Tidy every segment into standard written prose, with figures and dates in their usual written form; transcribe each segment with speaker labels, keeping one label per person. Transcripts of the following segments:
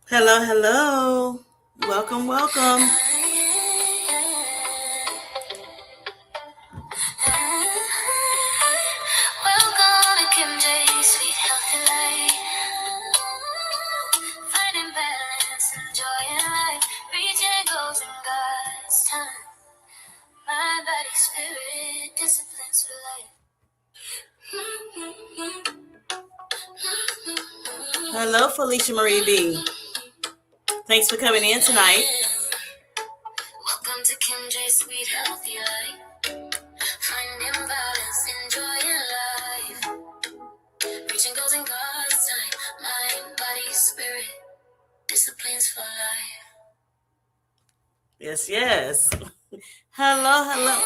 Speaker 1: Hello, hello. Welcome, welcome.
Speaker 2: Welcome to Kim J's Sweet Healthy Life. Finding balance, enjoying life, reaching goals in God's time. Mind, body, spirit, disciplines for
Speaker 1: Hello, Felicia Marie B. Thanks for coming in tonight.
Speaker 2: Welcome to Kim J's Sweet Healthy Life. Finding balance, enjoying life, reaching goals in God's time. Mind, body, spirit, disciplines for life.
Speaker 1: Yes, yes. Hello, hello.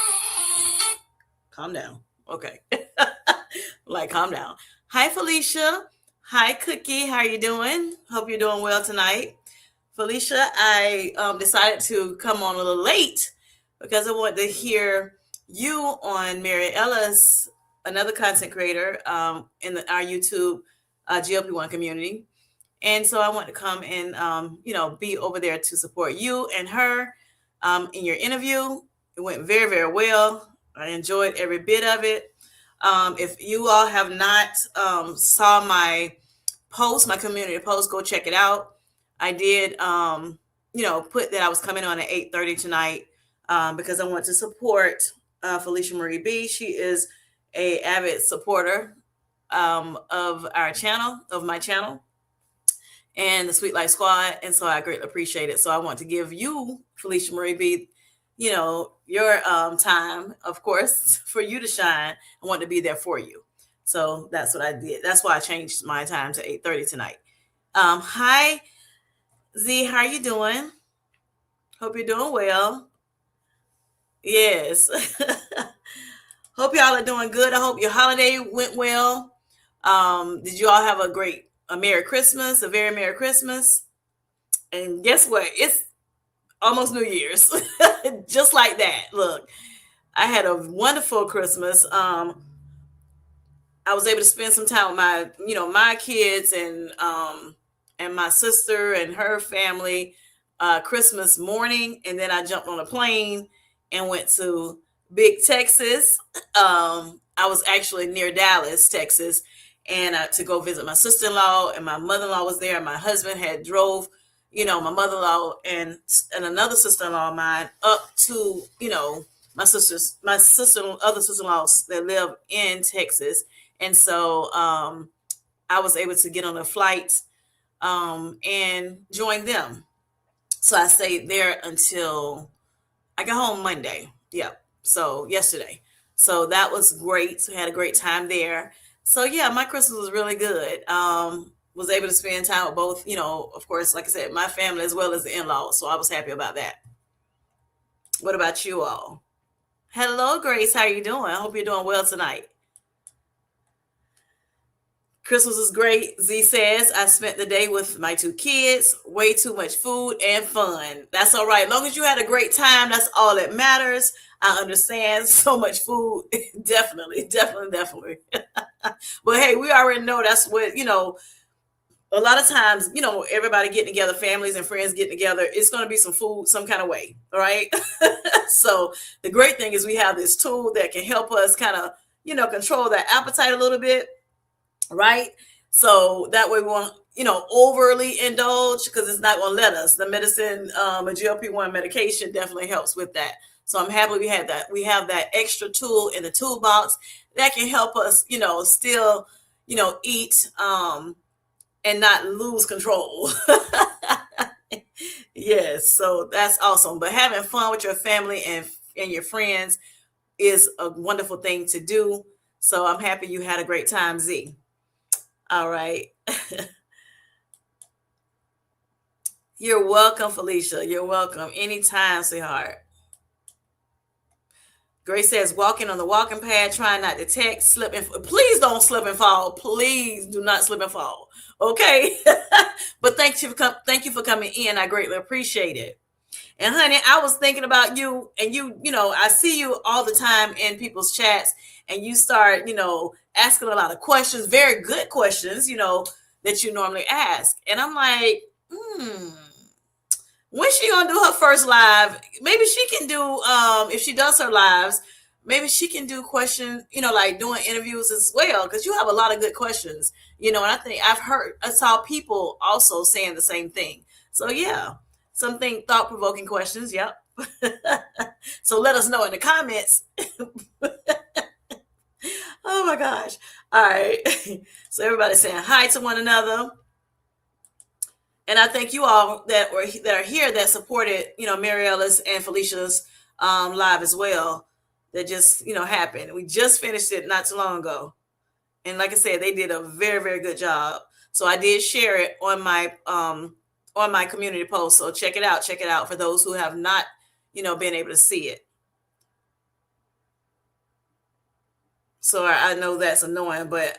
Speaker 1: Calm down. Okay. Calm down. Hi, Felicia. Hi, Cookie. How are you doing? Hope you're doing well tonight. Felicia, I decided to come on a little late because I wanted to hear you on Mary Ellis, another content creator in our YouTube GLP-1 community. And so I want to come and, be over there to support you and her in your interview. It went very, very well. I enjoyed every bit of it. If you all have not saw my post, my community post, go check it out. I did, put that I was coming on at 8:30 tonight because I want to support Felicia Marie B. She is a avid supporter of our channel, of my channel and the Sweet Life Squad. And so I greatly appreciate it. So I want to give you, Felicia Marie B, your time, of course, for you to shine. I want to be there for you. So that's what I did. That's why I changed my time to 8:30 tonight. Hi, Z. How are you doing? Hope you're doing well. Yes. Hope y'all are doing good. I hope your holiday went well. Did you all have a Merry Christmas, a very Merry Christmas? And guess what? It's almost New Year's. Just like that. Look, I had a wonderful Christmas. I was able to spend some time with my kids and my sister and her family Christmas morning, and then I jumped on a plane and went to Big Texas. I was actually near Dallas, Texas, and to go visit my sister-in-law, and my mother-in-law was there. And my husband had drove, my mother-in-law and another sister-in-law of mine up to, other sister-in-laws that live in Texas. And so I was able to get on a flight and join them. So I stayed there until I got home Monday. Yep. So yesterday. So that was great. So had a great time there. So yeah, my Christmas was really good. Was able to spend time with both, of course, like I said, my family as well as the in-laws. So I was happy about that. What about you all? Hello, Grace. How are you doing? I hope you're doing well tonight. Christmas was great. Z says, I spent the day with my two kids, way too much food and fun. That's all right. As long as you had a great time, that's all that matters. I understand so much food. Definitely, definitely, definitely. But hey, we already know that's what, a lot of times, everybody getting together, families and friends getting together, it's going to be some food, some kind of way. All right. So the great thing is we have this tool that can help us kind of, control that appetite a little bit, right? So that way we won't, overly indulge because it's not going to let us. The medicine, a GLP-1 medication definitely helps with that. So I'm happy we had that. We have that extra tool in the toolbox that can help us, still, eat and not lose control. Yes, so that's awesome. But having fun with your family and your friends is a wonderful thing to do. So I'm happy you had a great time, Z. All right. You're welcome, Felicia. You're welcome. Anytime, sweetheart. Grace says, walking on the walking pad, trying not to text, slip and please don't slip and fall. Please do not slip and fall. Okay. But thank you for coming in. I greatly appreciate it. And honey, I was thinking about you, and I see you all the time in people's chats, and you start, asking a lot of questions, very good questions, that you normally ask. And I'm like, Hmm. When she gonna do her first live? Maybe she can do if she does her lives, maybe she can do questions, like doing interviews as well, because you have a lot of good questions, and I think I saw people also saying the same thing. So yeah, something thought provoking questions. Yep. So let us know in the comments. Oh my gosh. All right. So everybody's saying hi to one another. And I thank you all that are here that supported, Mariella's and Felicia's live as well. That just happened. We just finished it not too long ago, and like I said, they did a very very good job. So I did share it on my community post. So check it out. Check it out for those who have not been able to see it. So I know that's annoying, but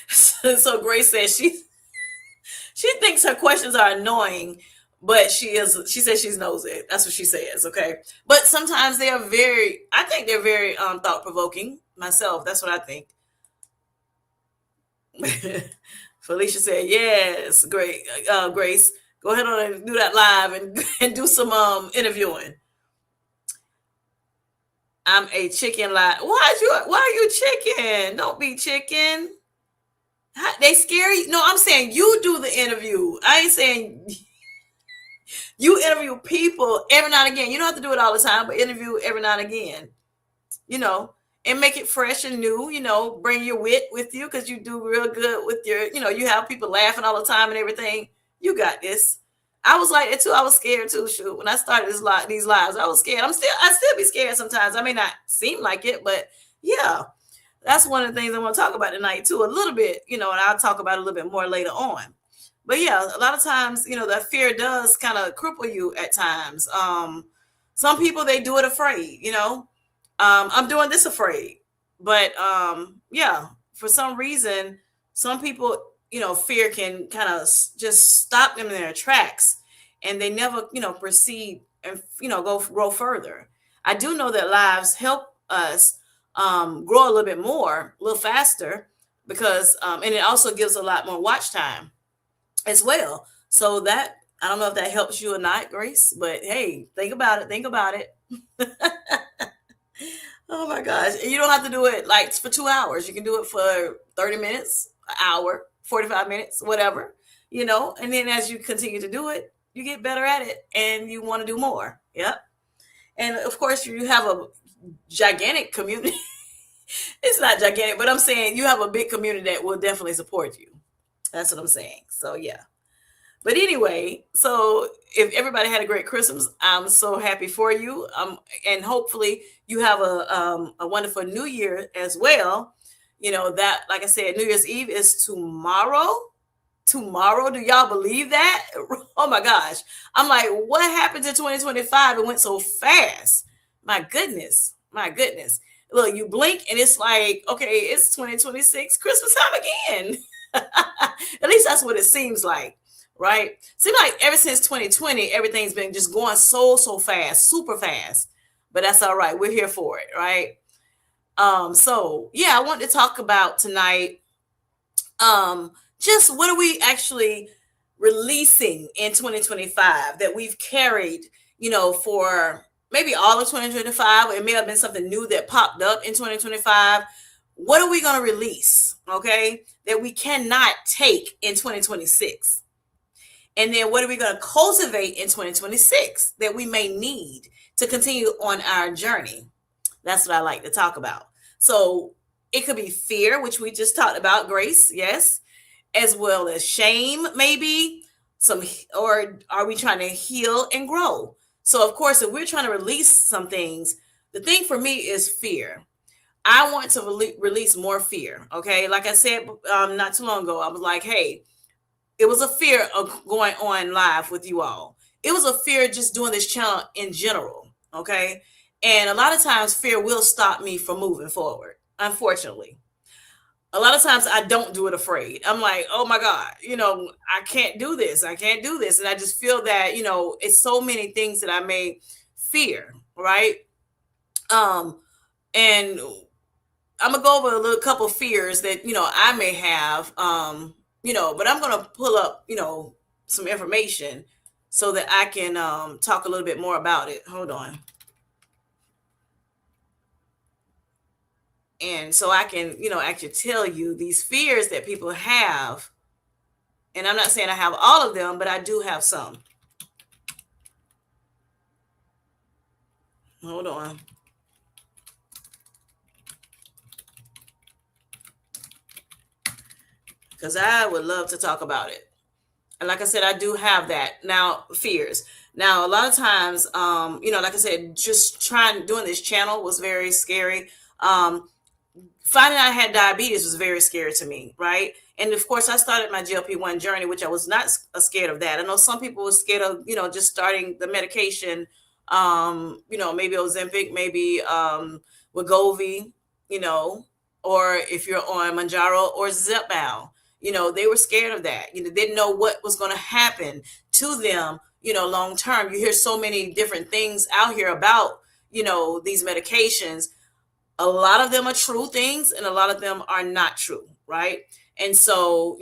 Speaker 1: so Grace says she thinks her questions are annoying, but she says she knows it. That's what she says, okay? But sometimes they are very I think they're very thought provoking myself. That's what I think. Felicia said, "Yes, great, Grace. Go ahead on and do that live and and do some interviewing." I'm a chicken live. Why are you chicken? Don't be chicken. They scare you. No, I'm saying you do the interview. I ain't saying you interview people every now and again. You don't have to do it all the time, but interview every now and again, you know, and make it fresh and new, bring your wit with you because you do real good with you have people laughing all the time and everything. You got this. I was like that too. I was scared too. Shoot, when I started these lives, I was scared. I still be scared sometimes. I may not seem like it, but yeah, that's one of the things I want to talk about tonight too, a little bit, and I'll talk about it a little bit more later on. But yeah, a lot of times, that fear does kind of cripple you at times. Some people they do it afraid. I'm doing this afraid, but yeah, for some reason, some people, fear can kind of just stop them in their tracks, and they never, proceed and go grow further. I do know that lives help us grow a little bit more, a little faster, because and it also gives a lot more watch time as well. So that I don't know if that helps you or not, Grace, but hey, think about it. Think about it. Oh my gosh. And you don't have to do it like for 2 hours. You can do it for 30 minutes, an hour, 45 minutes, whatever, and then as you continue to do it, you get better at it and you want to do more. Yep. And of course, you have a gigantic community. It's not gigantic, but I'm saying you have a big community that will definitely support you. That's what I'm saying. So, yeah. But anyway, so if everybody had a great Christmas, I'm so happy for you. And hopefully you have a wonderful New Year as well. That, like I said, New Year's Eve is tomorrow. Tomorrow, do y'all believe that? Oh my gosh. I'm like, what happened to 2025? It went so fast. My goodness. My goodness. Look, you blink and it's like, okay, it's 2026, Christmas time again. At least that's what it seems like, right? Seems like ever since 2020, everything's been just going so fast, super fast. But that's all right. We're here for it, right? So yeah, I want to talk about tonight just what are we actually releasing in 2025 that we've carried, for maybe all of 2025. It may have been something new that popped up in 2025. What are we going to release, okay, that we cannot take in 2026? And then what are we going to cultivate in 2026 that we may need to continue on our journey? That's what I like to talk about. So it could be fear, which we just talked about, Grace, yes, as well as shame, maybe some, or are we trying to heal and grow? So, of course, if we're trying to release some things, the thing for me is fear. I want to release more fear. Okay. Like I said not too long ago, I was like, hey, it was a fear of going on live with you all. It was a fear just doing this channel in general. Okay. And a lot of times fear will stop me from moving forward, unfortunately. A lot of times I don't do it afraid. I'm like, oh my God, I can't do this. I can't do this. And I just feel that, it's so many things that I may fear, right? And I'm gonna go over a little couple fears that I may have, but I'm gonna pull up, some information so that I can talk a little bit more about it. Hold on. And so I can, actually tell you these fears that people have. And I'm not saying I have all of them, but I do have some. Hold on. Because I would love to talk about it. And like I said, I do have that. Now, fears. Now, a lot of times, like I said, just doing this channel was very scary. Finding out I had diabetes was very scary to me, right? And of course, I started my GLP-1 journey, which I was not scared of that. I know some people were scared of, just starting the medication, maybe Ozempic, maybe Wegovy, you know, or if you're on Manjaro or Zepbound, they were scared of that. Didn't know what was going to happen to them, long term. You hear so many different things out here about, these medications. A lot of them are true things and a lot of them are not true, right? And so,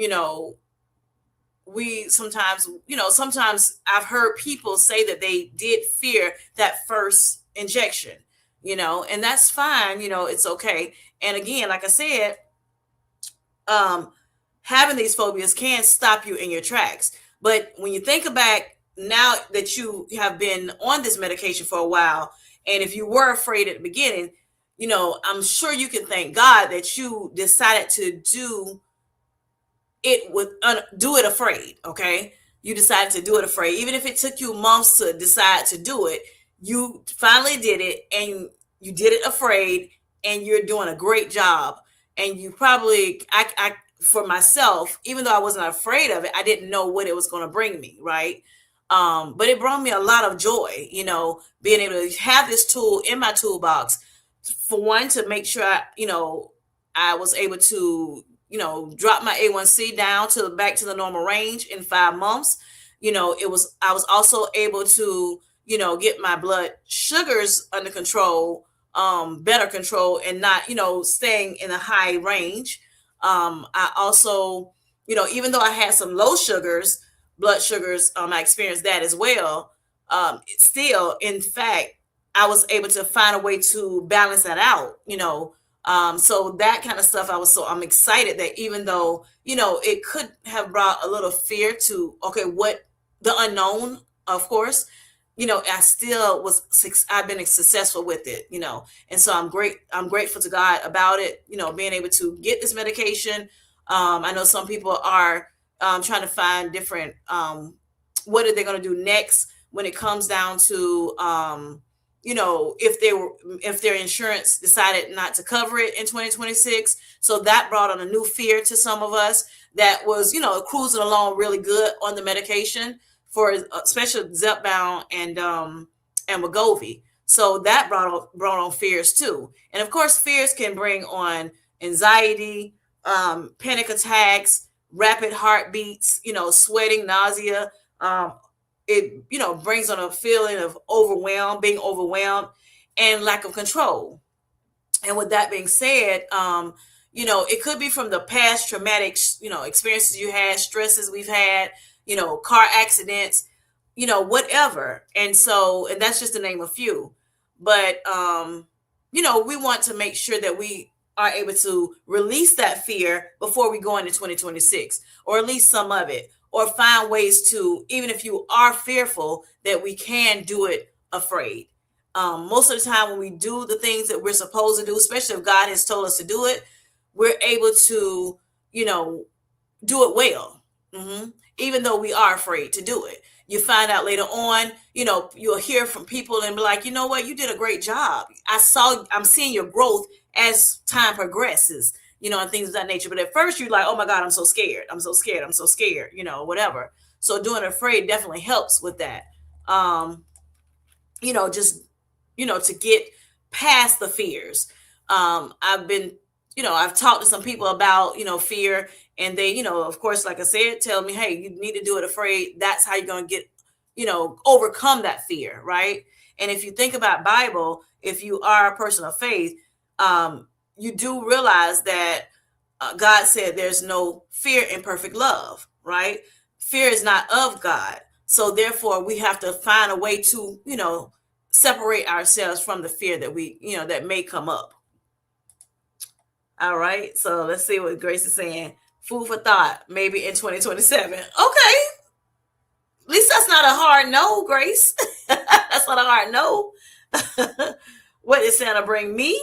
Speaker 1: we sometimes, sometimes I've heard people say that they did fear that first injection, and that's fine, it's okay. And again, like I said, um having these phobias can stop you in your tracks. But when you think back, now that you have been on this medication for a while, and if you were afraid at the beginning, I'm sure you can thank God that you decided to do it afraid. Okay, you decided to do it afraid, even if it took you months to decide to do it. You finally did it, and you did it afraid, and you're doing a great job. And you probably, I for myself, even though I wasn't afraid of it, I didn't know what it was going to bring me, right? But it brought me a lot of joy, being able to have this tool in my toolbox. For one, to make sure I was able to, drop my A1C down to back to the normal range in 5 months. I was also able to, get my blood sugars under control, better control, and not, staying in a high range. I also, even though I had some low sugars, blood sugars, I experienced that as well. Still, in fact, I was able to find a way to balance that out, so that kind of stuff, I'm excited that even though, it could have brought a little fear to, okay, what the unknown, of course, I still I've been successful with it, and so I'm grateful to God about it, being able to get this medication. I know some people are trying to find different, what are they going to do next when it comes down to, if their insurance decided not to cover it in 2026. So that brought on a new fear to some of us that was, cruising along really good on the medication for especially Zepbound and Wegovy. So that brought on fears too. And of course, fears can bring on anxiety, panic attacks, rapid heartbeats, sweating, nausea. It brings on a feeling of being overwhelmed, and lack of control. And with that being said, it could be from the past traumatic, experiences you had, stresses we've had, car accidents, whatever. And that's just to name a few. But we want to make sure that we are able to release that fear before we go into 2026, or at least some of it, or find ways to, even if you are fearful, that we can do it afraid. Most of the time when we do the things that we're supposed to do, especially if God has told us to do it, we're able to, do it well. Even though we are afraid to do it. You find out later on, you'll hear from people and be like, you know what, you did a great job. I'm seeing your growth as time progresses, and things of that nature. But at first you're like, oh my God, I'm so scared. I'm so scared. I'm so scared, whatever. So doing it afraid definitely helps with that. Just, to get past the fears. I've talked to some people about, fear, and they, of course, like I said, tell me, hey, you need to do it afraid. That's how you're going to get, overcome that fear. Right. And if you think about Bible, if you are a person of faith, you do realize that God said there's no fear in perfect love. Right. Fear is not of God. So therefore we have to find a way to, separate ourselves from the fear that that may come up. All right. So let's see what Grace is saying. Food for thought, maybe in 2027. Okay. At least that's not a hard no, Grace. That's not a hard no. What did Santa bring me?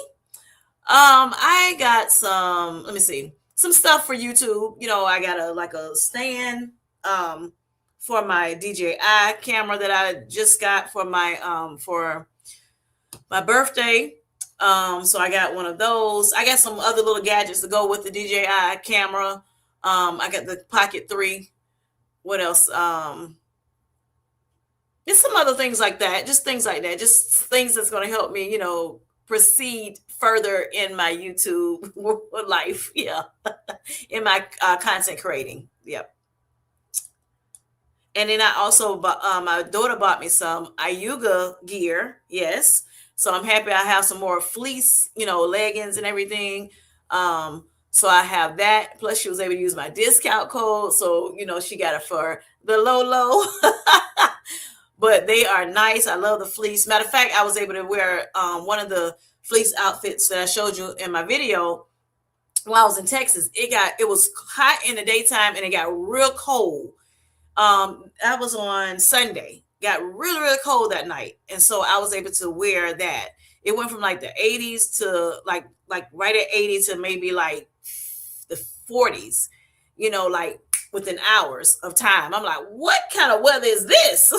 Speaker 1: I got some, let me see, some stuff for YouTube. I got a stand for my DJI camera that I just got for my birthday. So I got one of those. I got some other little gadgets to go with the DJI camera. I got the Pocket 3. What else? Just some other things like that. Just things like that. Just things that's going to help me, proceed further in my YouTube life. Yeah. In my content creating. Yep. And then I also bought, my daughter bought me some Ayuga gear. Yes. So I'm happy I have some more fleece, leggings and everything. So I have that. Plus, she was able to use my discount code. So, she got it for the low. But they are nice. I love the fleece. Matter of fact, I was able to wear one of the fleece outfits that I showed you in my video while I was in Texas. It was hot in the daytime and it got real cold. That was on Sunday. Got really, really cold that night. And so I was able to wear that. It went from like the 80s to like right at 80 to maybe like the 40s, like within hours of time. I'm like, what kind of weather is this?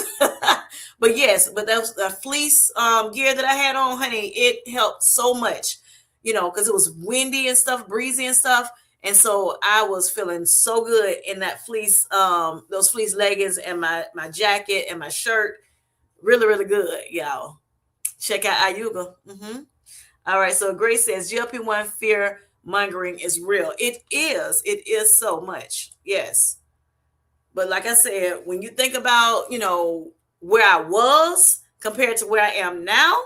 Speaker 1: But yes, but that was the fleece gear that I had on, honey. It helped so much, because it was windy and stuff, breezy and stuff. And so I was feeling so good in that fleece, those fleece leggings and my jacket and my shirt. Really, really good, y'all. Check out Ayuga. All right. So Grace says GLP-1 fear mongering is real. It is. It is so much. Yes. But like I said, when you think about, where I was compared to where I am now,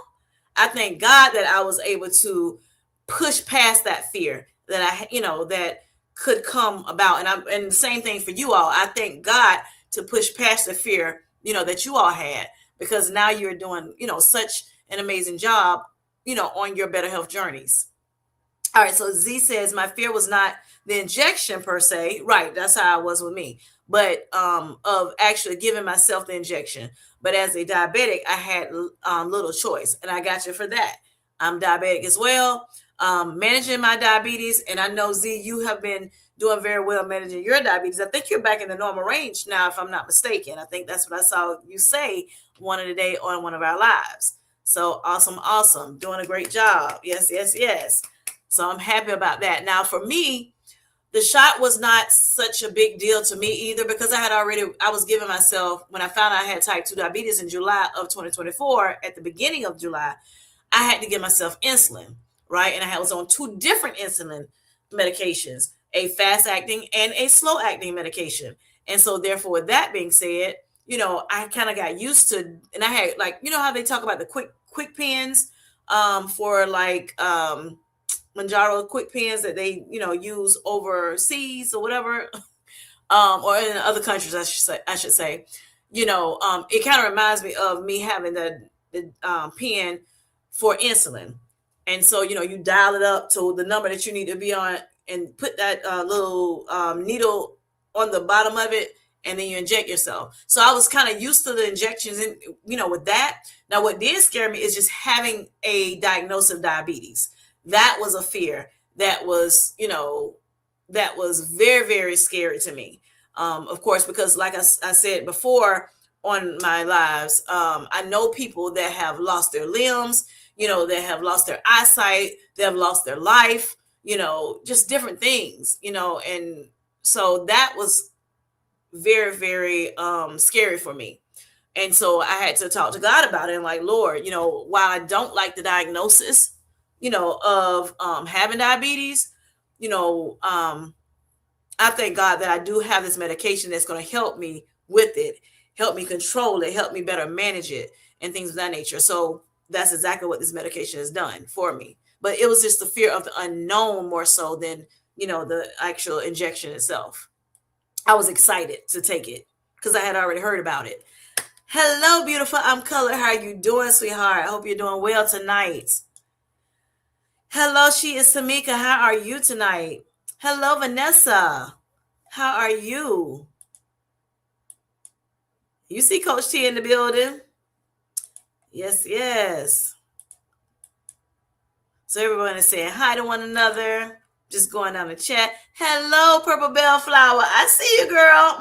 Speaker 1: I thank God that I was able to push past that fear that that could come about. And the same thing for you all. I thank God to push past the fear, that you all had, because now you're doing, such an amazing job, on your better health journeys. All right, so Z says my fear was not the injection per se. Right, that's how I was with me. But of actually giving myself the injection. But as a diabetic, I had little choice, and I got you for that. I'm diabetic as well, managing my diabetes, and I know Z, you have been doing very well managing your diabetes. I think you're back in the normal range now, if I'm not mistaken. I think that's what I saw you say one of the day on one of our lives. So awesome, awesome, doing a great job. Yes, yes, yes. So I'm happy about that. Now, for me, the shot was not such a big deal to me either, because I was giving myself, when I found out I had type 2 diabetes in July of 2024, at the beginning of July, I had to give myself insulin, right? And I was on two different insulin medications, a fast acting and a slow acting medication. And so therefore, with that being said, I kind of got used to, and I had how they talk about the quick pens for Manjaro quick pens that they, use overseas or whatever, or in other countries, I should say, it kind of reminds me of me having the pen for insulin. And so, you dial it up to the number that you need to be on and put that little needle on the bottom of it, and then you inject yourself. So I was kind of used to the injections, and with that. Now, what did scare me is just having a diagnosis of diabetes. That was a fear that was very, very scary to me. Of course, because like I said before on my lives, I know people that have lost their limbs, that have lost their eyesight, they have lost their life, just different things, and so that was very, very scary for me. And so I had to talk to God about it and like, Lord, while I don't like the diagnosis, of having diabetes, I thank God that I do have this medication that's going to help me with it, help me control it, help me better manage it, and things of that nature. So that's exactly what this medication has done for me. But it was just the fear of the unknown more so than, the actual injection itself. I was excited to take it because I had already heard about it. Hello, beautiful. I'm Color. How are you doing, sweetheart? I hope you're doing well tonight. Hello, she is Tamika. How are you tonight? Hello, Vanessa. How are you? You see Coach T in the building? Yes, yes. So everyone is saying hi to one another. Just going down the chat. Hello, Purple Bellflower. I see you, girl.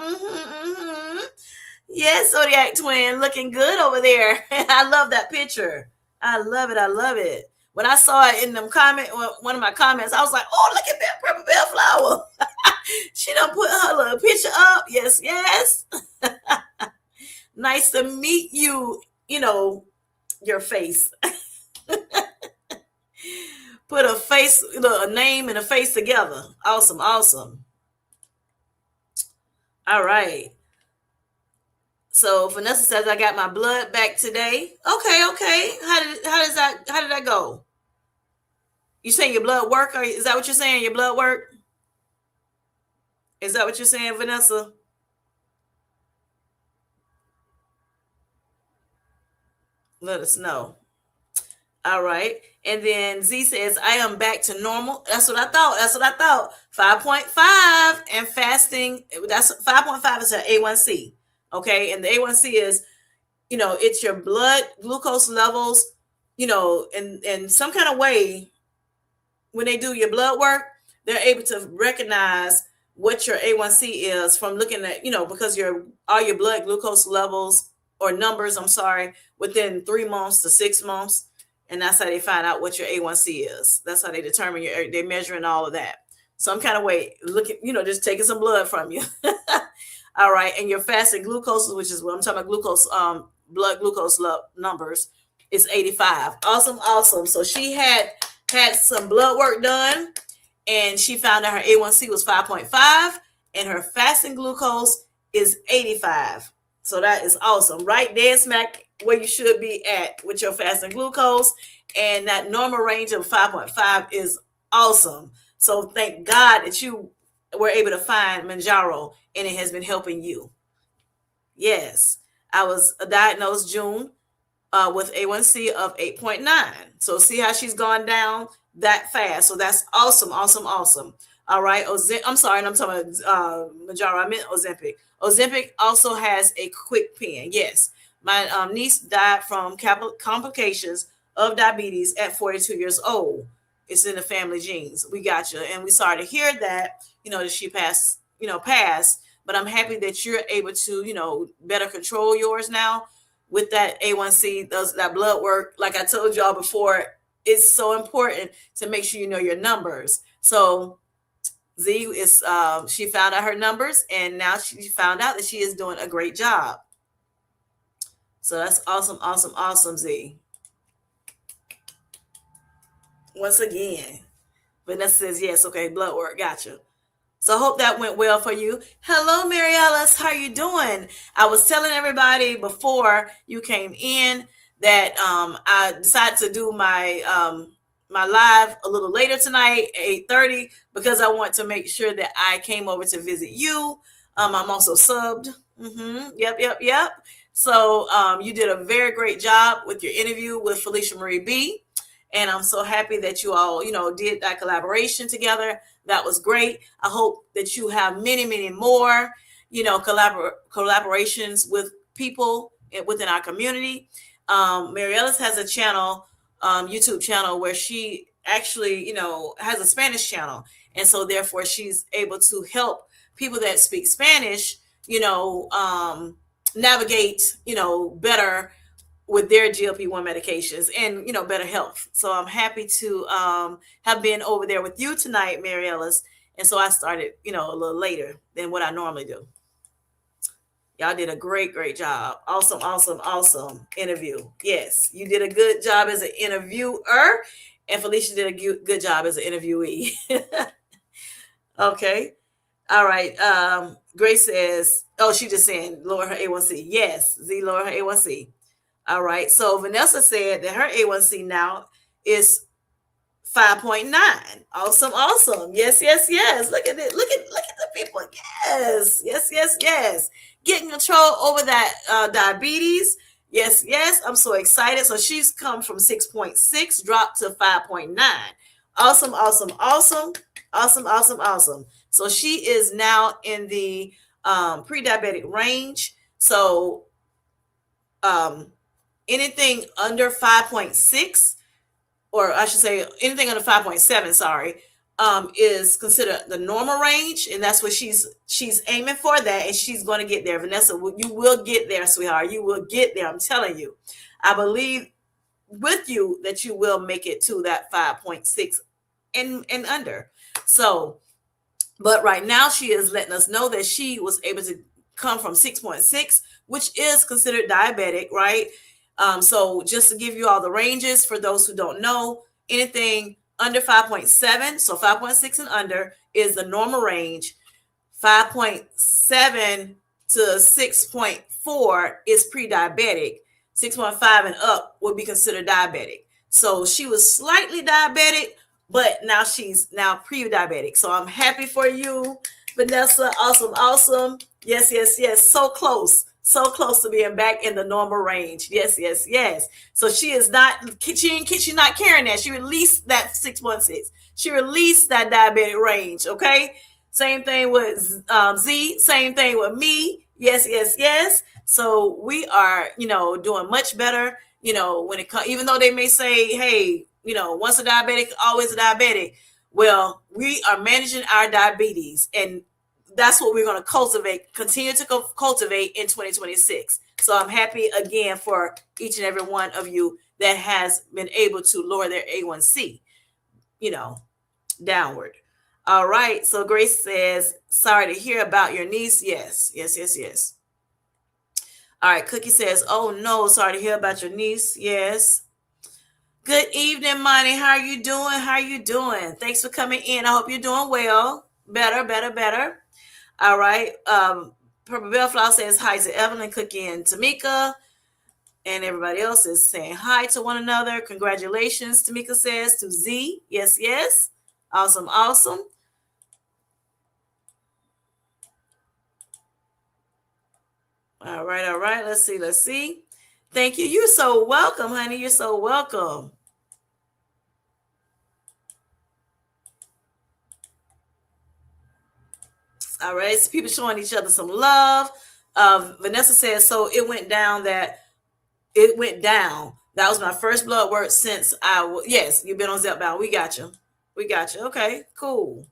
Speaker 1: Yes, Zodiac Twin, looking good over there. I love that picture. I love it. I love it. When I saw it in them comment, one of my comments, I was like, "Oh, look at that Purple Bellflower." She done put her little picture up. Yes, yes. Nice to meet you. You know your face. Put a face, a name and a face together. Awesome, awesome. All right. So Vanessa says I got my blood back today. Okay, okay. How did that go? You saying your blood work? Or is that what you're saying? Your blood work? Is that what you're saying, Vanessa? Let us know. All right. And then Z says, I am back to normal. That's what I thought. That's what I thought. 5.5 and fasting. That's 5.5 is an A1C. Okay. And the A1C is, it's your blood glucose levels, in some kind of way. When they do your blood work, they're able to recognize what your A1C is from looking at, because all your blood glucose levels or numbers, I'm sorry, within 3 months to 6 months. And that's how they find out what your A1C is. That's how they determine they're measuring all of that. Some kind of way, looking, just taking some blood from you. All right. And your fasted glucose, which is what I'm talking about, glucose, blood glucose numbers, is 85. Awesome, awesome. So she had some blood work done, and she found out her A1C was 5.5 and her fasting glucose is 85. So that is awesome. Right dead smack where you should be at with your fasting glucose. And that normal range of 5.5 is awesome. So thank God that you were able to find Manjaro and it has been helping you. Yes. I was diagnosed June with A1C of 8.9. So see how she's gone down that fast. So that's awesome, awesome, awesome. All right. I'm sorry, I'm talking about Manjaro. I meant Ozempic. Ozempic also has a quick pen. Yes. My niece died from complications of diabetes at 42 years old. It's in the family genes. We got you. And we sorry to hear that, that she passed. But I'm happy that you're able to, better control yours now with that A1C, does that blood work. Like I told y'all before, it's so important to make sure you know your numbers. So Z is she found out her numbers, and now she found out that she is doing a great job. So that's awesome, awesome, awesome, Z. Once again, Vanessa says yes. Okay, blood work, gotcha. So I hope that went well for you. Hello, Mary Alice. How are you doing? I was telling everybody before you came in that I decided to do my live a little later tonight, 8:30, because I want to make sure that I came over to visit you. I'm also subbed. Yep, yep, yep. So you did a very great job with your interview with Felicia Marie B. And I'm so happy that you all, did that collaboration together. That was great. I hope that you have many, many more, collaborations with people within our community. Mary Ellis has a channel, YouTube channel, where she actually, has a Spanish channel. And so therefore she's able to help people that speak Spanish, navigate, better with their GLP-1 medications and, better health. So I'm happy to have been over there with you tonight, Mary Ellis. And so I started, a little later than what I normally do. Y'all did a great, great job. Awesome, awesome, awesome interview. Yes, you did a good job as an interviewer, and Felicia did a good job as an interviewee. Okay. All right. Grace says, oh, she just saying lower her A1C. Yes, Z lower her A1C. All right. So Vanessa said that her A1C now is 5.9. Awesome, awesome. Yes, yes, yes. Look at it. Look at the people. Yes, yes, yes, yes. Getting control over that diabetes. Yes, yes. I'm so excited. So she's come from 6.6, dropped to 5.9. Awesome, awesome, awesome, awesome, awesome, awesome. So she is now in the pre-diabetic range. So um, anything under 5.6, or I should say anything under 5.7, sorry, is considered the normal range, and that's what she's aiming for, that, and she's going to get there. Vanessa, you will get there, sweetheart. You will get there. I'm telling you. I believe with you that you will make it to that 5.6 and under. So, but right now she is letting us know that she was able to come from 6.6, which is considered diabetic, right? So just to give you all the ranges for those who don't know, anything under 5.7, so 5.6 and under is the normal range. 5.7 to 6.4 is pre-diabetic. 6.5 and up would be considered diabetic. So she was slightly diabetic, but now she's now pre-diabetic. So I'm happy for you, Vanessa. Awesome, awesome. Yes, yes, yes. So close. So close to being back in the normal range. Yes, yes, yes. So she's not carrying that. She released that 6.6. She released that diabetic range. Okay. Same thing with Z. Same thing with me. Yes, yes, yes. So we are, doing much better. When it comes, even though they may say, "Hey, once a diabetic, always a diabetic." Well, we are managing our diabetes, and that's what we're going to continue to cultivate in 2026. So I'm happy again for each and every one of you that has been able to lower their A1C, you know, downward. All right. So Grace says, sorry to hear about your niece. Yes, yes, yes, yes. All right. Cookie says, oh no, sorry to hear about your niece. Yes. Good evening, Monty. How are you doing? How are you doing? Thanks for coming in. I hope you're doing well. Better, better, better. All right. Purple Bellflower says hi to Evelyn, Cookie, and Tamika. And everybody else is saying hi to one another. Congratulations, Tamika says to Z. Yes, yes. Awesome, awesome. All right, all right. Let's see, let's see. Thank you. You're so welcome, honey. You're so welcome. All right, so people showing each other some love. Vanessa says, so it went down. That was my first blood work since yes, you've been on Zepbound. We got you. We got you. Okay, cool.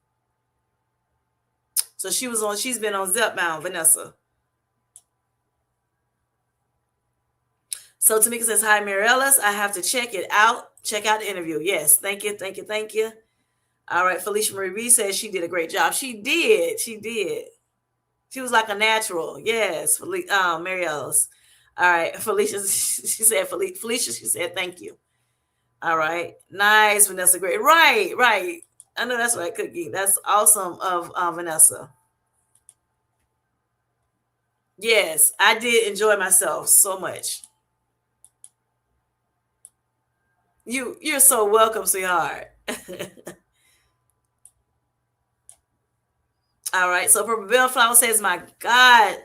Speaker 1: So she's been on Zepbound, Vanessa. So Tamika says, hi, Mary Ellis. I have to check it out. Check out the interview. Yes, thank you, thank you, thank you. All right, Felicia Marie Reed says she did a great job. She did. She did. She was like a natural. Yes, Mary Ellis. All right, Felicia, she said, Felicia, she said, thank you. All right, nice, Vanessa, great. Right, right. I know that's right, Cookie. That's awesome of Vanessa. Yes, I did enjoy myself so much. You're so welcome, sweetheart. All right. So Purple Bellflower says, my God,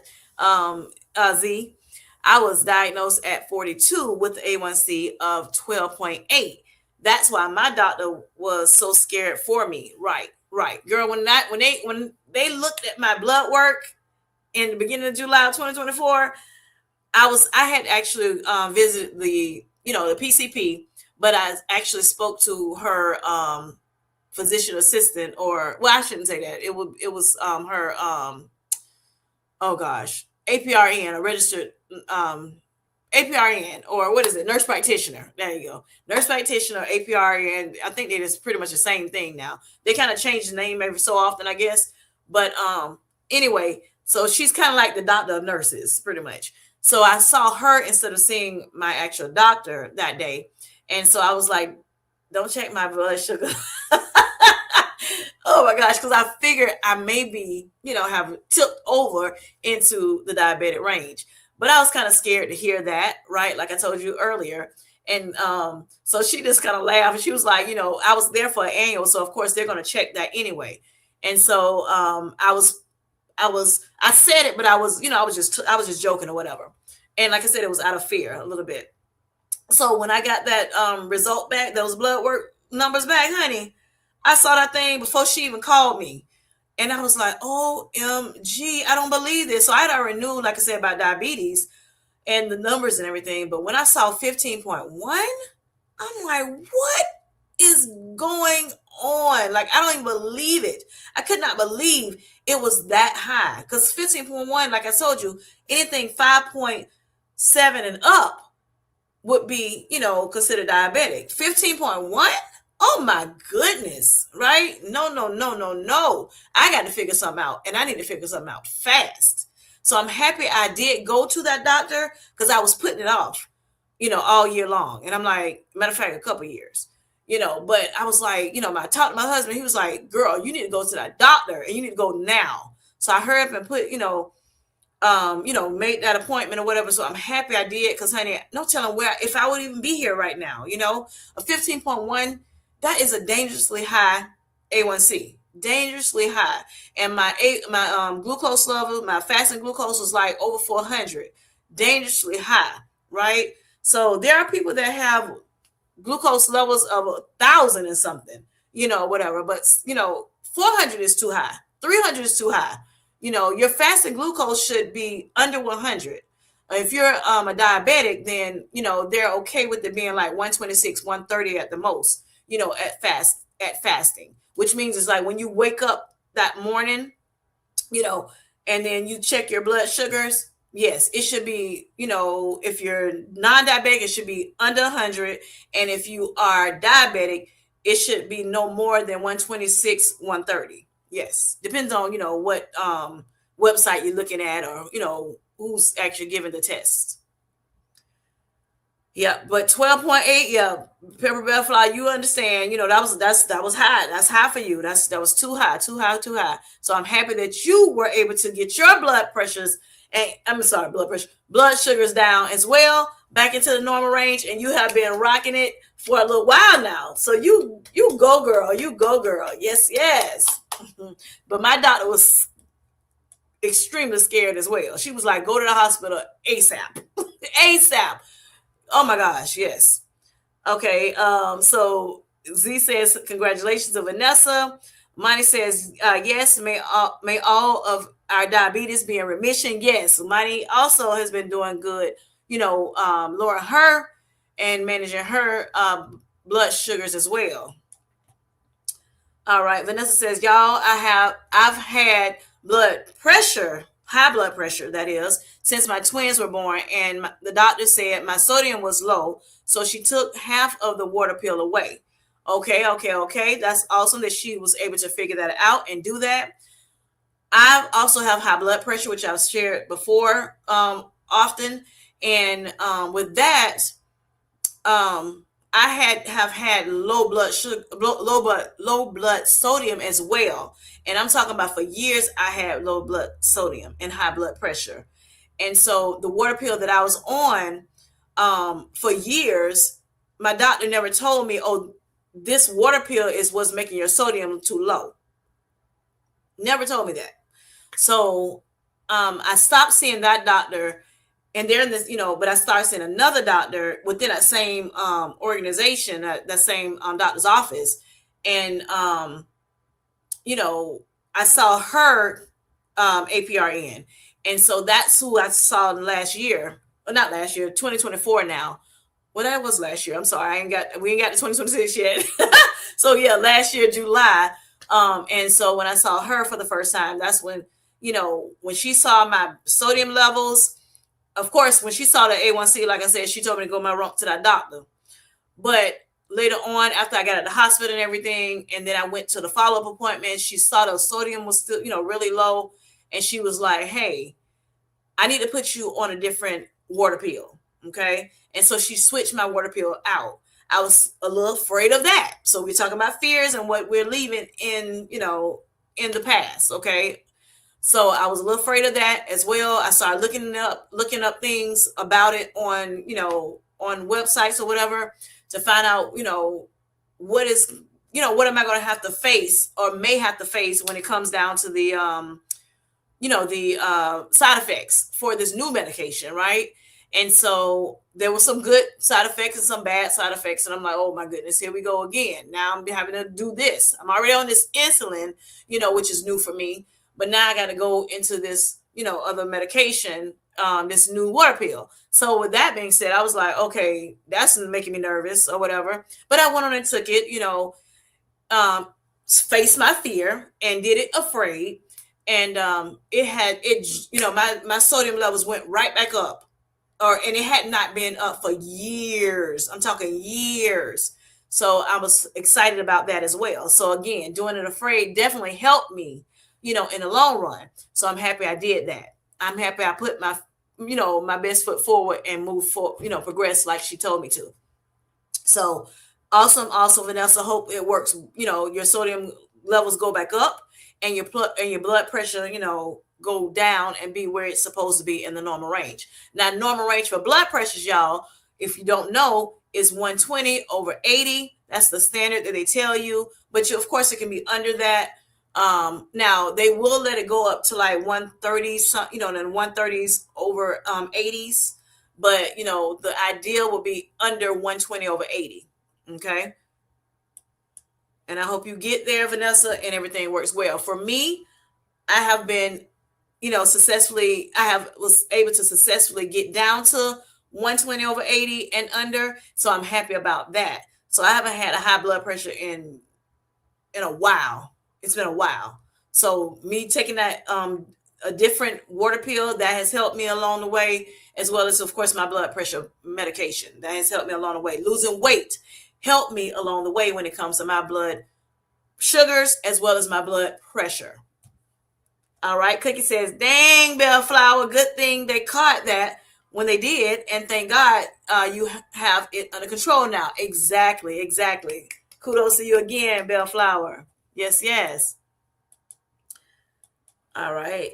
Speaker 1: Z, I was diagnosed at 42 with A1C of 12.8. That's why my doctor was so scared for me. Right, right. Girl, when they looked at my blood work in the beginning of July of 2024, I had actually visited the PCP, but I actually spoke to her physician assistant, or well, I shouldn't say that. It was her oh gosh, APRN, a registered um APRN, or what is it, nurse practitioner. There you go, nurse practitioner, APRN. I think it is pretty much the same thing now. They kind of change the name every so often, I guess. But anyway, so she's kind of like the doctor of nurses, pretty much. So I saw her instead of seeing my actual doctor that day, and so I was like, "Don't check my blood sugar." Oh my gosh, because I figured I maybe, have tipped over into the diabetic range. But I was kind of scared to hear that, right? Like I told you earlier. And so she just kind of laughed. And she was like, I was there for an annual. So, of course, they're going to check that anyway. And so I was I said it, but I was, I was just joking or whatever. And like I said, it was out of fear a little bit. So when I got that result back, those blood work numbers back, honey, I saw that thing before she even called me. And I was like, OMG, I don't believe this. So I had already knew, like I said, about diabetes and the numbers and everything. But when I saw 15.1, I'm like, what is going on? Like, I don't even believe it. I could not believe it was that high. Because 15.1, like I told you, anything 5.7 and up would be, considered diabetic. 15.1? Oh my goodness, right? No, no, no, no, no. I got to figure something out, and I need to figure something out fast. So I'm happy I did go to that doctor because I was putting it off, all year long. And I'm like, matter of fact, a couple years, but I was like, I talked to my husband. He was like, girl, you need to go to that doctor and you need to go now. So I hurried up and put, made that appointment or whatever. So I'm happy I did because, honey, no telling where if I would even be here right now. A 15.1, that is a dangerously high A1C, dangerously high, and my glucose level, my fasting glucose was like over 400, dangerously high, right? So there are people that have glucose levels of 1,000 and something, whatever. But 400 is too high. 300 is too high. Your fasting glucose should be under 100. If you're a diabetic, then they're okay with it being like 126, 130 at the most. At fasting, which means it's like when you wake up that morning, you know, and then you check your blood sugars. Yes, it should be, if you're non-diabetic, it should be under 100. And if you are diabetic, it should be no more than 126, 130. Yes, depends on, what website you're looking at, or, who's actually giving the test. Yeah, but 12.8, yeah, pepper bellfly, you understand, that was high. That's high for you. That was too high, too high, too high. So I'm happy that you were able to get your blood pressures and I'm sorry, blood sugars down as well, back into the normal range, and you have been rocking it for a little while now. So you go girl, you go girl. Yes, yes. But my doctor was extremely scared as well. She was like, go to the hospital ASAP. ASAP. Oh my gosh, yes. Okay, so Z says congratulations to Vanessa. Monty says yes. May all of our diabetes be in remission. Yes, Monty also has been doing good. Lowering her and managing her blood sugars as well. All right, Vanessa says, y'all, I've had high blood pressure, that is, since my twins were born, and the doctor said my sodium was low, so she took half of the water pill away. Okay, okay, okay. That's awesome that she was able to figure that out and do that. I also have high blood pressure, which I've shared before often, and with that, I have had low blood sugar, low blood sodium as well. And I'm talking about for years I had low blood sodium and high blood pressure. And so the water pill that I was on for years, my doctor never told me, oh, this water pill is what's making your sodium too low. Never told me that. So I stopped seeing that doctor, and they're in this, but I started seeing another doctor within that same organization, that same doctor's office. And, I saw her APRN. And so that's who I saw last year. Well, not last year, 2024 now. Well, that was last year. I'm sorry. We ain't got to 2026 yet. So yeah, last year, July. And so when I saw her for the first time, that's when, when she saw my sodium levels, of course, when she saw the A1C, like I said, she told me to go to that doctor. But later on, after I got at the hospital and everything, and then I went to the follow-up appointment, she saw the sodium was still, really low. And she was like, hey, I need to put you on a different water pill. Okay. And so she switched my water pill out. I was a little afraid of that. So we're talking about fears and what we're leaving in, in the past. Okay. So I was a little afraid of that as well. I started looking up things about it on, on websites or whatever to find out, what is, what am I going to have to face or may have to face when it comes down to the, the side effects for this new medication, right? And so there were some good side effects and some bad side effects, and I'm like, oh my goodness, here we go again. Now I'm having to do this. I'm already on this insulin, which is new for me, but now I got to go into this, other medication, this new water pill. So with that being said, I was like, okay, that's making me nervous or whatever. But I went on and took it, um, faced my fear and did it afraid. And my sodium levels went right back up, and it had not been up for years. I'm talking years. So I was excited about that as well. So again, doing it afraid definitely helped me, in the long run. So I'm happy I did that. I'm happy I put my best foot forward and move forward, progress like she told me to. So awesome, awesome, Vanessa. Hope it works. Your sodium levels go back up, and your blood pressure, go down and be where it's supposed to be in the normal range. Now, normal range for blood pressures, y'all, if you don't know, is 120 over 80. That's the standard that they tell you. But of course, it can be under that. Now they will let it go up to like 130, then 130s over 80s, but the ideal will be under 120 over 80. Okay. And I hope you get there, Vanessa, and everything works well. For me, I have been, successfully, was able to successfully get down to 120 over 80 and under. So I'm happy about that. So I haven't had a high blood pressure in a while. It's been a while. So me taking that a different water pill that has helped me along the way, as well as of course my blood pressure medication that has helped me along the way. Losing weight helped me along the way when it comes to my blood sugars as well as my blood pressure. All right, Cookie says, "Dang, Bellflower, good thing they caught that when they did, and thank God you have it under control now." Exactly, exactly. Kudos to you again, Bellflower. Yes, yes. All right.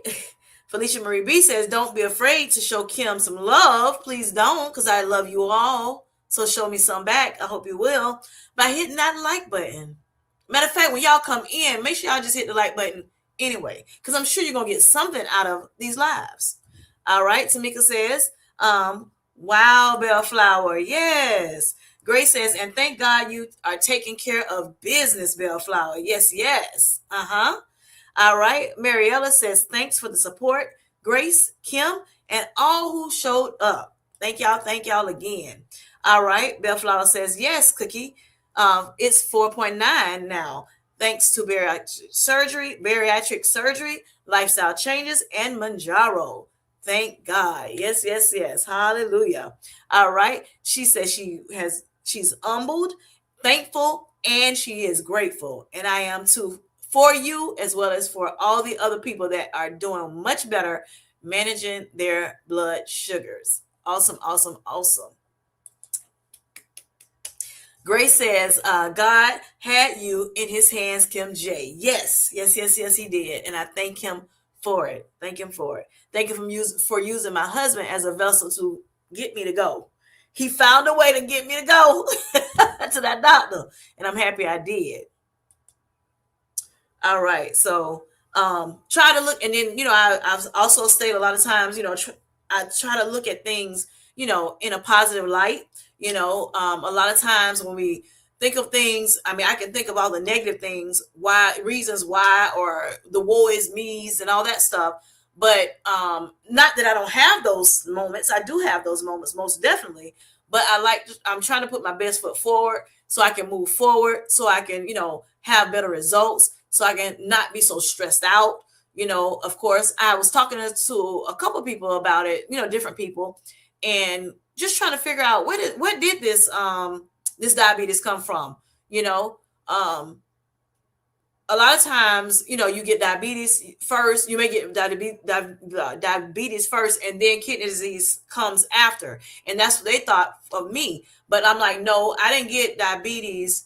Speaker 1: Felicia Marie B says, "Don't be afraid to show Kim some love. Please don't, because I love you all. So show me some back. I hope you will by hitting that like button. Matter of fact, when y'all come in, make sure y'all just hit the like button anyway, because I'm sure you're going to get something out of these lives." All right. Tamika says, "Wow, Bellflower. Yes." Grace says, "And thank God you are taking care of business, Bellflower. Yes, yes. Uh-huh. All right. Mariella says, "Thanks for the support, Grace, Kim, and all who showed up. Thank y'all. Thank y'all again." All right. Bellflower says, "Yes, Cookie. It's 4.9 now. Thanks to bariatric surgery, lifestyle changes, and Manjaro. Thank God. Yes, yes, yes. Hallelujah." All right. She says she's humbled, thankful, and she is grateful. And I am too, for you as well as for all the other people that are doing much better managing their blood sugars. Awesome, awesome, awesome. Grace says, "God had you in his hands, Kim J." Yes, yes, yes, yes, he did. And I thank him for it. Thank him for it. Thank you for using my husband as a vessel to get me to go. He found a way to get me to go to that doctor. And I'm happy I did. All right. So try to look, and then I've also stated a lot of times, I try to look at things, in a positive light. A lot of times when we think of things, I mean, I can think of all the negative things, reasons why, or the woe is me's and all that stuff. But not that I don't have those moments. I do have those moments, most definitely. But I'm trying to put my best foot forward so I can move forward, so I can, have better results, so I can not be so stressed out. Of course, I was talking to a couple people about it, different people, and just trying to figure out where did this diabetes come from. You know, um, a lot of times, you get diabetes first. You may get diabetes first, and then kidney disease comes after, and that's what they thought of me. But I'm like, no, I didn't get diabetes.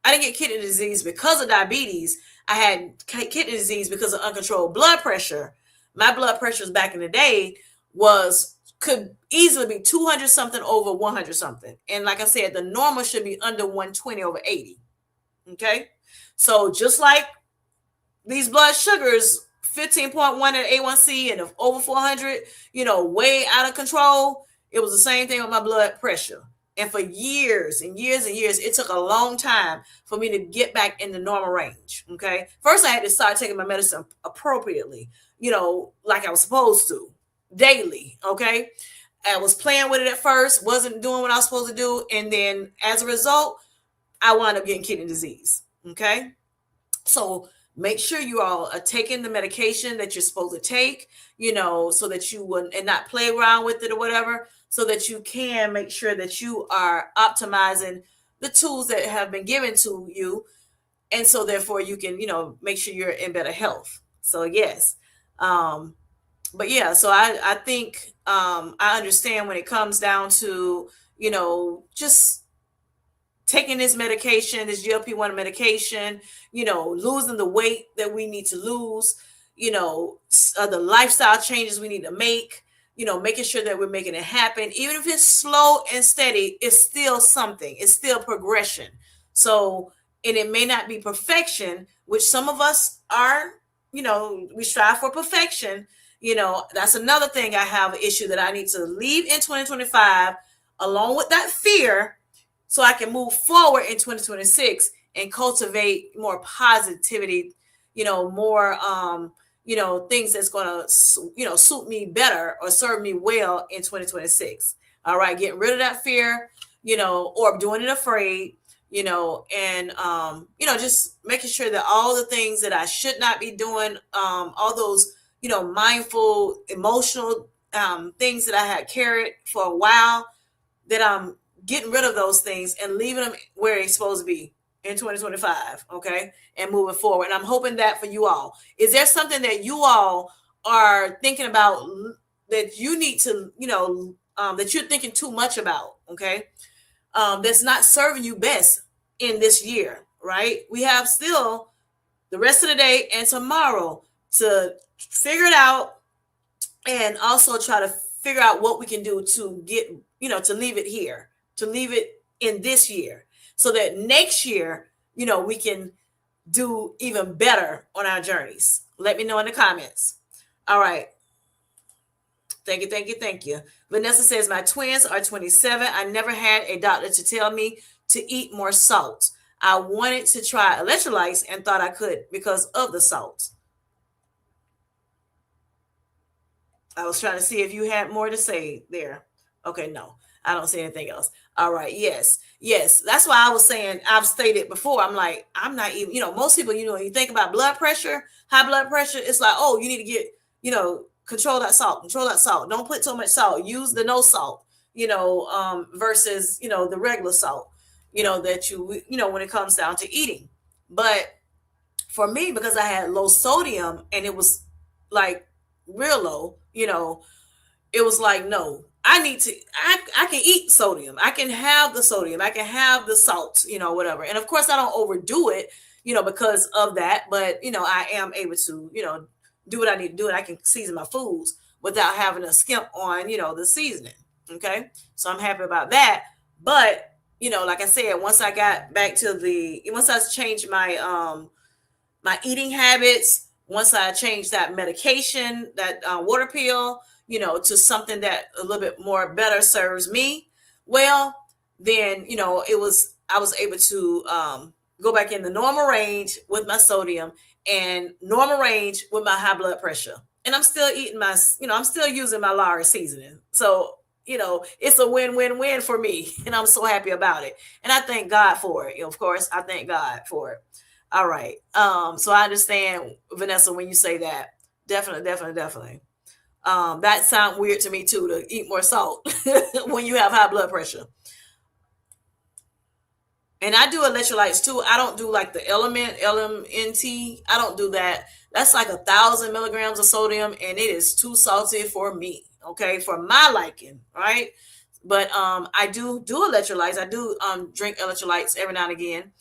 Speaker 1: I didn't get kidney disease because of diabetes. I had kidney disease because of uncontrolled blood pressure. My blood pressures back in the day could easily be 200 something over 100 something. And like I said, the normal should be under 120 over 80. Okay. So just like these blood sugars 15.1 at A1C and over 400, way out of control. It was the same thing with my blood pressure. And for years and years and years, it took a long time for me to get back in the normal range. Okay. First, I had to start taking my medicine appropriately, like I was supposed to daily. Okay. I was playing with it at first, wasn't doing what I was supposed to do. And then as a result, I wound up getting kidney disease. Okay. So make sure you all are taking the medication that you're supposed to take, so that you wouldn't and not play around with it or whatever, so that you can make sure that you are optimizing the tools that have been given to you. And so therefore you can, make sure you're in better health. So yes. Um, but yeah, so I think I understand when it comes down to, just taking this medication, this GLP-1 medication, losing the weight that we need to lose, the lifestyle changes we need to make, making sure that we're making it happen. Even if it's slow and steady, it's still something, it's still progression. So, and it may not be perfection, which some of us are, we strive for perfection. That's another thing I have an issue that I need to leave in 2025, along with that fear, so I can move forward in 2026 and cultivate more positivity, more things that's going to suit me better or serve me well in 2026. All right, getting rid of that fear, or doing it afraid, and just making sure that all the things that I should not be doing, all those mindful, emotional things that I had carried for a while, that I'm getting rid of those things and leaving them where they're supposed to be in 2025. Okay. And moving forward. And I'm hoping that for you all. Is there something that you all are thinking about that you need to, that you're thinking too much about? Okay. That's not serving you best in this year, right? We have still the rest of the day and tomorrow to figure it out, and also try to figure out what we can do to get, to leave it here, to leave it in this year, so that next year, we can do even better on our journeys. Let me know in the comments. All right. Thank you, thank you, thank you. Vanessa says, my twins are 27. I never had a doctor to tell me to eat more salt. I wanted to try electrolytes and thought I could because of the salt. I was trying to see if you had more to say there. Okay, no, I don't see anything else. All right, yes, yes. That's why I was saying, I've stated before, I'm like, I'm not even, most people, you think about blood pressure, high blood pressure, it's like, oh, you need to get, control that salt, control that salt. Don't put too much salt. Use the no salt, versus, the regular salt, that when it comes down to eating. But for me, because I had low sodium and it was like real low, it was like, no, I need to, I can eat sodium. I can have the sodium. I can have the salt, whatever. And of course, I don't overdo it, because of that. But, I am able to, do what I need to do. And I can season my foods without having to skimp on, the seasoning. Okay. So I'm happy about that. But, like I said, once I got back to once I changed my eating habits, once I changed that medication, that water pill, to something that a little bit more better serves me well, then, I was able to go back in the normal range with my sodium and normal range with my high blood pressure. And I'm still eating I'm still using my Lara seasoning. So, it's a win-win-win for me. And I'm so happy about it. And I thank God for it. Of course, I thank God for it. All right. So I understand, Vanessa, when you say that. Definitely, definitely, definitely. That sounds weird to me too, to eat more salt when you have high blood pressure. And I do electrolytes too. I don't do like the LMNT. I don't do that. That's like 1,000 milligrams of sodium, and it is too salty for me. Okay, for my liking, right? But I do electrolytes. I do drink electrolytes every now and again.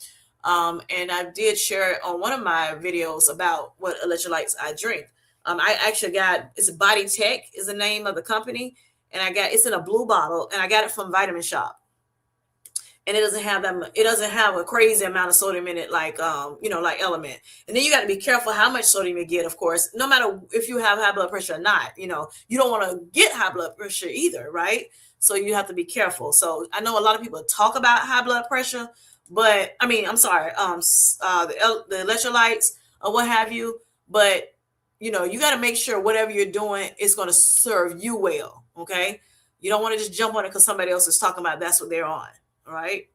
Speaker 1: And I did share on one of my videos about what electrolytes I drink. I actually got, it's Body Tech is the name of the company, and it's in a blue bottle, and I got it from Vitamin Shop. and it doesn't have that it doesn't have a crazy amount of sodium in it like like element. And then you got to be careful how much sodium you get, of course, no matter if you have high blood pressure or not. You don't want to get high blood pressure either, right? So you have to be careful. So I know a lot of people talk about high blood pressure, but I mean, I'm sorry, the electrolytes or what have you, but you got to make sure whatever you're doing is going to serve you well. Okay, you don't want to just jump on it because somebody else is talking about that's what they're on. All right.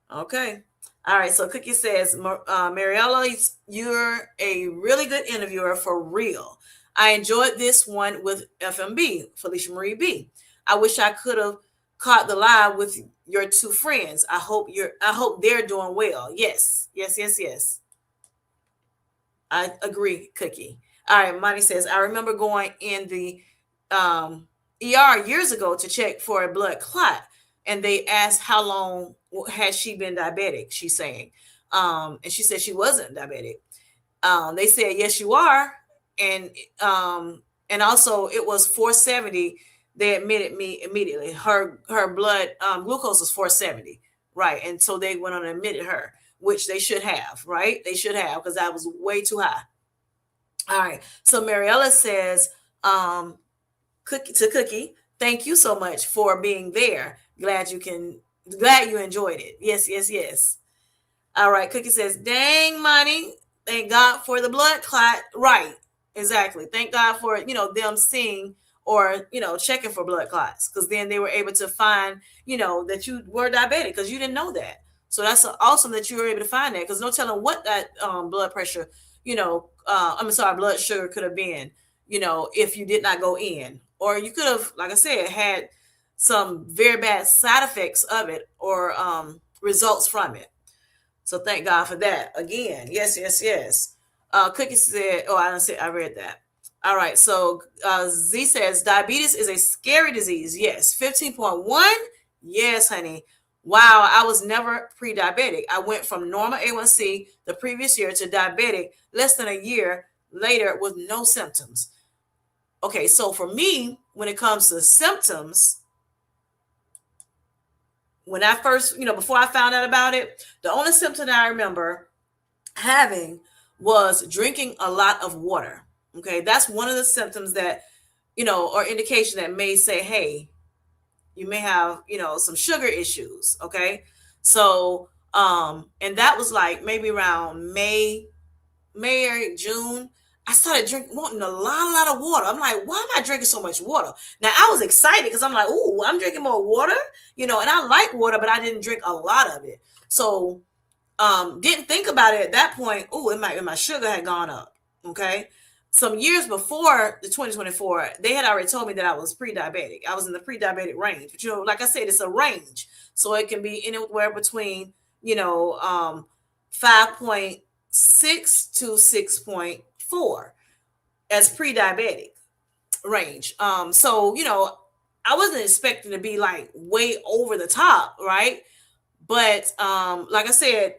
Speaker 1: Okay. All right. So Cookie says, Mariella, you're a really good interviewer for real. I enjoyed this one with FMB, Felicia Marie B. I wish I could have caught the live with your two friends. I hope they're doing well. Yes. Yes, yes, yes. I agree, Cookie. All right, Monty says, I remember going in the ER years ago to check for a blood clot, and they asked how long had she been diabetic. She's saying, and she said she wasn't diabetic. They said, yes, you are, and and also it was 470. They admitted me immediately. Her blood glucose was 470, right? And so they went on and admitted her, which they should have, right? They should have, because that was way too high. All right. So Mariella says, Cookie, thank you so much for being there. Glad you enjoyed it. Yes, yes, yes. All right. Cookie says, dang money. Thank God for the blood clot. Right. Exactly. Thank God for, them seeing or, checking for blood clots. Because then they were able to find, that you were diabetic because you didn't know that. So that's awesome that you were able to find that, because no telling what that blood pressure, I'm sorry, blood sugar could have been, if you did not go in. Or you could have, like I said, had some very bad side effects of it, or results from it. So thank God for that. Again, yes, yes, yes. Cookie said, "Oh, I don't say I read that." All right. So Z says diabetes is a scary disease. Yes, 15.1. Yes, honey. Wow, I was never pre-diabetic. I went from normal A1C the previous year to diabetic less than a year later with no symptoms. Okay, so for me, when it comes to symptoms, when I first, before I found out about it, the only symptom that I remember having was drinking a lot of water. Okay, that's one of the symptoms that, or indication that may say, hey, you may have, some sugar issues. Okay, so and that was like maybe around May or June. I started drinking, wanting a lot of water. I'm like, why am I drinking so much water? Now I was excited because I'm like, oh, I'm drinking more water, and I like water, but I didn't drink a lot of it. So didn't think about it at that point. Oh, my sugar had gone up. Okay. Some years before the 2024, they had already told me that I was pre-diabetic. I was in the pre-diabetic range. But like I said, it's a range. So it can be anywhere between, 5.6 to 6.4 as pre-diabetic range. So, I wasn't expecting to be like way over the top, right? But like I said,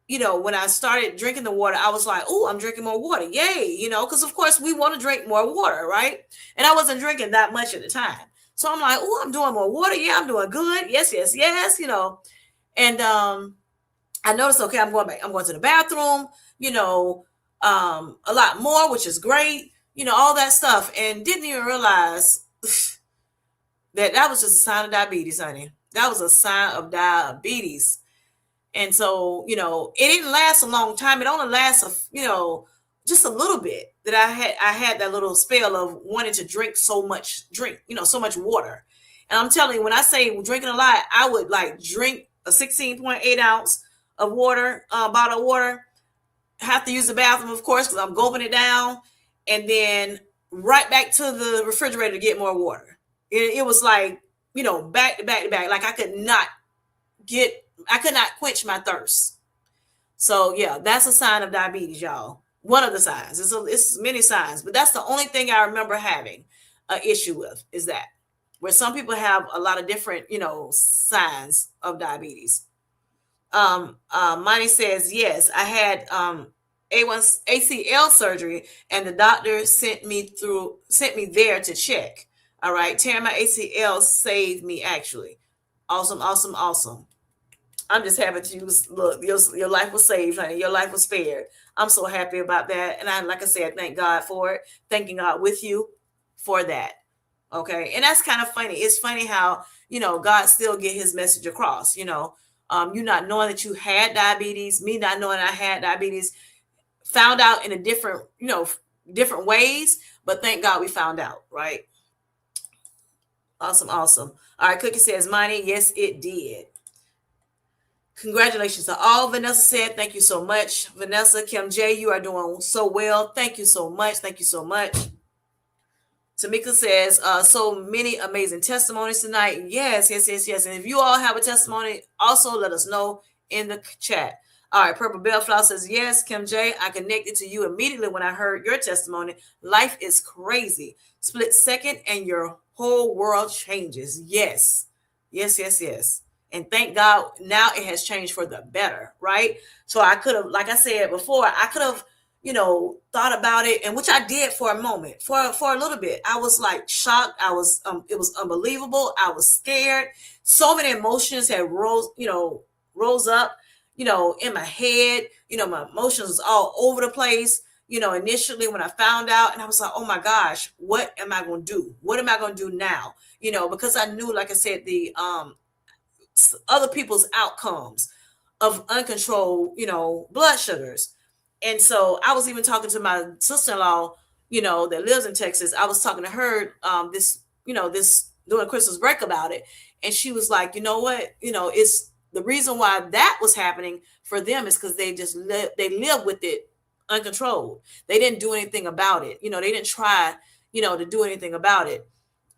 Speaker 1: when I started drinking the water, I was like, oh, I'm drinking more water. Yay. Because of course we want to drink more water, right? And I wasn't drinking that much at the time. So I'm like, oh, I'm doing more water. Yeah, I'm doing good. Yes, yes, yes. And I noticed, okay, I'm going back. I'm going to the bathroom, a lot more, which is great, all that stuff. And didn't even realize that was just a sign of diabetes, honey. That was a sign of diabetes. And so, it didn't last a long time. It only lasts, just a little bit that I had that little spell of wanting to drink so much water. And I'm telling you, when I say drinking a lot, I would like drink a 16.8 ounce of water, bottle of water, have to use the bathroom, of course, because I'm gulping it down, and then right back to the refrigerator to get more water. It was like, back to back to back. Like I could not quench my thirst. So yeah, that's a sign of diabetes, y'all. One of the signs. It's many signs, but that's the only thing I remember having an issue with, is that, where some people have a lot of different, signs of diabetes. Money says, yes, I had A1 ACL surgery, and the doctor sent me there to check. All right, tearing my ACL saved me, actually. Awesome, awesome, awesome. I'm just happy to look, your life was saved, honey. Your life was spared. I'm so happy about that. And I, like I said, thank God for it. Thanking God with you for that. Okay. And that's kind of funny. It's funny how, God still get his message across, you not knowing that you had diabetes, me not knowing I had diabetes, found out in a different, different ways, but thank God we found out, right? Awesome, awesome. All right, Cookie says, money, yes, it did. Congratulations to all. Vanessa said, thank you so much. Vanessa, Kim J, you are doing so well. Thank you so much. Thank you so much. Tamika says, so many amazing testimonies tonight. Yes, yes, yes, yes. And if you all have a testimony, also let us know in the chat. All right, Purple Bellflower says, yes, Kim J, I connected to you immediately when I heard your testimony. Life is crazy. Split second and your whole world changes. Yes, yes, yes, yes. And thank God now it has changed for the better, right? So I could have, like I said before, I could have thought about it, and which I did for a moment, for a little bit. I was like shocked. I was, it was unbelievable. I was scared. So many emotions had rose up, in my head. My emotions was all over the place. Initially when I found out, and I was like, oh my gosh, what am I going to do? What am I going to do now? Because I knew, like I said, the other people's outcomes of uncontrolled, blood sugars. And so I was even talking to my sister-in-law, that lives in Texas. I was talking to her this during Christmas break about it. And she was like, you know what? It's the reason why that was happening for them is because they live with it uncontrolled. They didn't do anything about it. They didn't try, to do anything about it,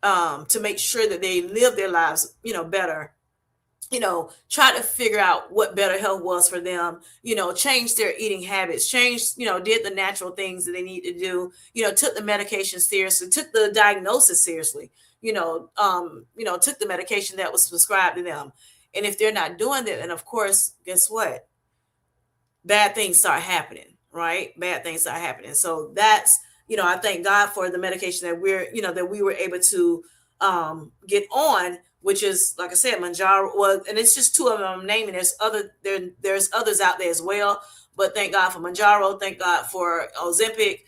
Speaker 1: to make sure that they live their lives, better, try to figure out what better health was for them, change their eating habits, did the natural things that they need to do, took the medication seriously, took the diagnosis seriously, took the medication that was prescribed to them. And if they're not doing that, then of course, guess what? Bad things start happening, right? Bad things start happening. So that's, I thank God for the medication that that we were able to get on, which is, like I said, Manjaro. Well, and it's just two of them I'm naming. There's others out there as well. But thank God for Manjaro. Thank God for Ozempic,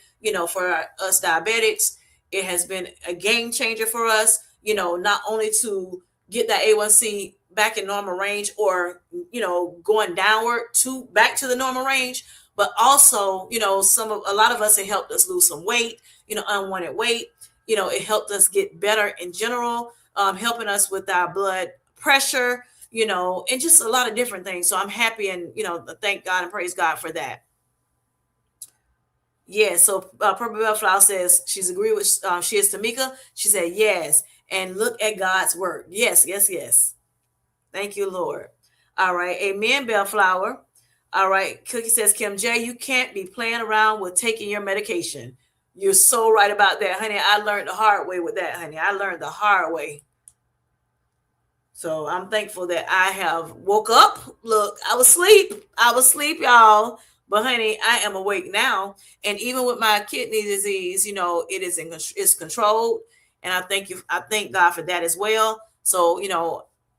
Speaker 1: for us diabetics. It has been a game changer for us, not only to get that A1C back in normal range, or going downward to back to the normal range, but also a lot of us, it helped us lose some weight, unwanted weight. It helped us get better in general, helping us with our blood pressure, and just a lot of different things. So I'm happy, and thank God and praise God for that. Yeah, so Purple Bellflower says she's agreed with, she is Tamika. She said yes, and look at God's work. Yes, yes, yes. Thank you, Lord. All right. Amen, Bellflower. All right. Cookie says, Kim J, you can't be playing around with taking your medication. You're so right about that, honey. I learned the hard way with that, honey. I learned the hard way. So I'm thankful that I have woke up. Look, I was asleep. I was asleep, y'all. But honey, I am awake now. And even with my kidney disease, it is it's controlled. And I thank you. I thank God for that as well. So,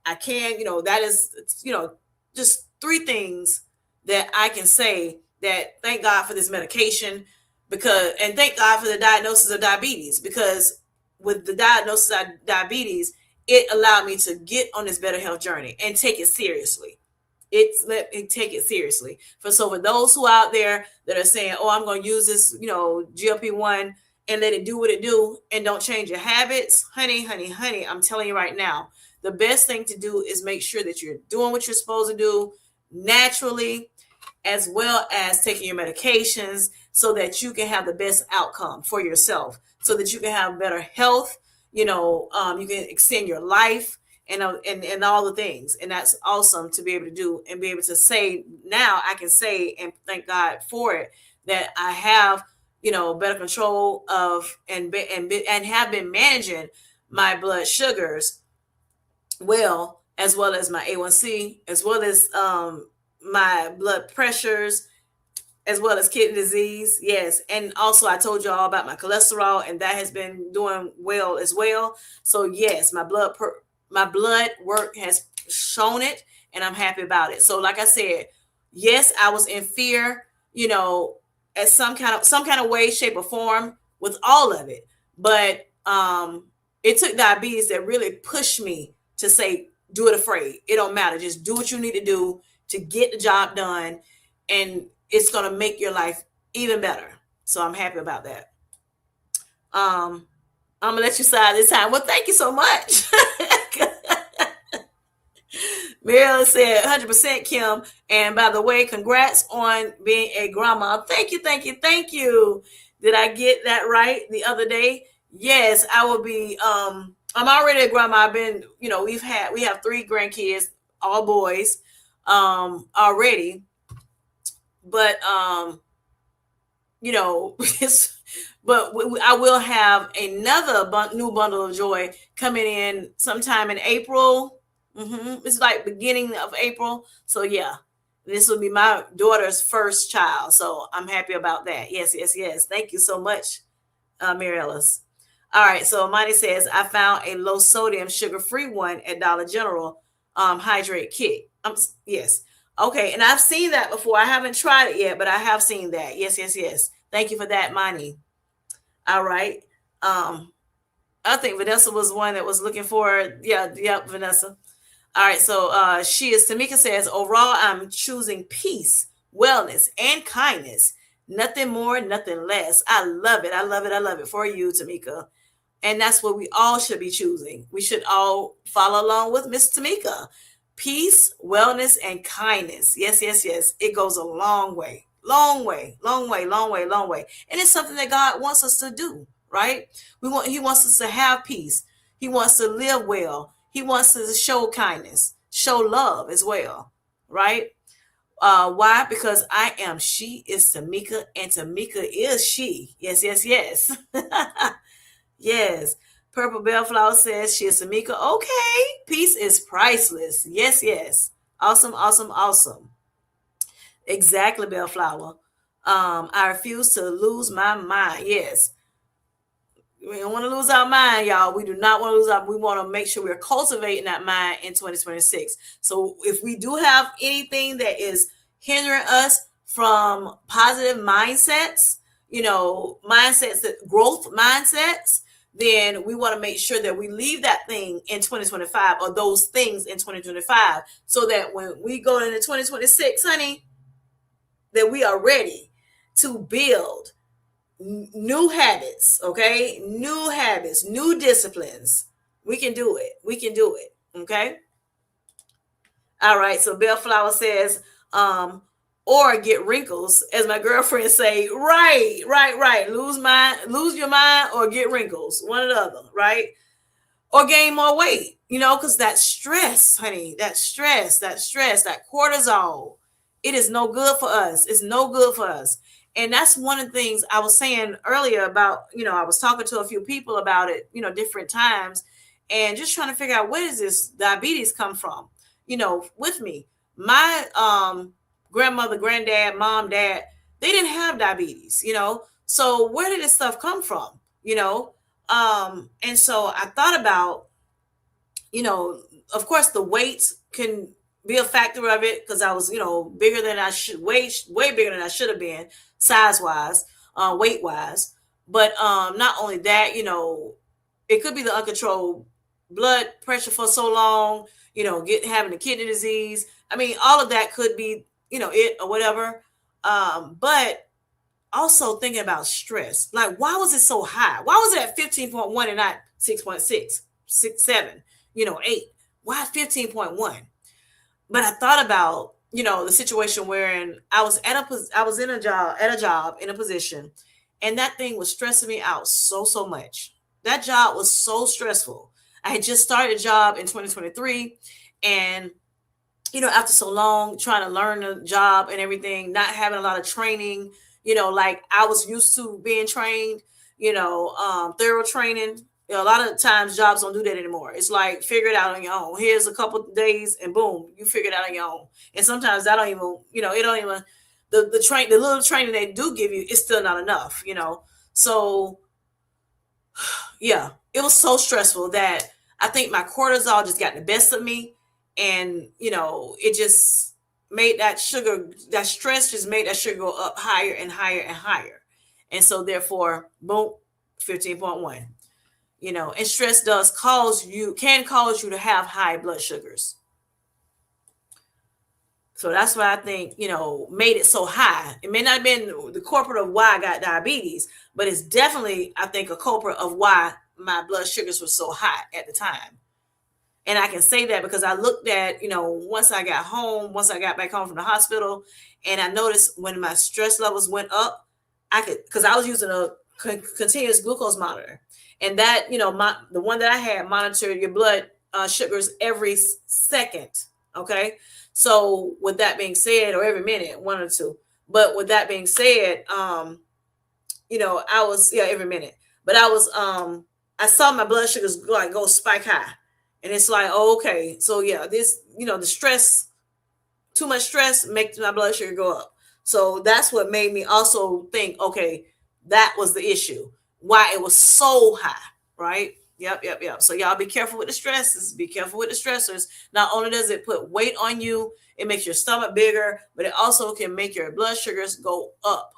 Speaker 1: I can, that is, just three things that I can say that thank God for this medication, and thank God for the diagnosis of diabetes, because with the diagnosis of diabetes, it allowed me to get on this better health journey and take it seriously. It's let me take it seriously. For those who out there that are saying, "Oh, I'm going to use this, GLP-1 and let it do what it do, and don't change your habits," honey, honey, honey, I'm telling you right now, the best thing to do is make sure that you're doing what you're supposed to do naturally, as well as taking your medications, so that you can have the best outcome for yourself, so that you can have better health. You can extend your life, and all the things, and that's awesome to be able to do, and be able to say, now I can say and thank God for it, that I have better control of, and have been managing my blood sugars well, as well as my A1C, as well as my blood pressures, as well as kidney disease. Yes. And also, I told you all about my cholesterol, and that has been doing well as well. So yes, my blood work has shown it, and I'm happy about it. So like I said, yes, I was in fear, you know, at some kind of way, shape, or form with all of it. But it took diabetes that really pushed me to say, do it afraid. It don't matter. Just do what you need to do to get the job done, and it's gonna make your life even better. So I'm happy about that. Um, I'm gonna let you sigh this time. Well, thank you so much. Miriam said 100% Kim. And by the way, congrats on being a grandma. Thank you, thank you, thank you. Did I get that right the other day? Yes, I will be. I'm already a grandma. I've been, we have three grandkids, all boys, already. But it's, but I will have another new bundle of joy coming in sometime in April. It's like beginning of April. So yeah, this will be my daughter's first child. So I'm happy about that. Yes, yes, yes. Thank you so much, Mary Ellis. All right. So Monty says I found a low sodium, sugar free one at Dollar General, hydrate kit. Yes. Okay, and I've seen that before. I haven't tried it yet, but I have seen that. Yes, yes, yes. Thank you for that, Monty. All right. Um, I think Vanessa was one that was looking for. Yeah, yeah, Vanessa. All right. So she is. Tamika says overall, I'm choosing peace, wellness, and kindness. Nothing more, nothing less. I love it. I love it. I love it for you, Tamika. And that's what we all should be choosing. We should all follow along with Miss Tamika. Peace, wellness, and kindness. Yes, yes, yes. It goes a long way. Long way, long way, long way, long way. And it's something that God wants us to do, right? He wants us to have peace. He wants to live well. He wants us to show kindness, show love as well, right? Why? Because I am she is Tamika, and Tamika is she. Yes, yes, yes. Yes. Purple Bellflower says she is Tamika. Okay. Peace is priceless. Yes, yes. Awesome, awesome, awesome. Exactly, Bellflower. I refuse to lose my mind. Yes. We don't want to lose our mind, y'all. We do not want to lose our. We want to make sure we're cultivating that mind in 2026. So if we do have anything that is hindering us from positive mindsets, mindsets that growth mindsets, then we want to make sure that we leave that thing in 2025 or those things in 2025, so that when we go into 2026, honey, that we are ready to build new habits, okay? New habits, new disciplines. We can do it. We can do it. Okay. All right. So Bellflower says, or get wrinkles, as my girlfriend say. Right, right, right. Lose your mind, or get wrinkles. One or the other, right? Or gain more weight, because that stress, honey, that cortisol, it is no good for us. It's no good for us. And that's one of the things I was saying earlier about, I was talking to a few people about it, different times, and just trying to figure out, where does this diabetes come from? With me, my grandmother, granddad, mom, dad, they didn't have diabetes, so where did this stuff come from? And so I thought about, you know, of course the weight can be a factor of it, because I was, bigger than I should, way bigger than I should have been, size wise, weight wise. But not only that, it could be the uncontrolled blood pressure for so long, having the kidney disease. I mean, all of that could be, it or whatever. But also thinking about stress. Like, why was it so high? Why was it at 15.1 and not 6.6, 7, 8? Why 15.1? But I thought about, the situation wherein I was in a job in a position, and that thing was stressing me out so much. That job was so stressful. I had just started a job in 2023, and after so long trying to learn the job and everything, not having a lot of training, like I was used to being trained, thorough training. A lot of times jobs don't do that anymore. It's like, figure it out on your own. Here's a couple of days and boom, you figure it out on your own. And sometimes I don't even, it don't even, the little training they do give you is still not enough, So yeah, it was so stressful that I think my cortisol just got the best of me, and it just made that sugar, that stress just made that sugar go up higher and higher and higher. And so therefore, boom, 15.1. And stress does can cause you to have high blood sugars. So that's why I think, made it so high. It may not have been the culprit of why I got diabetes, but it's definitely, I think, a culprit of why my blood sugars were so high at the time. And I can say that because I looked at, once I got back home from the hospital, and I noticed when my stress levels went up, because I was using a continuous glucose monitor. And that, the one that I had monitored your blood sugars every second. Okay. So with that being said, or every minute, one or two. But with that being said, I was, yeah, every minute. But I saw my blood sugars like go spike high. And it's like, oh, okay. So yeah, this, the stress, too much stress makes my blood sugar go up. So that's what made me also think, okay, that was the issue. Why it was so high, right? Yep, yep, yep. So y'all be careful with the stresses. Be careful with the stressors. Not only does it put weight on you, it makes your stomach bigger, but it also can make your blood sugars go up,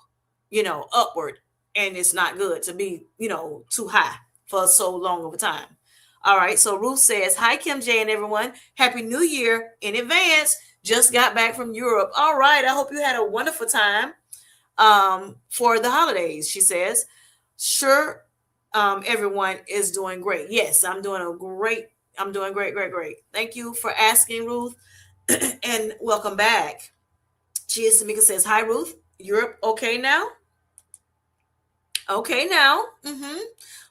Speaker 1: upward. And it's not good to be, too high for so long of a time. All right. So Ruth says, hi, Kim J and everyone. Happy New Year in advance. Just got back from Europe. All right. I hope you had a wonderful time for the holidays, she says. Sure, everyone is doing great. Yes, I'm doing great, great, great. Thank you for asking, Ruth, and welcome back. She is Tamika says, hi, Ruth. Europe okay now? Okay now.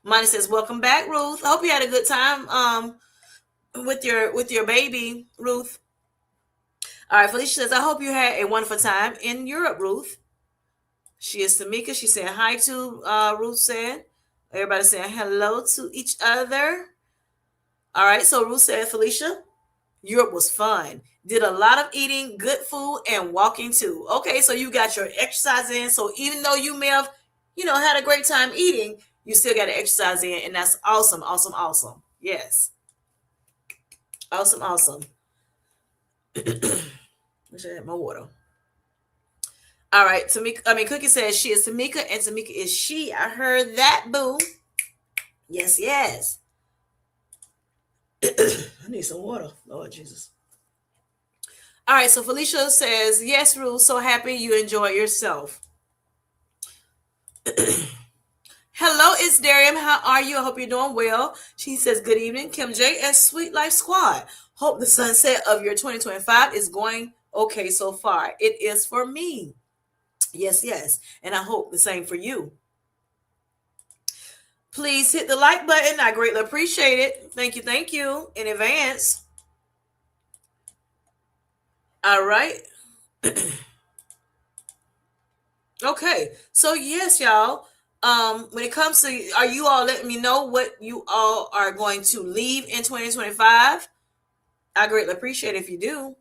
Speaker 1: Monty says, welcome back, Ruth. I hope you had a good time with your baby, Ruth. All right, Felicia says, I hope you had a wonderful time in Europe, Ruth. She is Tamika. She said hi to Ruth said. Everybody saying hello to each other. All right, so Ruth said, Felicia, Europe was fun. Did a lot of eating, good food, and walking too. Okay, so you got your exercise in. So even though you may have, had a great time eating, you still got to exercise in, and that's awesome, awesome, awesome. Yes, awesome, awesome. Wish I had my water. All right, Tamika. I mean, Cookie says she is Tamika, and Tamika is she. I heard that, boo. Yes, yes. I need some water, Lord Jesus. All right, so Felicia says, yes, Ruth, so happy you enjoy yourself. Hello, it's Darian. How are you? I hope you're doing well. She says, good evening, Kim J and Sweet Life Squad. Hope the sunset of your 2025 is going okay so far. It is for me. Yes, yes. And I hope the same for you. Please hit the like button. I greatly appreciate it. Thank you in advance. All right. Okay. So yes, y'all. When it comes to, are you all letting me know what you all are going to leave in 2025? I greatly appreciate it if you do.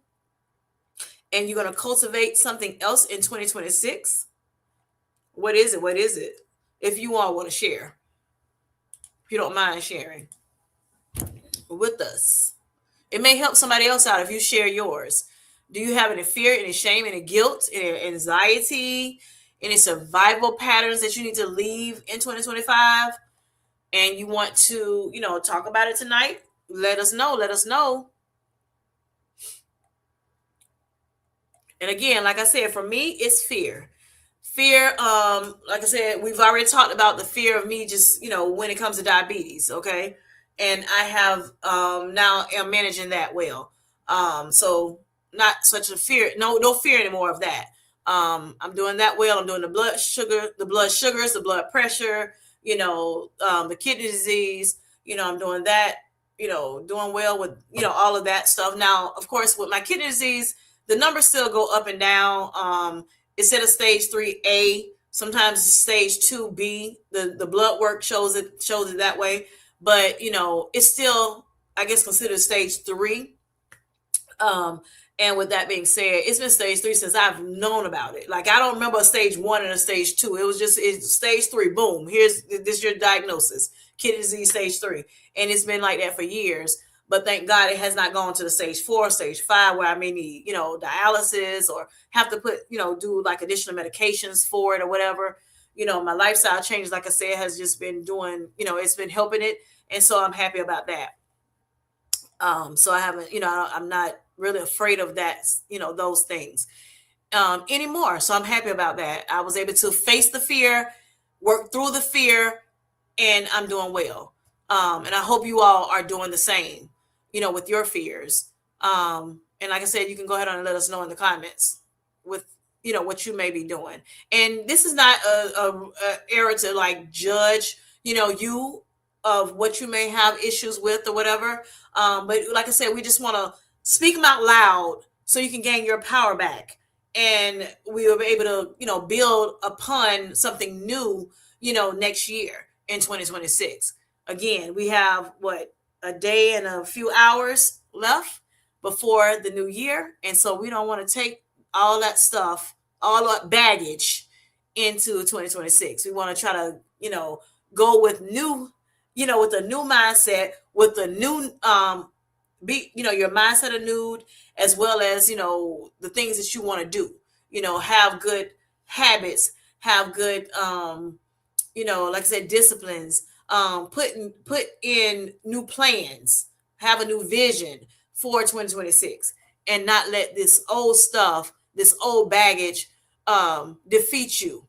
Speaker 1: And you're going to cultivate something else in 2026. What is it? What is it? If you all want to share, if you don't mind sharing with us. It may help somebody else out if you share yours. Do you have any fear, any shame, any guilt, any anxiety, any survival patterns that you need to leave in 2025? And you want to, talk about it tonight? Let us know. Let us know. And again, like I said, for me, it's fear. Fear, like I said, we've already talked about the fear of me just, when it comes to diabetes, okay? And I have now am managing that well. So not such a fear, no fear anymore of that. I'm doing that well. I'm doing the blood sugars, the blood pressure, the kidney disease, I'm doing that, doing well with, all of that stuff. Now, of course, with my kidney disease, the numbers still go up and down. Instead of stage 3A, sometimes it's stage 2B. The blood work shows it that way. But, it's still, I guess, considered stage 3. And with that being said, it's been stage 3 since I've known about it. Like, I don't remember a stage 1 and a stage 2. It was just stage 3. Boom. Here's this your diagnosis. Kidney disease stage 3. And it's been like that for years. But thank God it has not gone to the stage 4, stage 5, where I may need, dialysis or have to put, do like additional medications for it or whatever. My lifestyle change, like I said, has just been doing, it's been helping it. And so I'm happy about that. So I haven't, I'm not really afraid of that, those things anymore. So I'm happy about that. I was able to face the fear, work through the fear, and I'm doing well. And I hope you all are doing the same, with your fears. And like I said, you can go ahead and let us know in the comments with, what you may be doing. And this is not a era to like judge, you of what you may have issues with or whatever. But like I said, we just want to speak them out loud so you can gain your power back. And we will be able to, build upon something new, next year in 2026. Again, we have what, a day and a few hours left before the new year. And so we don't want to take all that stuff, all that baggage into 2026. We want to try to, go with new, with a new mindset, with a new be, your mindset renewed, as well as, the things that you want to do, have good habits, have good like I said, disciplines, put in new plans, have a new vision for 2026, and not let this old stuff, this old baggage, defeat you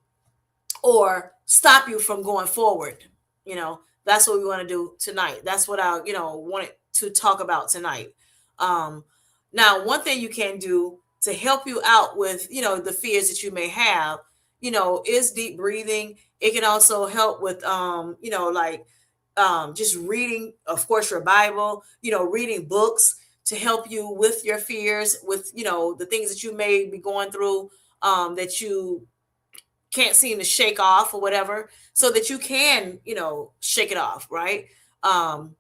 Speaker 1: or stop you from going forward. That's what we want to do tonight. That's what I, wanted to talk about tonight. Um, Now, one thing you can do to help you out with, the fears that you may have, is deep breathing. It can also help with, like, just reading, of course, your Bible, reading books to help you with your fears, with, the things that you may be going through, that you can't seem to shake off or whatever, so that you can, shake it off, right? um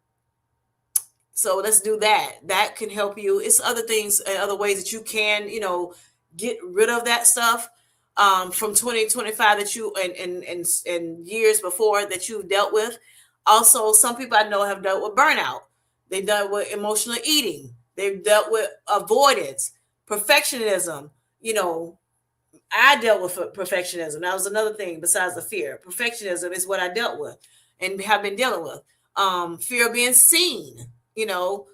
Speaker 1: so let's do that. That can help you. It's other things and other ways that you can, get rid of that stuff from 2025 that you and years before that you've dealt with. Also, some people I know have dealt with burnout. They've dealt with emotional eating. They've dealt with avoidance, perfectionism, you know, I dealt with perfectionism. That was another thing besides the fear. Perfectionism is what I dealt with and have been dealing with. Fear of being seen, not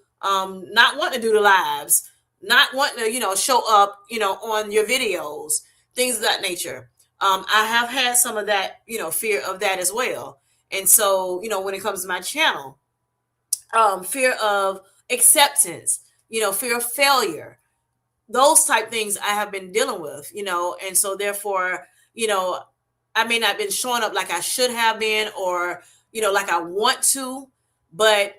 Speaker 1: wanting to do the lives, not wanting to, show up, on your videos, things of that nature. I have had some of that, fear of that as well. And so, when it comes to my channel, fear of acceptance, fear of failure, those type things I have been dealing with, and so therefore, I may not have been showing up like I should have been, or, like I want to, but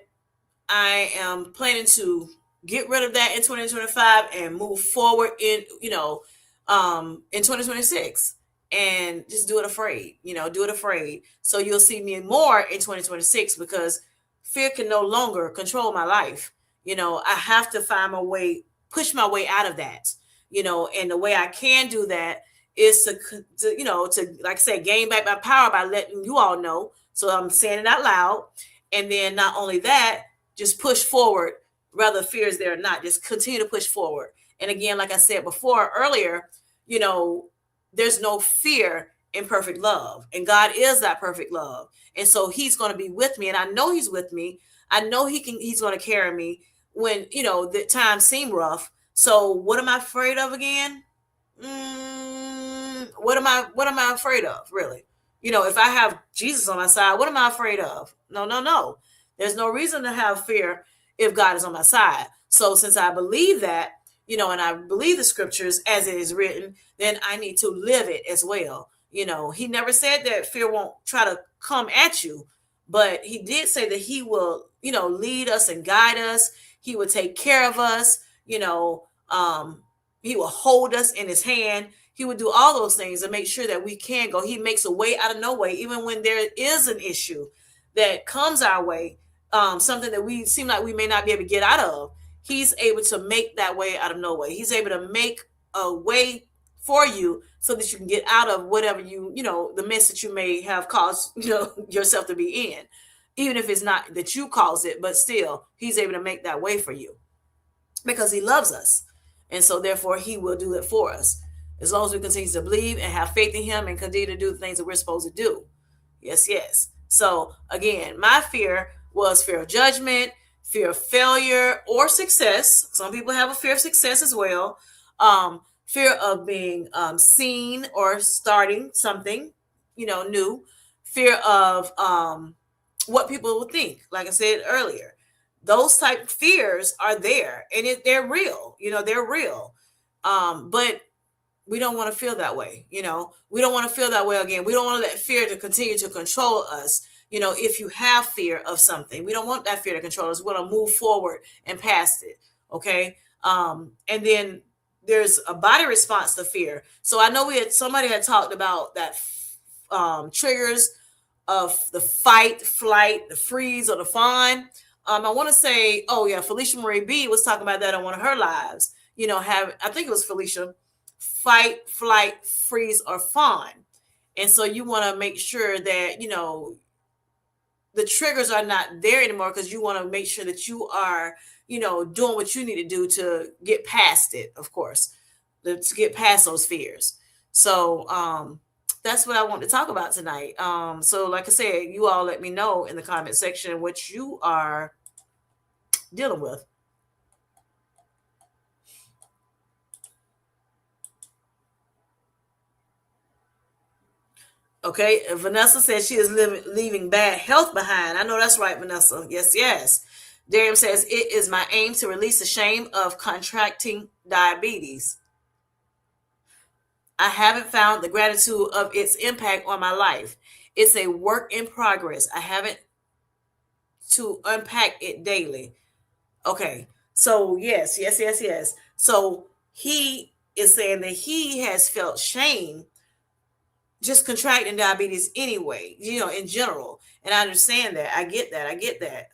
Speaker 1: I am planning to get rid of that in 2025 and move forward in 2026, and just do it afraid, do it afraid. So you'll see me more in 2026 because fear can no longer control my life. I have to find my way, push my way out of that, and the way I can do that is to like I said, gain back my power by letting you all know. So I'm saying it out loud. And then not only that, just push forward, whether fear is there or not, just continue to push forward. And again, like I said before earlier, you know, there's no fear in perfect love. And God is that perfect love. And so he's going to be with me. And I know he's with me. I know he's going to carry me when, the times seem rough. So what am I afraid of again? What am I afraid of, really? If I have Jesus on my side, what am I afraid of? No, no, no. There's no reason to have fear if God is on my side. So since I believe that, and I believe the scriptures as it is written, then I need to live it as well. He never said that fear won't try to come at you, but he did say that he will, lead us and guide us. He will take care of us. He will hold us in his hand. He would do all those things and make sure that we can go. He makes a way out of no way, even when there is an issue that comes our way, something that we seem like we may not be able to get out of. He's able to make that way out of no way. He's able to make a way for you so that you can get out of whatever the mess that you may have caused, yourself to be in. even if it's not that you cause it, but still he's able to make that way for you because he loves us. And so therefore he will do it for us. As long as we continue to believe and have faith in him and continue to do the things that we're supposed to do. Yes, yes. So again, my fear was fear of judgment, fear of failure or success. Some people have a fear of success as well. Fear of being seen or starting something, new. Fear of what people will think. Like I said earlier, those type of fears are there, and they're real. They're real. But we don't want to feel that way. We don't want to feel that way again. We don't want to let fear to continue to control us. If you have fear of something, we don't want that fear to control us. We want to move forward and past it. Okay. And then there's a body response to fear. So I know somebody had talked about that triggers of the fight, flight, the freeze, or the fawn. I want to say, oh yeah, Felicia Marie B was talking about that on one of her lives. I think it was Felicia, fight, flight, freeze, or fawn. And so you want to make sure that the triggers are not there anymore, because you want to make sure that you are doing what you need to do to get past it, of course, to get past those fears. So that's what I want to talk about tonight. So like I said, you all let me know in the comment section what you are dealing with. Okay, Vanessa says she is leaving bad health behind. I know that's right, Vanessa. Yes, yes. Darian says it is my aim to release the shame of contracting diabetes. I haven't found the gratitude of its impact on my life. It's a work in progress. I haven't to unpack it daily. Okay. So yes, yes, yes, yes. So he is saying that he has felt shame just contracting diabetes anyway, in general. And I understand that. I get that. I get that.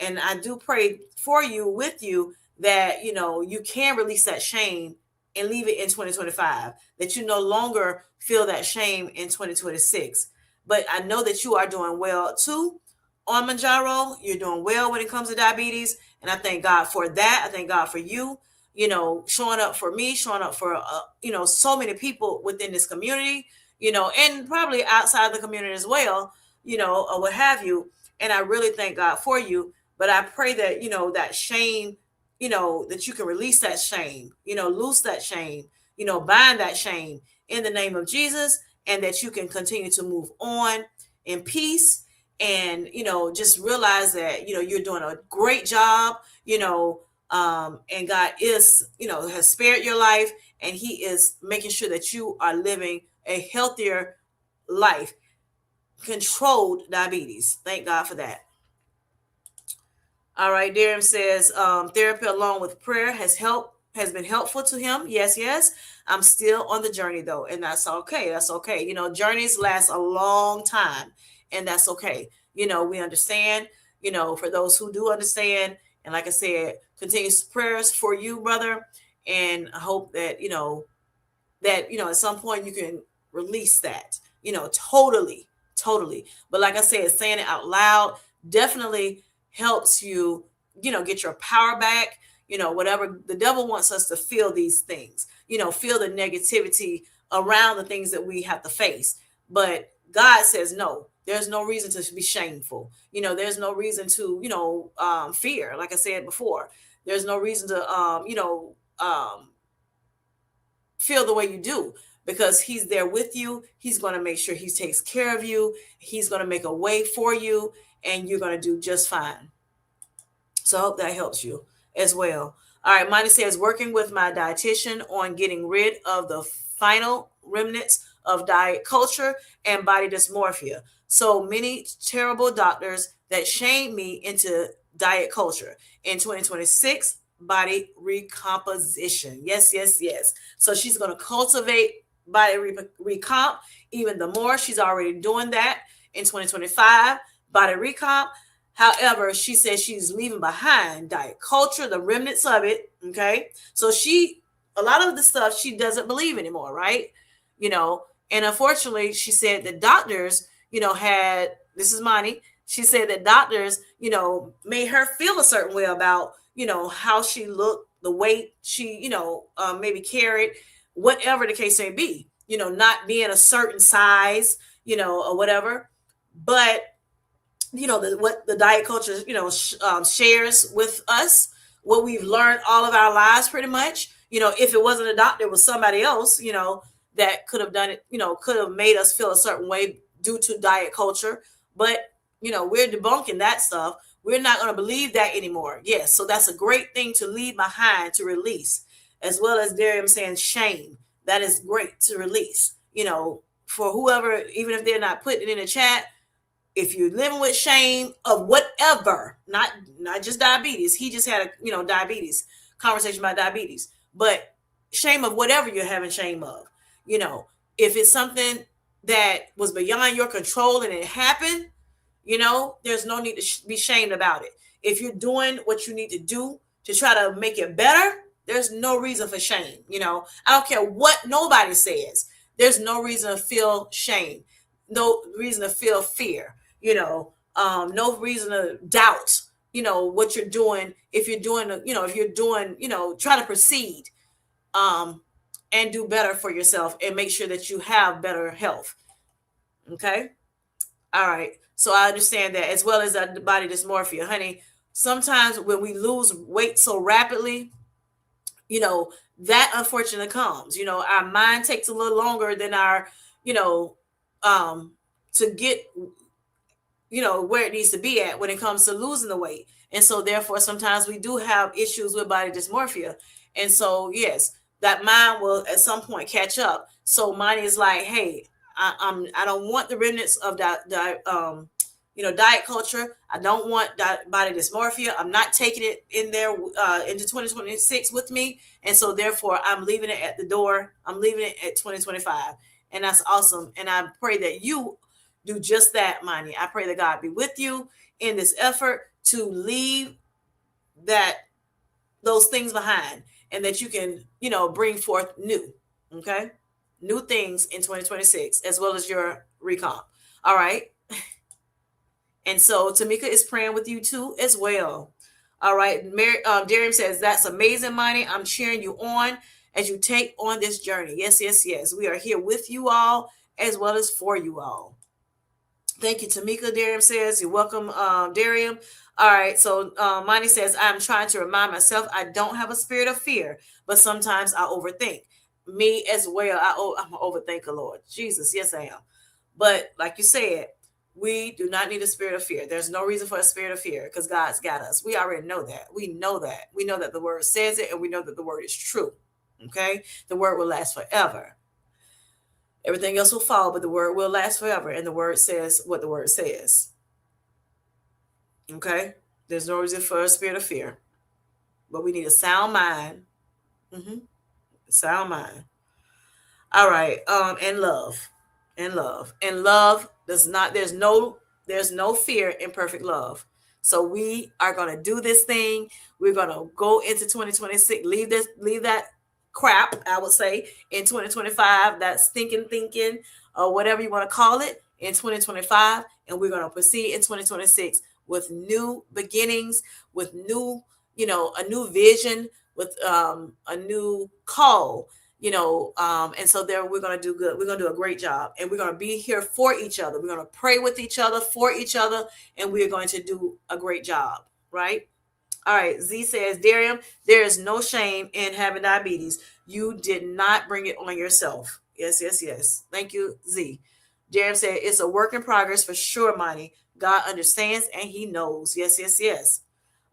Speaker 1: And I do pray for you, with you, that, you can release that shame and leave it in 2025, that you no longer feel that shame in 2026. But I know that you are doing well too on Manjaro. You're doing well when it comes to diabetes. And I thank God for that. I thank God for you, showing up for me, showing up for, so many people within this community, and probably outside the community as well, or what have you. And I really thank God for you. But I pray that, that shame, that you can release that shame, loose that shame, bind that shame in the name of Jesus, and that you can continue to move on in peace. And, just realize that, you're doing a great job, and God is, has spared your life, and he is making sure that you are living a healthier life, controlled diabetes. Thank God for that. All right, Darren says therapy along with prayer has been helpful to him. Yes, yes. I'm still on the journey though, and that's okay. That's okay. Journeys last a long time, and that's okay. We understand. For those who do understand, and like I said, continuous prayers for you, brother, and I hope that at some point you can release that, totally. But like I said, saying it out loud definitely helps you, get your power back. Whatever the devil wants us to feel, these things, feel the negativity around the things that we have to face. But God says no, there's no reason to be shameful. There's no reason to, fear. Like I said before, there's no reason to feel the way you do, because he's there with you. He's going to make sure he takes care of you. He's going to make a way for you, and you're going to do just fine. So I hope that helps you as well. All right, Monty says working with my dietitian on getting rid of the final remnants of diet culture and body dysmorphia. So many terrible doctors that shame me into diet culture. In 2026, body recomposition. Yes, yes, yes. So she's going to cultivate body recomp even the more. She's already doing that in 2025. Body recomp. However, she says she's leaving behind diet culture, the remnants of it. Okay. So a lot of the stuff she doesn't believe anymore, right? And unfortunately, she said the doctors, this is Monty, She said that doctors, made her feel a certain way about, how she looked, the weight she, maybe carried, whatever the case may be, not being a certain size, or whatever. But what the diet culture shares with us, what we've learned all of our lives pretty much. If it wasn't a doctor, it was somebody else, that could have done it, could have made us feel a certain way due to diet culture. But we're debunking that stuff. We're not going to believe that anymore. Yes, so that's a great thing to leave behind, to release, as well as Darium saying shame. That is great to release, for whoever, even if they're not putting it in the chat. If you're living with shame of whatever, not just diabetes, he just had a diabetes conversation about diabetes, but shame of whatever you're having shame of, you know, if it's something that was beyond your control and it happened, there's no need to be shamed about it. If you're doing what you need to do to try to make it better, there's no reason for shame. I don't care what nobody says. There's no reason to feel shame, no reason to feel fear, no reason to doubt, what you're doing. If you're doing, try to proceed, um, and do better for yourself and make sure that you have better health. Okay. All right. So I understand that, as well as that body dysmorphia, honey. Sometimes when we lose weight so rapidly, that unfortunately comes. Our mind takes a little longer than our, you know, to get, where it needs to be at when it comes to losing the weight. And so therefore sometimes we do have issues with body dysmorphia. And so yes, that mind will at some point catch up. So mine is like, hey, I don't want the remnants of diet culture. I don't want body dysmorphia. I'm not taking it in there into 2026 with me. And so therefore I'm leaving it at the door. I'm leaving it at 2025. And that's awesome. And I pray that you do just that, Mani. I pray that God be with you in this effort to leave that those things behind, and that you can, bring forth new, okay, new things in 2026, as well as your recomp. All right. And so Tamika is praying with you too as well. All right. Darian says, that's amazing, Mani. I'm cheering you on as you take on this journey. Yes, yes, yes. We are here with you all as well as for you all. Thank you, Tamika. Darium says, you're welcome, Darium. All right. So Monty says, I'm trying to remind myself I don't have a spirit of fear, but sometimes I overthink. Me as well. I'm an overthinker, Lord. Jesus. Yes, I am. But like you said, we do not need a spirit of fear. There's no reason for a spirit of fear because God's got us. We already know that. We know that. We know that the word says it, and we know that the word is true. Okay. The word will last forever. Everything else will fall, but the word will last forever. And the word says what the word says. Okay? There's no reason for a spirit of fear. But we need a sound mind. Mm-hmm. Sound mind. All right. And love. And love. And love does not, there's no fear in perfect love. So we are gonna do this thing. We're gonna go into 2026, leave that crap, I would say, in 2025, that stinking thinking, or whatever you want to call it, in 2025, and we're gonna proceed in 2026 with new beginnings, with new, a new vision, with a new call, and so there we're going to do good. We're going to do a great job, and we're going to be here for each other. We're going to pray with each other, for each other, and we're going to do a great job. Right. All right. Z says, Darium, there is no shame in having diabetes. You did not bring it on yourself. Yes, yes, yes. Thank you, Z. Darium said, it's a work in progress for sure, Monty. God understands and he knows. Yes, yes, yes.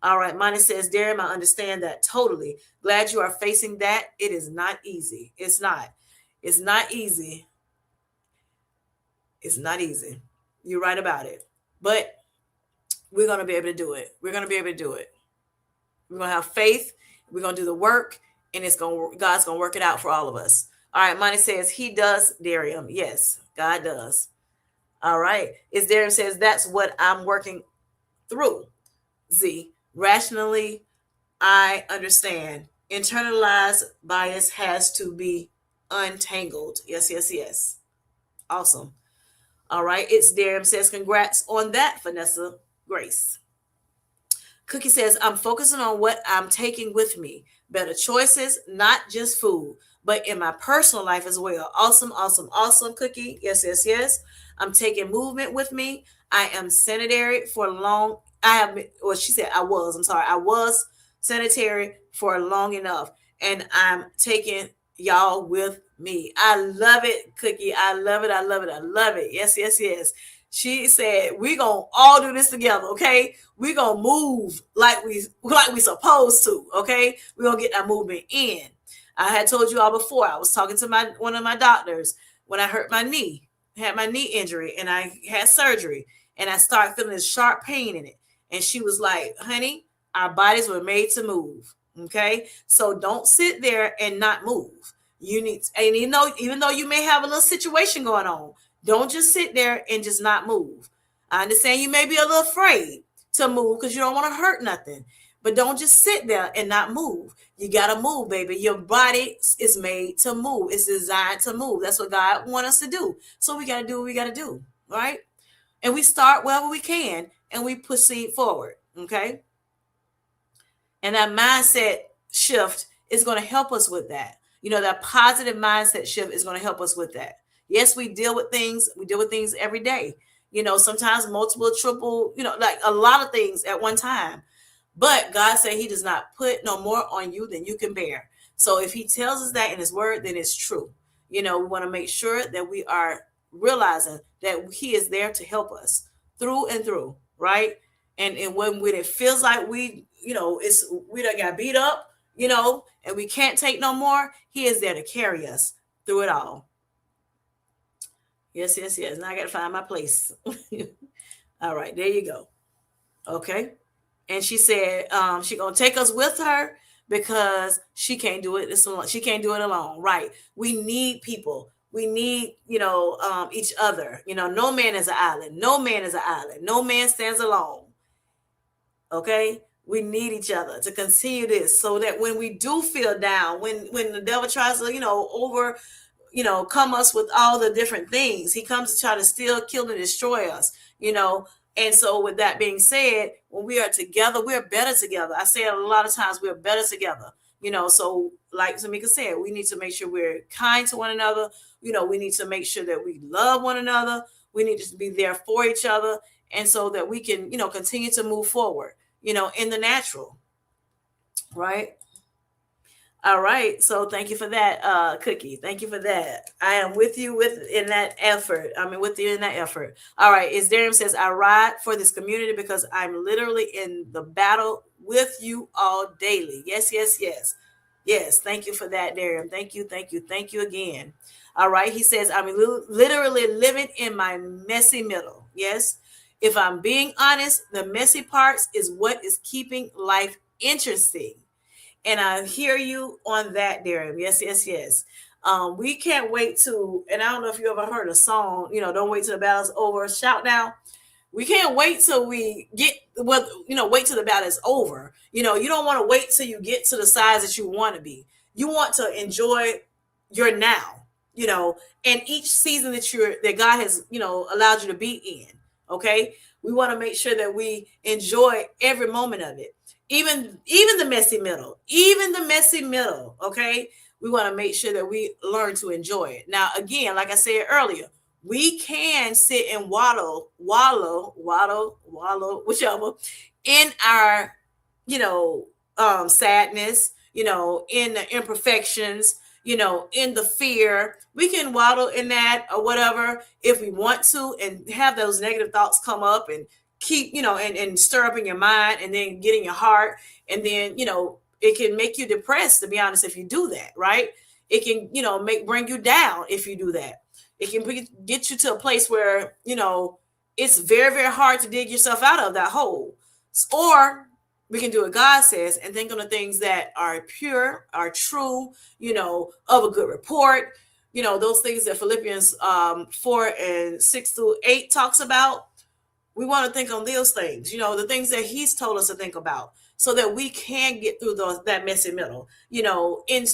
Speaker 1: All right. Monty says, Darium, I understand that totally. Glad you are facing that. It is not easy. It's not. It's not easy. It's not easy. You're right about it. But we're going to be able to do it. We're going to be able to do it. We're gonna have faith. We're gonna do the work, and God's gonna work it out for all of us. All right, Monty says he does, Darium. Yes, God does. All right. Is Darium says that's what I'm working through. Z. Rationally, I understand. Internalized bias has to be untangled. Yes, yes, yes. Awesome. All right, it's Darren says, congrats on that, Vanessa Grace. Cookie says, I'm focusing on what I'm taking with me. Better choices, not just food, but in my personal life as well. Awesome, awesome, awesome, Cookie. Yes, yes, yes. I'm taking movement with me. I am sanitary for long. I have, well, she said I was, I'm sorry, I was sanitary for long enough. And I'm taking y'all with me. I love it, Cookie. I love it. I love it. I love it. Yes, yes, yes. She said, we gonna all do this together, okay? We gonna move like we supposed to, okay? We gonna get that movement in. I had told you all before. I was talking to my one of my doctors when I hurt my knee, had my knee injury, and I had surgery, and I started feeling this sharp pain in it. And she was like, "Honey, our bodies were made to move, okay? So don't sit there and not move. You need, and you know, even though you may have a little situation going on, don't just sit there and just not move. I understand you may be a little afraid to move because you don't want to hurt nothing. But don't just sit there and not move. You got to move, baby. Your body is made to move. It's designed to move. That's what God wants us to do. So we got to do what we got to do, right? And we start wherever we can and we proceed forward, okay? And that mindset shift is going to help us with that. You know, that positive mindset shift is going to help us with that. Yes, we deal with things every day. You know, sometimes multiple, triple, you know, like a lot of things at one time. But God said he does not put no more on you than you can bear. So if he tells us that in his word, then it's true. You know, we want to make sure that we are realizing that he is there to help us through and through, right? And when it feels like we, you know, it's we done got beat up, you know, and we can't take no more, he is there to carry us through it all. Yes, yes, yes. Now I got to find my place. All right, there you go. Okay. And she said she gonna take us with her because she can't do it this alone. She can't do it alone. Right. We need people. We need, you know, each other. You know, no man is an island. No man is an island. No man stands alone. Okay. We need each other to continue this so that when we do feel down, when the devil tries to, you know, over, you know, come us with all the different things. He comes to try to steal, kill, and destroy us, you know. And so, with that being said, when we are together, we're better together. I say it a lot of times, we're better together, you know. So, like Tamika said, we need to make sure we're kind to one another. You know, we need to make sure that we love one another. We need to be there for each other. And so that we can, you know, continue to move forward, you know, in the natural, right? All right. So thank you for that, Cookie. Thank you for that. I am with you with in that effort. I mean, with you in that effort. All right. Is Darian says, I ride for this community because I'm literally in the battle with you all daily. Yes, yes, yes. Yes. Thank you for that, Darian. Thank you. Thank you. Thank you again. All right. He says, I'm literally living in my messy middle. Yes. If I'm being honest, the messy parts is what is keeping life interesting. And I hear you on that, Darren. Yes, yes, yes. We can't wait to, and I don't know if you ever heard a song, you know, don't wait till the battle's over. Shout now. We can't wait till we get well, you know, wait till the battle is over. You know, you don't want to wait till you get to the size that you want to be. You want to enjoy your now, you know, and each season that God has, you know, allowed you to be in. Okay. We want to make sure that we enjoy every moment of it. Even the messy middle. Even the messy middle. Okay. We want to make sure that we learn to enjoy it. Now, again, like I said earlier, we can sit and wallow, whichever, in our, you know, sadness, you know, in the imperfections, you know, in the fear. We can waddle in that or whatever if we want to and have those negative thoughts come up and keep, you know, and stir up in your mind and then get in your heart. And then, you know, it can make you depressed, to be honest, if you do that, right? It can, you know, bring you down if you do that. It can get you to a place where, you know, it's very, very hard to dig yourself out of that hole. Or we can do what God says and think on the things that are pure, are true, you know, of a good report, you know, those things that Philippians 4:6-8 talks about. We want to think on those things, you know, the things that he's told us to think about so that we can get through that messy middle, you know, and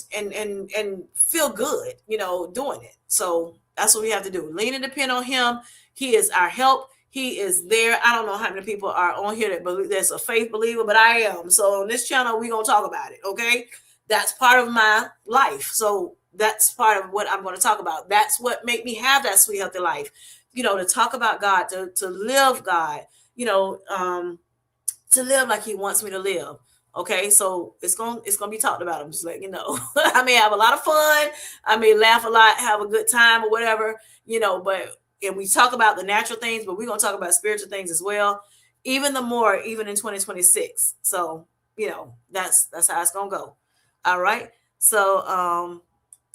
Speaker 1: feel good, you know, doing it. So that's what we have to do. Lean and depend on him. He is our help. He is there. I don't know how many people are on here that believe there's a faith believer, but I am. So on this channel, we're gonna talk about it. Okay, that's part of my life. So that's part of what I'm going to talk about. That's what made me have that sweet healthy life. To talk about God, to live God. You know, to live like He wants me to live. Okay, so it's gonna be talked about. I'm just letting you know. I may have a lot of fun. I may laugh a lot, have a good time or whatever. But and we talk about the natural things, but we're gonna talk about spiritual things as well. Even the more, even in 2026. So that's how it's gonna go. All right. So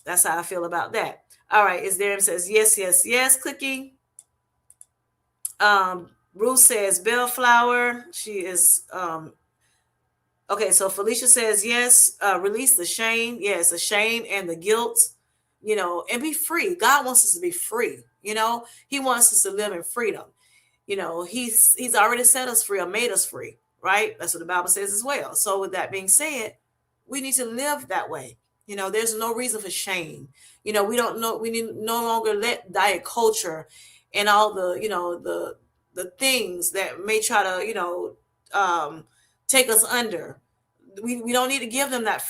Speaker 1: that's how I feel about that. All right. Is there says yes, yes, yes. Cookie. Ruth says bellflower. She is okay. So Felicia says yes. Release the shame. Yes, the shame and the guilt. And be free. God wants us to be free. He wants us to live in freedom. He's already set us free or made us free, right? That's what the Bible says as well. So with that being said, we need to live that way. There's no reason for shame. We don't know we need no longer let diet culture and all the things that may try to take us under. We don't need to give them that.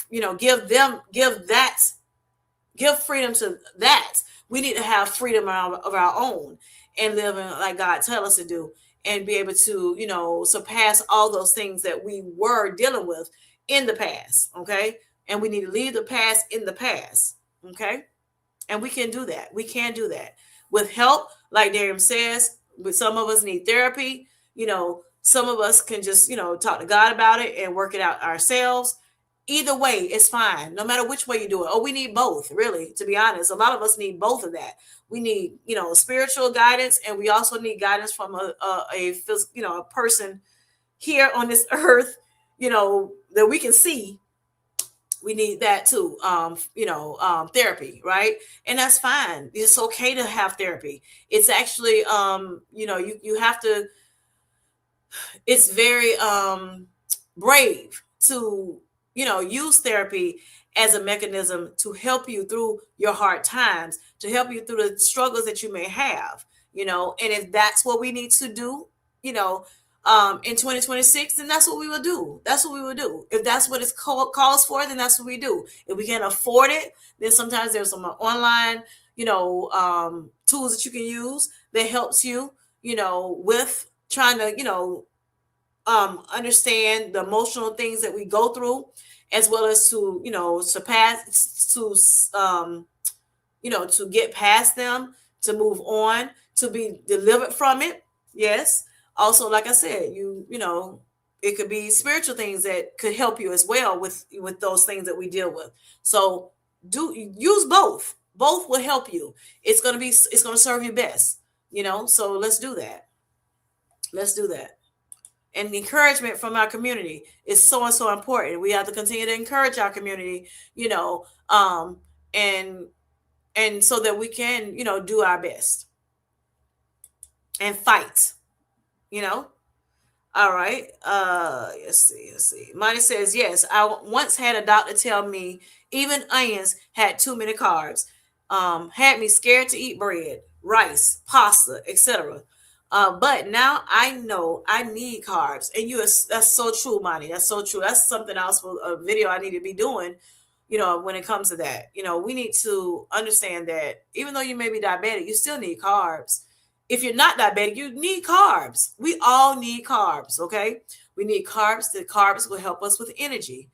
Speaker 1: Give freedom to that. We need to have freedom of our own and live in like God tell us to do, and be able to surpass all those things that we were dealing with in the past. Okay, and we need to leave the past in the past. Okay, and we can do that. We can do that with help, like Darian says. With some of us need therapy. Some of us can just talk to God about it and work it out ourselves. Either way, it's fine. No matter which way you do it. Oh, we need both, really. To be honest, a lot of us need both of that. We need spiritual guidance, and we also need guidance from a person here on this earth. That we can see. We need that too. Therapy, right? And that's fine. It's okay to have therapy. It's actually you have to. It's very brave to use therapy as a mechanism to help you through your hard times, to help you through the struggles that you may have. And if that's what we need to do, you know in 2026, then that's what we will do. That's what we will do. If that's what it's calls for, then that's what we do. If we can't afford it, then sometimes there's some online tools that you can use that helps you with trying to understand the emotional things that we go through, as well as to surpass to get past them, to move on, to be delivered from it. Yes. Also, like I said, it could be spiritual things that could help you as well with those things that we deal with. So do use both. Both will help you. It's gonna serve you best. So let's do that. Let's do that. And the encouragement from our community is so and so important. We have to continue to encourage our community, and so that we can do our best and fight. you know all right. Let's see. Money says yes. I once had a doctor tell me even onions had too many carbs. Had me scared to eat bread, rice, pasta, etc. But now I know I need carbs, and that's so true, Money. That's so true. That's something else for a video I need to be doing. When it comes to that, we need to understand that even though you may be diabetic, you still need carbs. If you're not diabetic, you need carbs. We all need carbs, okay? We need carbs. The carbs will help us with energy.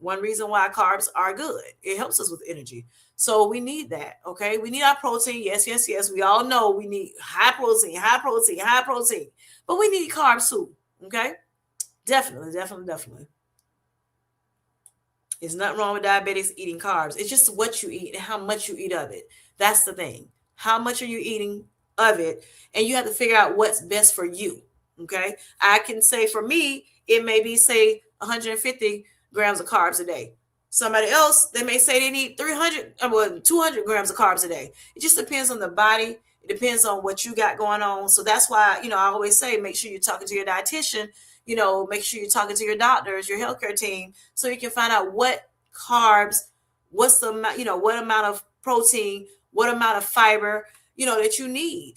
Speaker 1: One reason why carbs are good, it helps us with energy. So we need that, okay? We need our protein. Yes, yes, yes. We all know we need high protein, high protein, high protein. But we need carbs too, okay? Definitely, definitely, definitely. There's nothing wrong with diabetics eating carbs. It's just what you eat and how much you eat of it. That's the thing. How much are you eating of it? And you have to figure out what's best for you. Okay. I can say for me, it may be, say, 150 grams of carbs a day. Somebody else, they may say they need 200 grams of carbs a day. It just depends on the body. It depends on what you got going on. So that's why, I always say, make sure you're talking to your dietitian. Make sure you're talking to your doctors, your healthcare team, so you can find out what carbs, what's the amount, what amount of protein, what amount of fiber, that you need.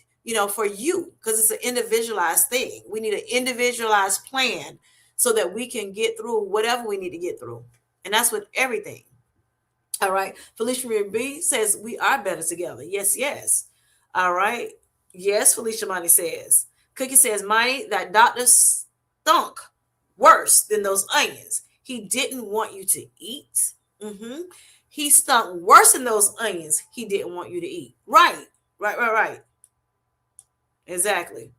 Speaker 1: for you, because it's an individualized thing. We need an individualized plan so that we can get through whatever we need to get through. And that's with everything. All right. Felicia Marie B says, we are better together. Yes, yes. All right. Yes, Felicia Money says. Cookie says, Money, that doctor stunk worse than those onions. He didn't want you to eat. Mm-hmm. He stunk worse than those onions he didn't want you to eat. Right. Right, right, right. Exactly.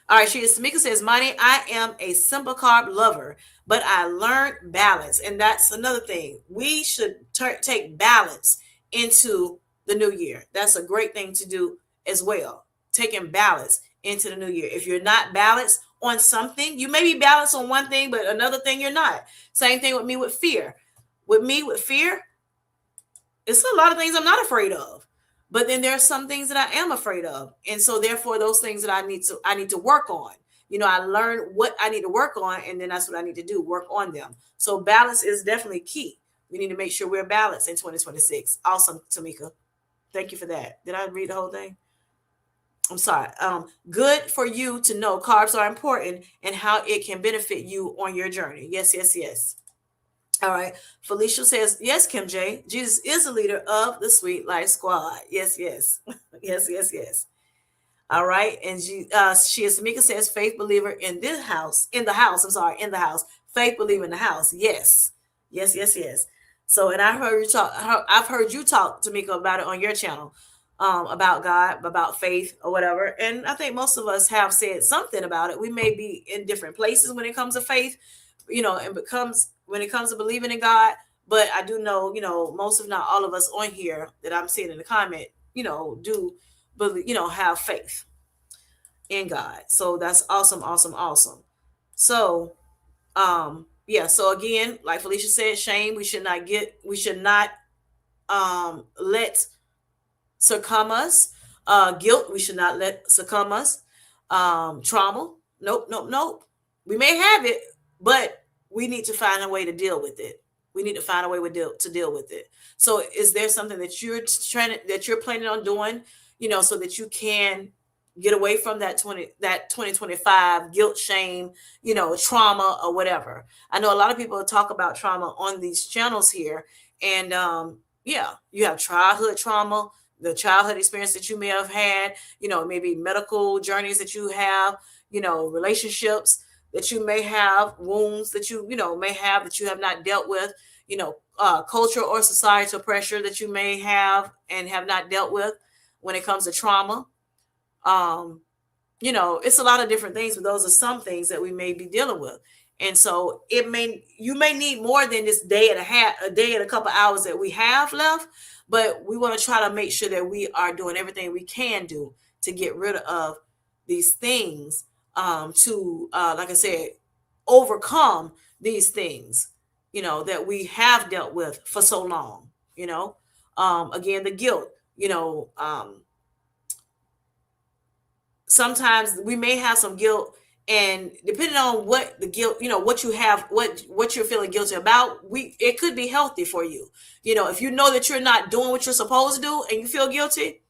Speaker 1: All right, Tamika says, Money, I am a simple carb lover, but I learned balance. And that's another thing. We should take balance into the new year. That's a great thing to do as well. Taking balance into the new year. If you're not balanced on something, you may be balanced on one thing, but another thing you're not. Same thing with me with fear. With me with fear, it's a lot of things I'm not afraid of. But then there are some things that I am afraid of. And so therefore those things that I need to work on. I learned what I need to work on, and then that's what I need to do, work on them. So balance is definitely key. We need to make sure we're balanced in 2026. Awesome, Tamika. Thank you for that. Did I read the whole thing? I'm sorry. Good for you to know carbs are important and how it can benefit you on your journey. Yes, yes, yes. All right. Felicia says, yes, Kim J. Jesus is the leader of the Sweet Life Squad. Yes, yes. Yes, yes, yes. All right. And she is, Tamika says, faith believer in this house, in the house. I'm sorry, in the house. Faith believer in the house. Yes. Yes, yes, yes. So, and I've heard you talk, Tamika, about it on your channel, about God, about faith or whatever. And I think most of us have said something about it. We may be in different places when it comes to faith, and becomes when it comes to believing in God. But I do know, most if not all of us on here that I'm seeing in the comment, do believe, have faith in God. So that's awesome, awesome, awesome. So, yeah. So again, like Felicia said, shame. We should not let succumb us. Guilt, we should not let succumb us. Trauma, nope, nope, nope. We may have it, but we need to find a way to deal with it. We need to find a way to deal with it. So, is there something that you're planning on doing, so that you can get away from that 2025 guilt, shame, trauma or whatever? I know a lot of people talk about trauma on these channels here, and yeah, you have childhood trauma, the childhood experience that you may have had, maybe medical journeys that you have, relationships that you may have, wounds that may have that you have not dealt with, cultural or societal pressure that you may have and have not dealt with when it comes to trauma. Um, it's a lot of different things, but those are some things that we may be dealing with. And so you may need more than this day and a day and a couple hours that we have left, but we want to try to make sure that we are doing everything we can do to get rid of these things, to, like I said, overcome these things, that we have dealt with for so long, again, the guilt, sometimes we may have some guilt, and depending on what the guilt, what you have, what you're feeling guilty about, it could be healthy for you. If you know that you're not doing what you're supposed to do and you feel guilty,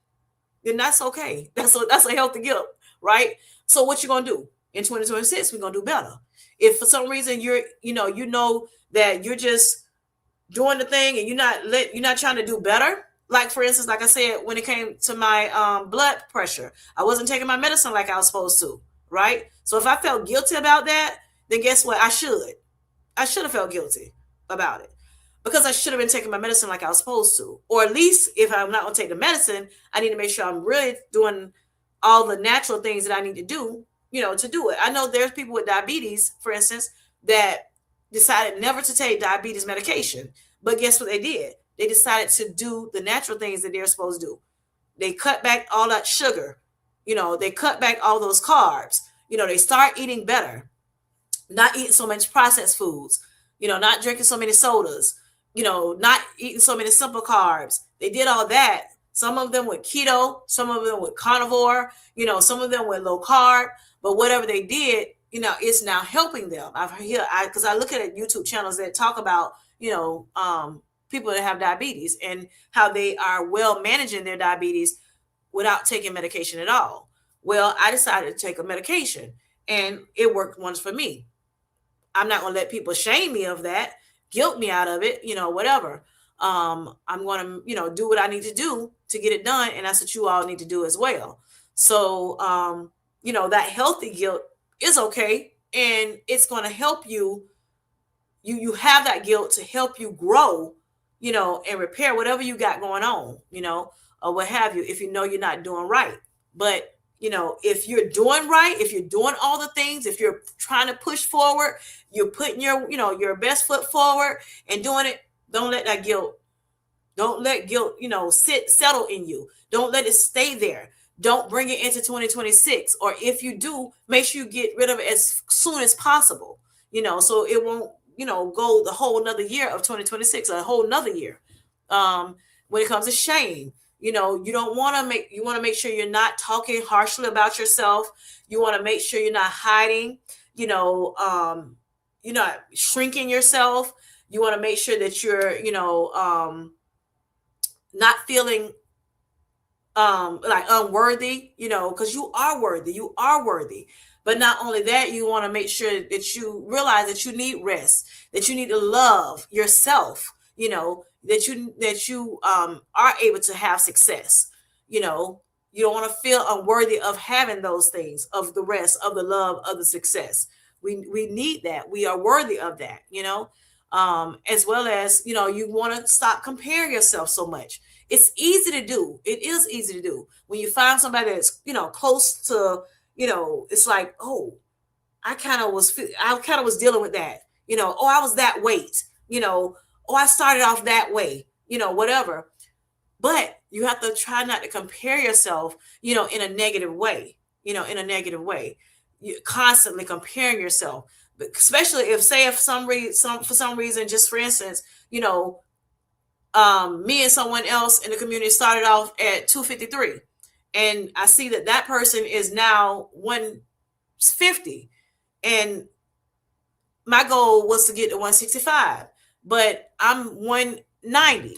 Speaker 1: then that's okay. That's a healthy guilt, right? So what you're gonna do in 2026? We're gonna do better. If for some reason you know that you're just doing the thing and you're not trying to do better, like for instance, like I said, when it came to my blood pressure, I wasn't taking my medicine like I was supposed to, right? So if I felt guilty about that, then guess what? I should have felt guilty about it, because I should have been taking my medicine like I was supposed to. Or at least if I'm not going to take the medicine, I need to make sure I'm really doing all the natural things that I need to do, to do it. I know there's people with diabetes, for instance, that decided never to take diabetes medication. But guess what they did? They decided to do the natural things that they're supposed to do. They cut back all that sugar. They cut back all those carbs. They start eating better, not eating so much processed foods, not drinking so many sodas, not eating so many simple carbs. They did all that. Some of them with keto, some of them with carnivore, some of them with low carb. But whatever they did, it's now helping them. Because I look at YouTube channels that talk about, people that have diabetes and how they are well managing their diabetes without taking medication at all. Well, I decided to take a medication, and it worked wonders for me. I'm not going to let people shame me of that, guilt me out of it, whatever. I'm going to, do what I need to do to get it done. And that's what you all need to do as well. So, that healthy guilt is okay. And it's going to help you. You have that guilt to help you grow, and repair whatever you got going on, or what have you, if you know you're not doing right. But if you're doing right, if you're doing all the things, if you're trying to push forward, you're putting your best foot forward and doing it, don't let that guilt don't let guilt, settle in you. Don't let it stay there. Don't bring it into 2026. Or if you do, make sure you get rid of it as soon as possible, so it won't, go the whole another year of 2026, a whole another year. When it comes to shame, you don't want to you want to make sure you're not talking harshly about yourself. You want to make sure you're not hiding, you're not shrinking yourself. You want to make sure that you're, not feeling like unworthy, because you are worthy. But not only that, you want to make sure that you realize that you need rest, that you need to love yourself, that you are able to have success. you know you don't want to feel unworthy of having those things, of the rest, of the love, of the success. We need that. We are worthy of that, as well as, you want to stop comparing yourself so much. It's easy to do. It is easy to do when you find somebody that's, close to, it's like, oh, I kind of was dealing with that, oh, I was that weight, oh, I started off that way, whatever. But you have to try not to compare yourself, in a negative way, in a negative way. You constantly comparing yourself, especially if, say, if for some reason, just for instance, me and someone else in the community started off at 253, and I see that that person is now 150, and my goal was to get to 165, but I'm 190.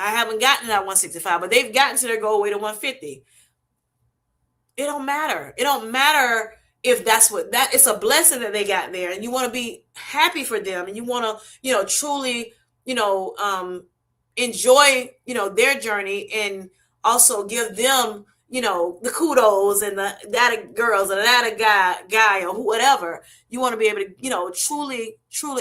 Speaker 1: I haven't gotten to that 165, but they've gotten to their goal weight of 150. It don't matter. It don't matter if that's what that it's a blessing that they got there, and you want to be happy for them, and you want to, truly, you know, um, enjoy, their journey, and also give them, the kudos and that girls and that guy or whatever. You want to be able to, truly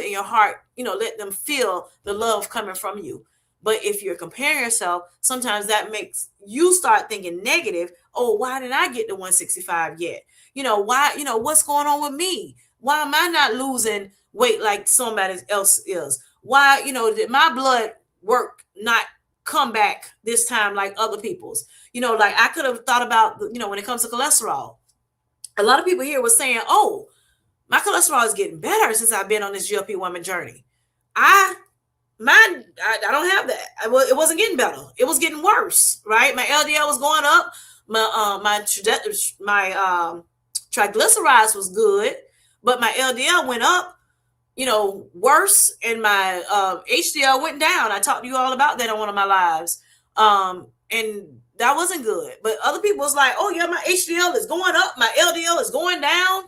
Speaker 1: in your heart, let them feel the love coming from you. But if you're comparing yourself, sometimes that makes you start thinking negative. Oh, why did I get to 165 yet? Why, what's going on with me? Why am I not losing weight like somebody else is? Why, did my blood work not come back this time like other people's? Like I could have thought about, when it comes to cholesterol. A lot of people here were saying, oh, my cholesterol is getting better since I've been on this GLP-1 journey. I I don't have that. It wasn't getting better. It was getting worse, right? My LDL was going up. My triglycerides was good, but my LDL went up, worse, and my HDL went down. I talked to you all about that on one of my lives, and that wasn't good. But other people was like, "Oh yeah, my HDL is going up, my LDL is going down,"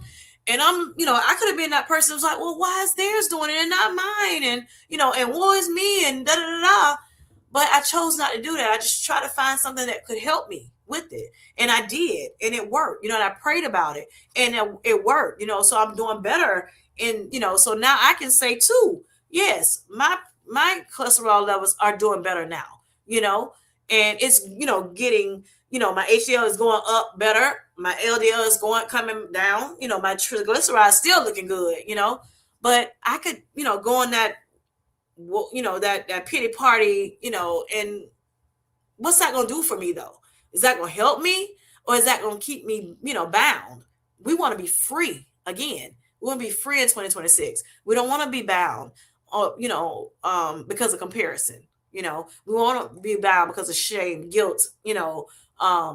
Speaker 1: and I could have been that person who's like, "Well, why is theirs doing it and not mine?" And and woe is me, and da da da da. But I chose not to do that. I just tried to find something that could help me with it. And I did. And it worked. And I prayed about it. And it worked. So I'm doing better. And, so now I can say too, yes, my cholesterol levels are doing better now, and it's, getting, my HDL is going up better. My LDL is coming down. My triglycerides still looking good, but I could, go on that, that pity party, and what's that going to do for me though? Is that going to help me, or is that going to keep me, bound? We want to be free again. We want to be free in 2026. We don't want to be bound, or, because of comparison. We want to be bound because of shame, guilt,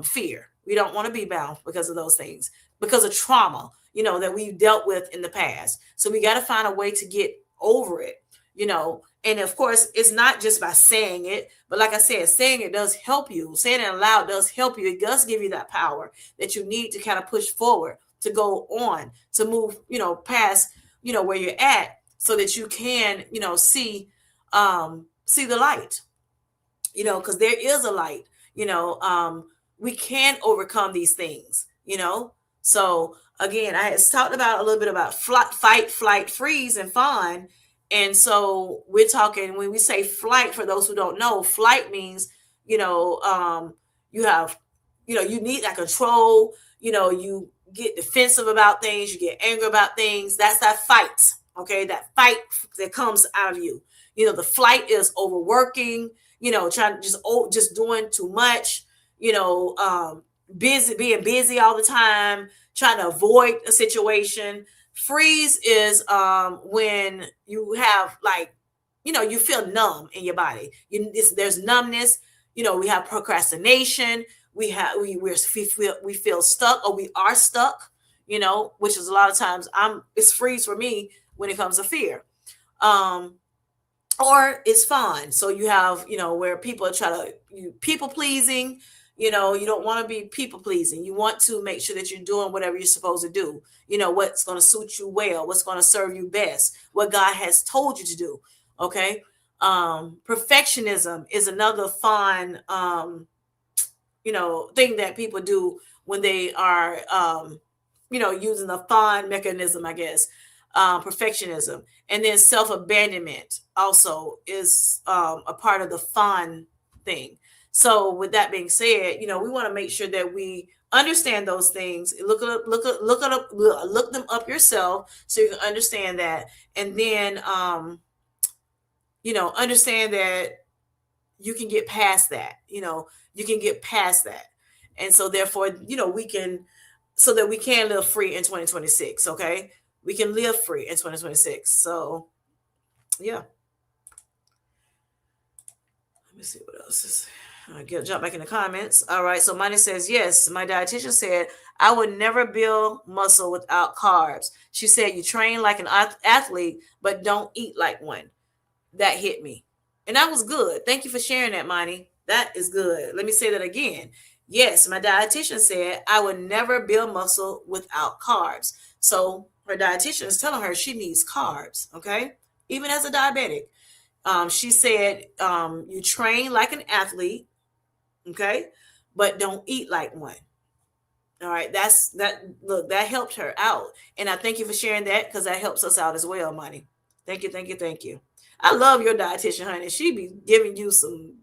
Speaker 1: fear. We don't want to be bound because of those things, because of trauma, that we've dealt with in the past. So we got to find a way to get over it. And of course, it's not just by saying it, but like I said, saying it does help you. Saying it aloud does help you. It does give you that power that you need to kind of push forward, to go on, to move, past, where you're at, so that you can, see the light, because there is a light. We can overcome these things. So again, I had talked about a little bit about fight, flight, freeze, and fawn. And so we're talking, when we say flight, for those who don't know, flight means, you know, um, you have, you need that control. You get defensive about things, you get angry about things. That's that fight. Okay, that fight that comes out of you. The flight is overworking, trying to just doing too much, busy, being busy all the time, trying to avoid a situation. Freeze is when you have, like, you feel numb in your body. There's numbness. We have procrastination. We feel stuck, or we are stuck. Which is a lot of times it's freeze for me when it comes to fear. Um, or it's fun. So you have, where people try to people pleasing. You don't want to be people pleasing. You want to make sure that you're doing whatever you're supposed to do. What's going to suit you well, what's going to serve you best, what God has told you to do. Okay. Perfectionism is another fun thing that people do when they are using the fawn mechanism, I guess. Perfectionism. And then self-abandonment also is a part of the fawn thing. So with that being said, we want to make sure that we understand those things. Look them up yourself, so you can understand that. And then understand that you can get past that. You can get past that. And so therefore, we can, so that we can live free in 2026. Okay. We can live free in 2026. So yeah. Let me see what else is. I get jump back in the comments. All right. So Money says, yes, my dietitian said I would never build muscle without carbs. She said you train like an athlete, but don't eat like one. That hit me. And that was good. Thank you for sharing that, Monty. That is good. Let me say that again. Yes, my dietitian said I would never build muscle without carbs. So her dietitian is telling her she needs carbs, okay? Even as a diabetic. She said, you train like an athlete, okay? But don't eat like one. All right, that's that. Look, that helped her out, and I thank you for sharing that, because that helps us out as well, Money. Thank you, thank you, thank you. I love your dietitian, honey. She be giving you some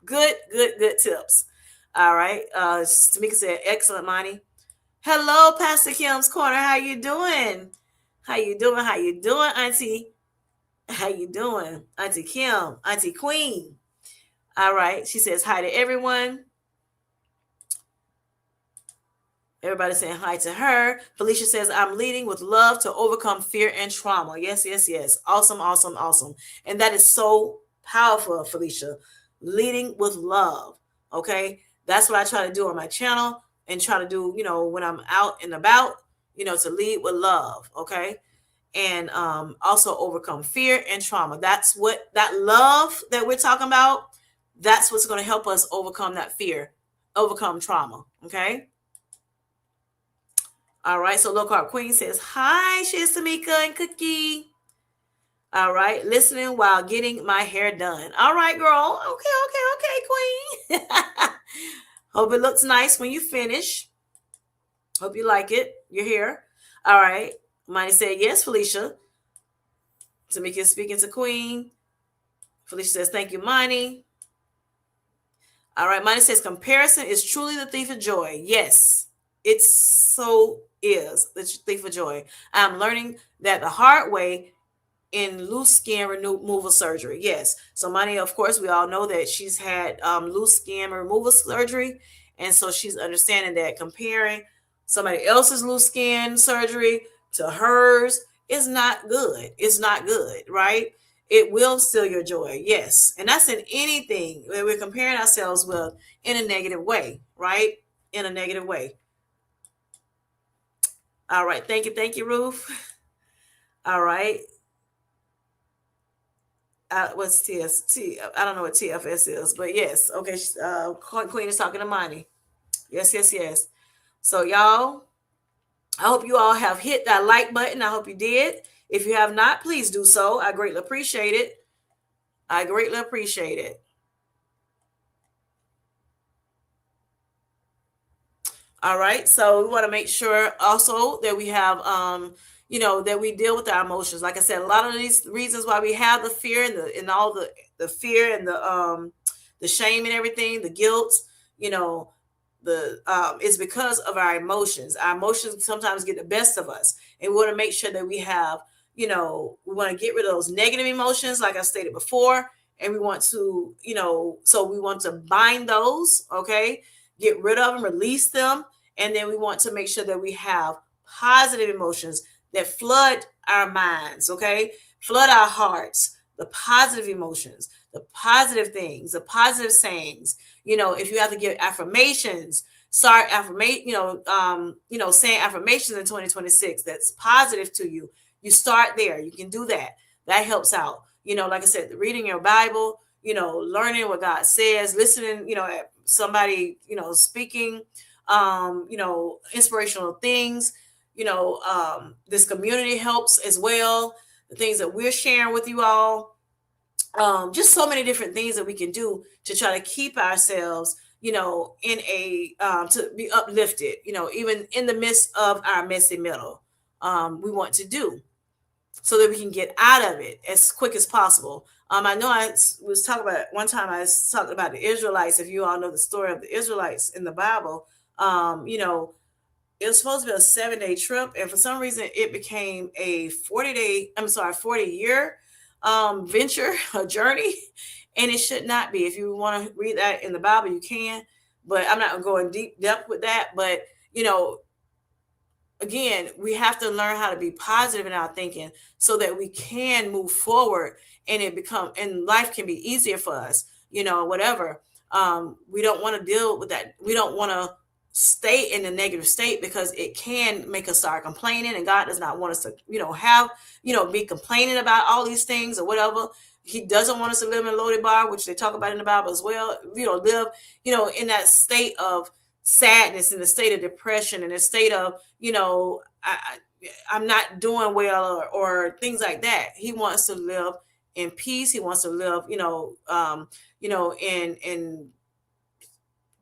Speaker 1: good, good, good tips. All right. Tamika said, "Excellent, Monty." Hello, Pastor Kim's Corner. How you doing? How you doing? How you doing, Auntie? How you doing, Auntie Kim? Auntie Queen. All right. She says hi to everyone. Everybody saying hi to her. Felicia says, I'm leading with love to overcome fear and trauma. Yes, yes, yes. Awesome, awesome, awesome. And that is so powerful, Felicia. Leading with love. Okay. That's what I try to do on my channel, and try to do, when I'm out and about, to lead with love. Okay. And also overcome fear and trauma. That's what that love that we're talking about. That's what's going to help us overcome that fear, overcome trauma. Okay. All right. So Low Carb Queen says, hi, Shiz Tamika and Cookie. All right. Listening while getting my hair done. All right, girl. Okay, Queen. Hope it looks nice when you finish. Hope you like it. Your hair. All right. Money said, yes, Felicia. Tamika is speaking to Queen. Felicia says, thank you, Money. All right. Money says, comparison is truly the thief of joy. Yes, it so is the thief of joy. I'm learning that the hard way in loose skin removal surgery. Yes. So Money, of course, we all know that she's had loose skin removal surgery. And so she's understanding that comparing somebody else's loose skin surgery to hers is not good. It's not good, right? It will steal your joy. Yes. And that's in anything that we're comparing ourselves with in a negative way, right? In a negative way. All right. Thank you. Thank you, Ruth. All right. what's TST? I don't know what TFS is, but yes. Okay. Queen is talking to Money. Yes, yes, yes. So y'all, I hope you all have hit that like button. I hope you did. If you have not, please do so. I greatly appreciate it. I greatly appreciate it. All right. So we want to make sure also that we have, that we deal with our emotions. Like I said, a lot of these reasons why we have the fear and all the fear and the shame and everything, the guilt, you know, it's because of our emotions. Our emotions sometimes get the best of us, and we want to make sure that we have, we want to get rid of those negative emotions, like I stated before, and we want to, so we want to bind those. Okay, get rid of them, release them, and then we want to make sure that we have positive emotions that flood our minds. Okay, flood our hearts, the positive emotions, the positive things, the positive sayings. If you have to give affirmations, start affirmate, saying affirmations in 2026 that's positive to you. You start there. You can do that. That helps out. Like I said, reading your Bible, learning what God says, listening, at somebody, speaking, inspirational things. This community helps as well. The things that we're sharing with you all, just so many different things that we can do to try to keep ourselves, in a to be uplifted, even in the midst of our messy middle. We want to do so that we can get out of it as quick as possible. I know was talking about one time. I was talking about the Israelites. If you all know the story of the Israelites in the Bible, it was supposed to be a 7-day trip, and for some reason, it became a 40-day. I'm sorry, 40-year venture, a journey, and it should not be. If you want to read that in the Bible, you can, but I'm not going to go in deep depth with that. But you know, again, we have to learn how to be positive in our thinking so that we can move forward and life can be easier for us, whatever. We don't want to deal with that. We don't want to stay in a negative state because it can make us start complaining, and God does not want us to, be complaining about all these things or whatever. He doesn't want us to live in a loaded bar, which they talk about in the Bible as well. Live, in that state of sadness, in a state of depression, in a state of, I'm not doing well, or things like that. He wants to live in peace. He wants to live, in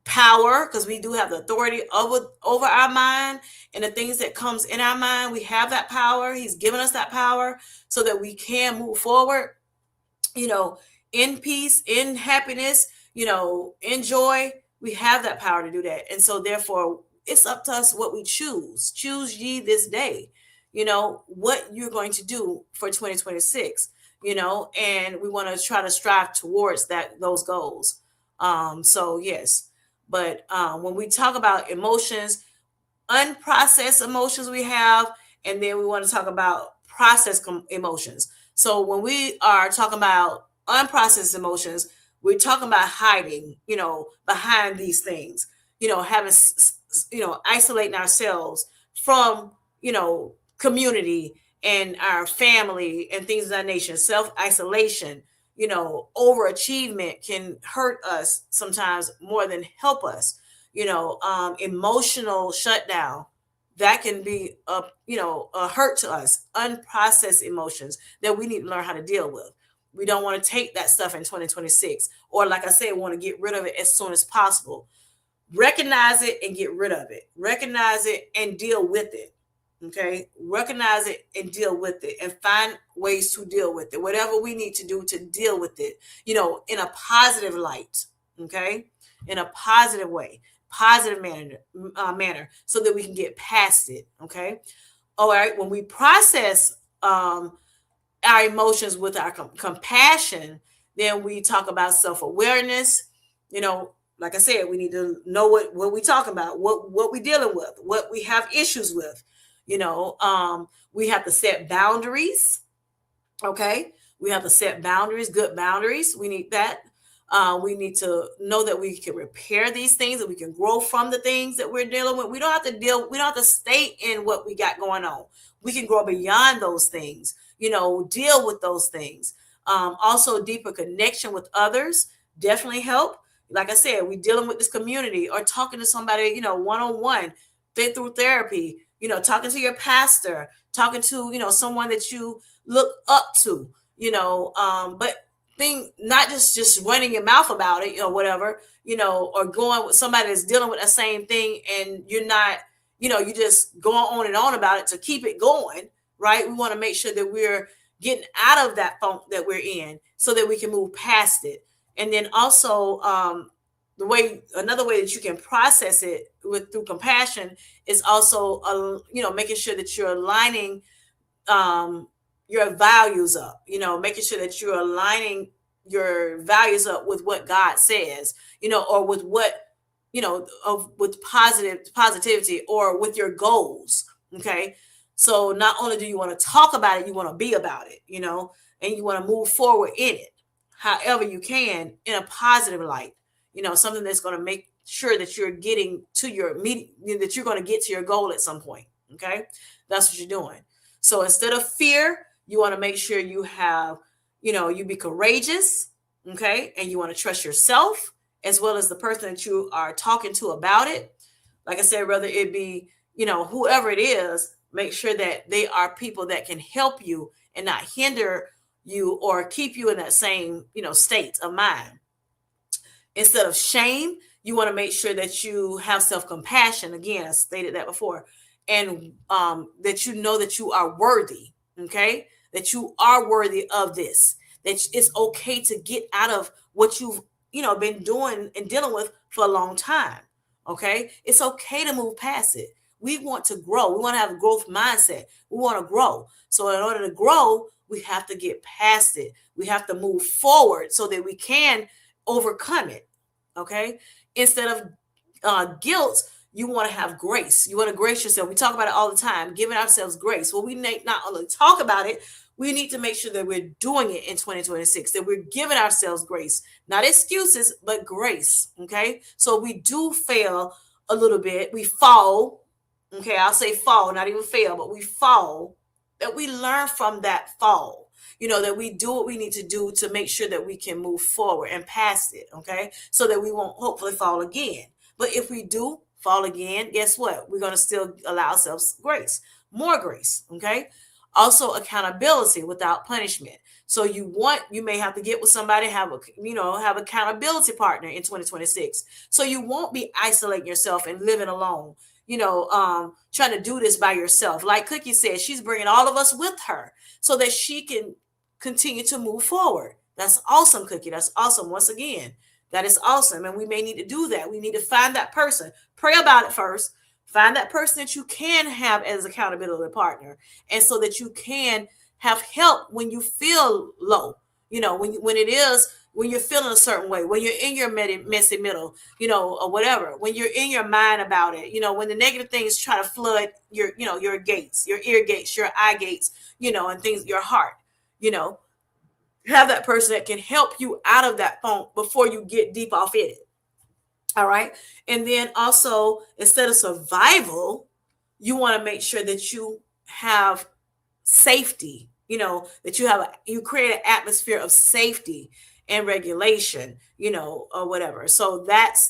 Speaker 1: power, because we do have the authority over our mind and the things that comes in our mind. We have that power. He's given us that power so that we can move forward, you know, in peace, in happiness, in joy. We have that power to do that. And so therefore it's up to us what we choose. Choose ye this day, what you're going to do for 2026, and we want to try to strive towards those goals. So yes, but when we talk about emotions, unprocessed emotions we have, and then we want to talk about processed emotions. So when we are talking about unprocessed emotions, we're talking about hiding, behind these things, having, isolating ourselves from, community and our family and things of that nature. Self isolation, overachievement can hurt us sometimes more than help us. Emotional shutdown, that can be a hurt to us. Unprocessed emotions that we need to learn how to deal with. We don't want to take that stuff in 2026, or like I said, we want to get rid of it as soon as possible. Recognize it and get rid of it. Recognize it and deal with it. Okay, recognize it and deal with it, and find ways to deal with it, whatever we need to do to deal with it, in a positive light. Okay, in a positive way, positive manner, so that we can get past it. Okay, all right. When we process our emotions with our compassion, then we talk about self-awareness. Like I said, we need to know what we talking about, what we dealing with, what we have issues with. We have to set boundaries. Okay, we have to set boundaries, good boundaries. We need that. We need to know that we can repair these things, that we can grow from the things that we're dealing with. We don't have to we don't have to stay in what we got going on. We can grow beyond those things, deal with those things. Also, deeper connection with others definitely help. Like I said, we dealing with this community or talking to somebody, one on one, through therapy. Talking to your pastor, talking to someone that you look up to. But thing not just running your mouth about it, whatever, or going with somebody that's dealing with the same thing, and you're not, you just going on and on about it to keep it going, right? We want to make sure that we're getting out of that funk that we're in so that we can move past it. And then also, another way that you can process it with through compassion is also, making sure that you're aligning um, your values up, making sure that you're aligning your values up with what God says, or with what, with positivity, or with your goals. Okay. So not only do you want to talk about it, you want to be about it, and you want to move forward in it however you can in a positive light, something that's going to make sure that you're getting to your meeting, that you're going to get to your goal at some point. Okay. That's what you're doing. So instead of fear, you want to make sure you have, you be courageous, okay? And you want to trust yourself as well as the person that you are talking to about it. Like I said, whether it be, whoever it is, make sure that they are people that can help you and not hinder you or keep you in that same, state of mind. Instead of shame, you want to make sure that you have self-compassion. Again, I stated that before. And that you know that you are worthy. Okay, that you are worthy of this, that it's okay to get out of what you've been doing and dealing with for a long time. Okay, it's okay to move past it. We want to grow. We want to have a growth mindset. We want to grow. So in order to grow, we have to get past it. We have to move forward so that we can overcome it. Okay, instead of guilt, you want to have grace. You want to grace yourself. We talk about it all the time, giving ourselves grace. Well, we need not only talk about it, we need to make sure that we're doing it in 2026, that we're giving ourselves grace, not excuses, but grace. Okay, so we do fail a little bit, we fall. Okay, I'll say fall, not even fail, but we fall, that we learn from that fall, that we do what we need to do to make sure that we can move forward and past it. Okay, so that we won't hopefully fall again. But if we do fall again, guess what? We're going to still allow ourselves grace, more grace. Okay. Also, accountability without punishment. So you may have to get with somebody, have accountability partner in 2026. So you won't be isolating yourself and living alone, trying to do this by yourself. Like Cookie said, she's bringing all of us with her so that she can continue to move forward. That's awesome, Cookie. That's awesome. Once again, that is awesome. And we may need to do that. We need to find that person. Pray about it first. Find that person that you can have as accountability partner. And so that you can have help when you feel low. When you're feeling a certain way, when you're in your messy middle, or whatever, when you're in your mind about it, when the negative things try to flood your gates, your ear gates, your eye gates, and things, your heart, you know, have that person that can help you out of that funk before you get deep off in it. All right. And then also, instead of survival, you want to make sure that you have safety, that you create an atmosphere of safety and regulation, or whatever. So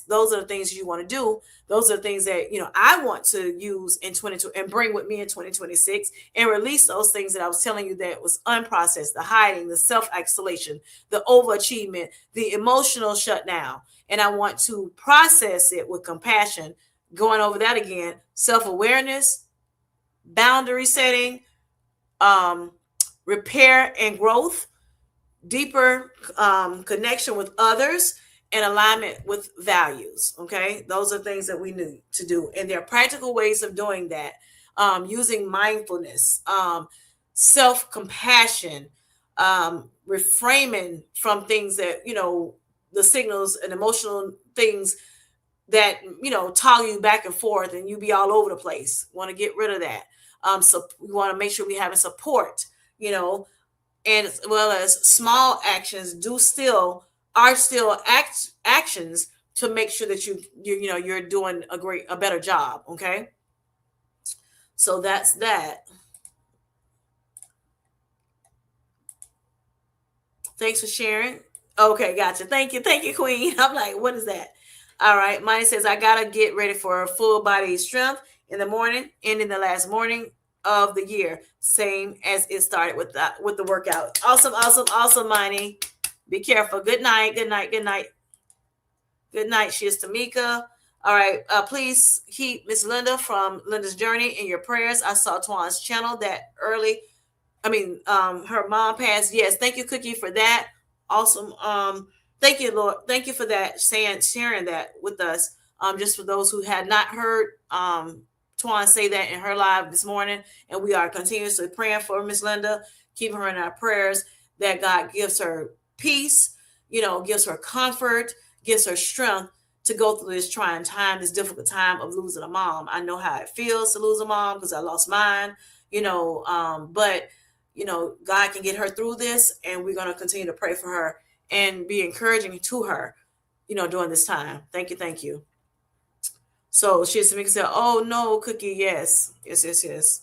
Speaker 1: those are the things you want to do. Those are the things that I want to use in 22 and bring with me in 2026, and release those things that I was telling you that was unprocessed: the hiding, the self-isolation, the overachievement, the emotional shutdown. And I want to process it with compassion. Going over that again: self-awareness, boundary setting, um, repair and growth, deeper connection with others, and alignment with values. Okay, those are things that we need to do, and there are practical ways of doing that, using mindfulness, self-compassion, reframing from things that the signals and emotional things that toggle you back and forth and you be all over the place. Want to get rid of that. So we want to make sure we having support, you know and as well as small actions do still are still actions to make sure that you're doing a better job. Okay, so that's that. Thanks for sharing. Okay, gotcha. Thank you, Queen. I'm like, what is that? All right. Mine says I gotta get ready for full body strength in the morning, and in the last morning of the year, same as it started with the workout. Awesome, awesome, awesome, Miney. Be careful. Good night. Good night. Good night. Good night. She is Tamika. All right. Please keep Miss Linda from Linda's Journey in your prayers. I saw Twan's channel that early. Her mom passed. Yes, thank you, Cookie, for that. Awesome. Thank you, Lord. Thank you for that, sharing that with us. Just for those who had not heard, Twan say that in her live this morning, and we are continuously praying for Miss Linda, keeping her in our prayers. That God gives her peace, gives her comfort, gives her strength to go through this trying time, this difficult time of losing a mom. I know how it feels to lose a mom because I lost mine. But God can get her through this, and we're going to continue to pray for her and be encouraging to her, during this time. Thank you. Thank you. So she said, oh no, Cookie. Yes. Yes, yes, yes.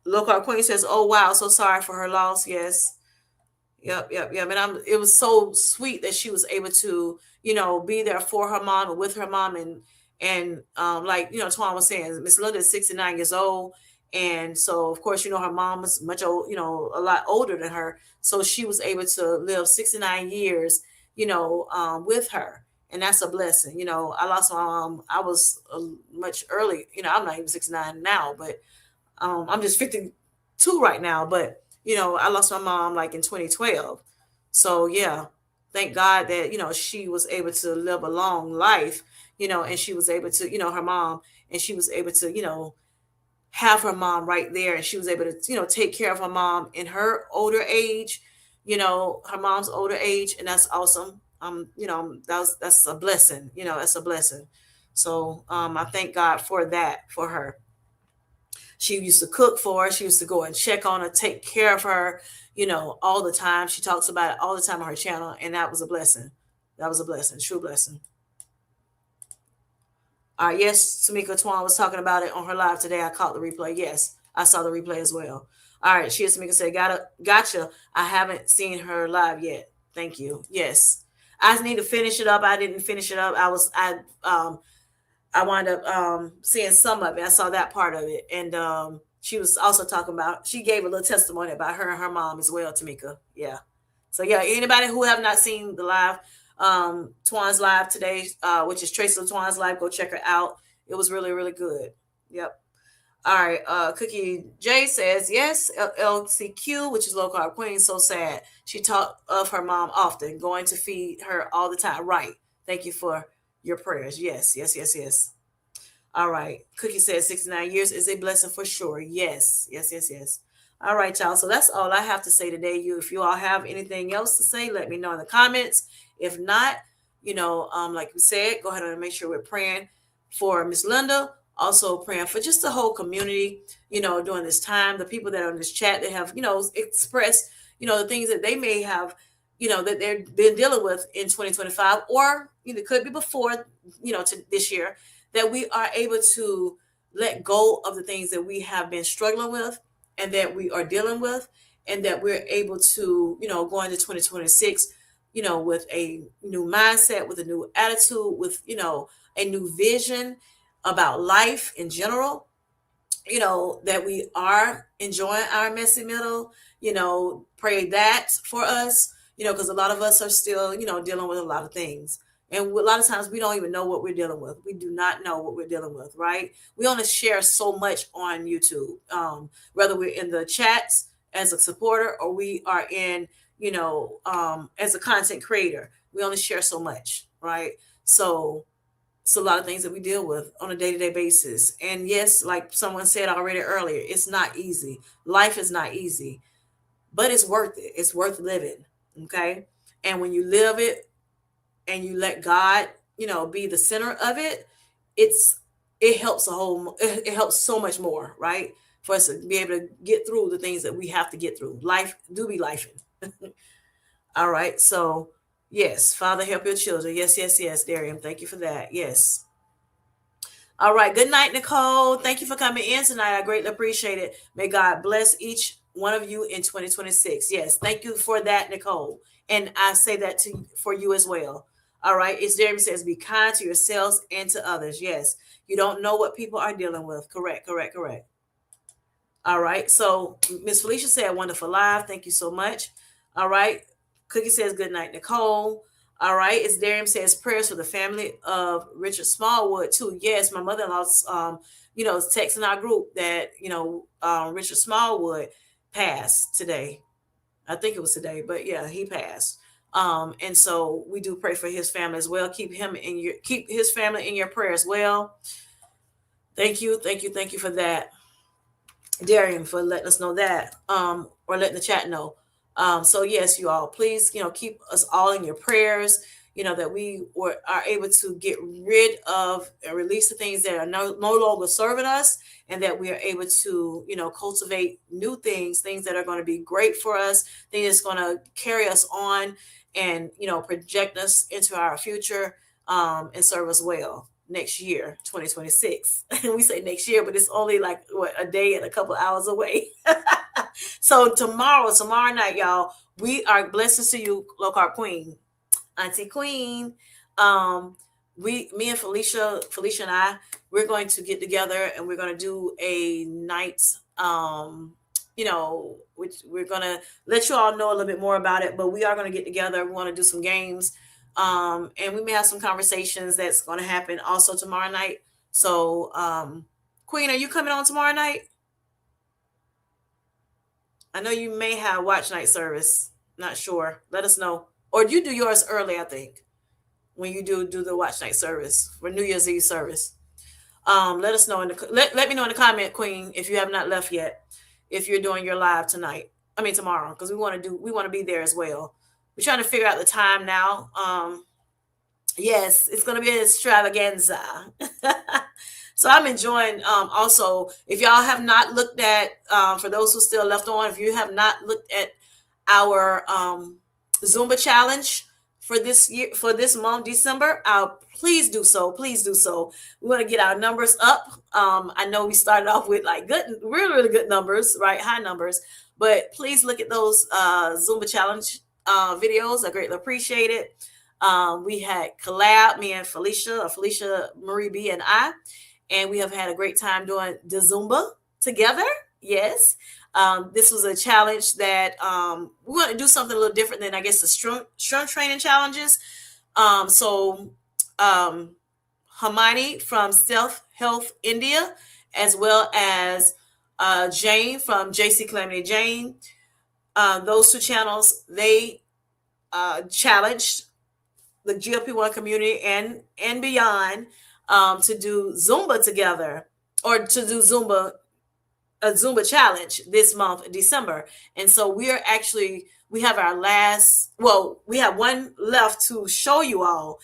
Speaker 1: Local Queen says, oh wow, so sorry for her loss. Yes. Yep, yep, yep. And it was so sweet that she was able to, be there for her mom and with her mom, and like Twan was saying, Miss Linda is 69 years old, and so of course her mom was much old, a lot older than her, so she was able to live 69 years, with her, and that's a blessing. I lost my mom. I was much early. I'm not even 69 now, but I'm just 52 right now, but I lost my mom like in 2012. So yeah, thank God that she was able to live a long life, and she was able to, her mom, and she was able to, have her mom right there, and she was able to, take care of her mom in her older age, her mom's older age, and that's awesome. That's a blessing, that's a blessing. So I thank God for that for her. She used to cook for her. She used to go and check on her, take care of her, all the time. She talks about it all the time on her channel, and that was a blessing. That was a blessing, true blessing. Yes, Tamika Twan was talking about it on her live today. I caught the replay. Yes, I saw the replay as well. All right, she is Tamika said, gotcha. I haven't seen her live yet. Thank you. Yes. I need to finish it up. I didn't finish it up. I wound up seeing some of it. I saw that part of it, and she was also talking about. She gave a little testimony about her and her mom as well, Tamika. Yeah. So yeah, anybody who have not seen the live, Twan's live today, which is Tracy Twan's live, go check her out. It was really really good. Yep. All right. Cookie J says yes. LCQ, which is low carb queen. So sad. She talked of her mom often, going to feed her all the time. Right. Thank you for your prayers. Yes. Yes. Yes. Yes. All right. Cookie says 69 years is a blessing for sure. Yes. Yes. Yes. Yes. All right, y'all. So that's all I have to say today. If you all have anything else to say, let me know in the comments. If not, like we said, go ahead and make sure we're praying for Miss Linda. Also praying for just the whole community, during this time. The people that are in this chat that have, expressed, the things that they may have, that they've been dealing with in 2025, or it could be before, to this year, that we are able to let go of the things that we have been struggling with and that we are dealing with, and that we're able to, go into 2026, with a new mindset, with a new attitude, with, a new vision about life in general, that we are enjoying our messy middle, pray that for us, because a lot of us are still, dealing with a lot of things. And a lot of times we don't even know what we're dealing with. We do not know what we're dealing with, right? We only share so much on YouTube, whether we're in the chats as a supporter or we are in, as a content creator. We only share so much, right? So it's a lot of things that we deal with on a day-to-day basis. And yes, like someone said already earlier, it's not easy. Life is not easy, but it's worth it. It's worth living. Okay. And when you live it and you let God, be the center of it, it's it helps it helps so much more, right? For us to be able to get through the things that we have to get through. Life do be life. All right. So yes, Father, help your children. Yes, yes, yes, Darian. Thank you for that. Yes. All right. Good night, Nicole. Thank you for coming in tonight. I greatly appreciate it. May God bless each one of you in 2026. Yes, thank you for that, Nicole. And I say that to for you as well. All right. It's Jeremy says, be kind to yourselves and to others. Yes. You don't know what people are dealing with. Correct, correct, correct. All right. So Miss Felicia said, wonderful live. Thank you so much. All right. Cookie says, good night, Nicole. All right. It's Darian says, prayers for the family of Richard Smallwood, too. Yes, my mother in law's, texting our group that, Richard Smallwood passed today. I think it was today, but yeah, he passed. And so we do pray for his family as well. Keep his family in your prayer as well. Thank you, thank you, thank you for that. Darian, for letting us know that, or letting the chat know. So yes, you all, please, keep us all in your prayers. That are able to get rid of and release the things that are no longer serving us, and that we are able to, cultivate new things that are going to be great for us, things that's going to carry us on, and project us into our future, and serve us well next year, 2026. We say next year, but it's only like what, a day and a couple hours away. So tomorrow night, y'all, we are blessings to you, low carb queen, auntie queen. Um, me and Felicia and I, we're going to get together and we're going to do a night. Which we're gonna let you all know a little bit more about it, but we are going to get together. We want to do some games, and we may have some conversations that's going to happen also tomorrow night. So, Queen, are you coming on tomorrow night? I know you may have watch night service. Not sure. Let us know. Or you do yours early, I think, when you do the watch night service for New Year's Eve service. Let us know let me know in the comment, Queen, if you have not left yet, if you're doing your live tonight. I mean tomorrow, because we want to be there as well. We're trying to figure out the time now. Yes, it's gonna be an extravaganza. So I'm enjoying. Also, if y'all have not looked at, for those who still left on, if you have not looked at our Zumba challenge for this year, for this month, December, please do so. Please do so. We want to get our numbers up. I know we started off with like good, really, really good numbers, right? High numbers. But please look at those Zumba challenge videos. I greatly appreciate it. We had collab, me and Felicia Marie B and I, and we have had a great time doing the Zumba together. Yes. This was a challenge that we want to do something a little different than, I guess, the strength training challenges. So Hermione from Self Health India, as well as Jane from JC Calamity Jane. Those two channels, they challenged the GLP-1 community and beyond, to do Zumba together, or to do a Zumba challenge this month, December. And so we have our last, well, we have one left to show you all.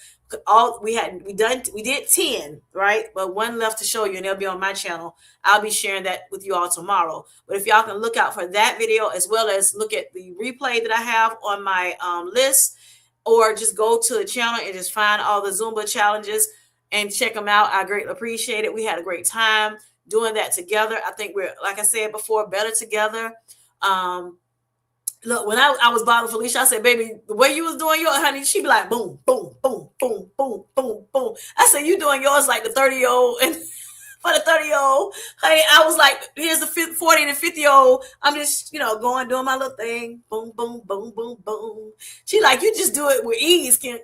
Speaker 1: We did 10, right? But one left to show you, and it'll be on my channel. I'll be sharing that with you all tomorrow. But if y'all can look out for that video, as well as look at the replay that I have on my list, or just go to the channel and just find all the Zumba challenges and check them out. I greatly appreciate it. We had a great time doing that together. I think we're, like I said before, better together. Look, when I was bothering Felicia, I said, baby, the way you was doing yours, honey, she'd be like, boom, boom, boom, boom, boom, boom, boom. I said, you doing yours like the 30-year-old. And for the 30-year-old, honey, I was like, here's the 40 and the 50-year-old. I'm just, going, doing my little thing. Boom, boom, boom, boom, boom. She like, you just do it with ease, Kim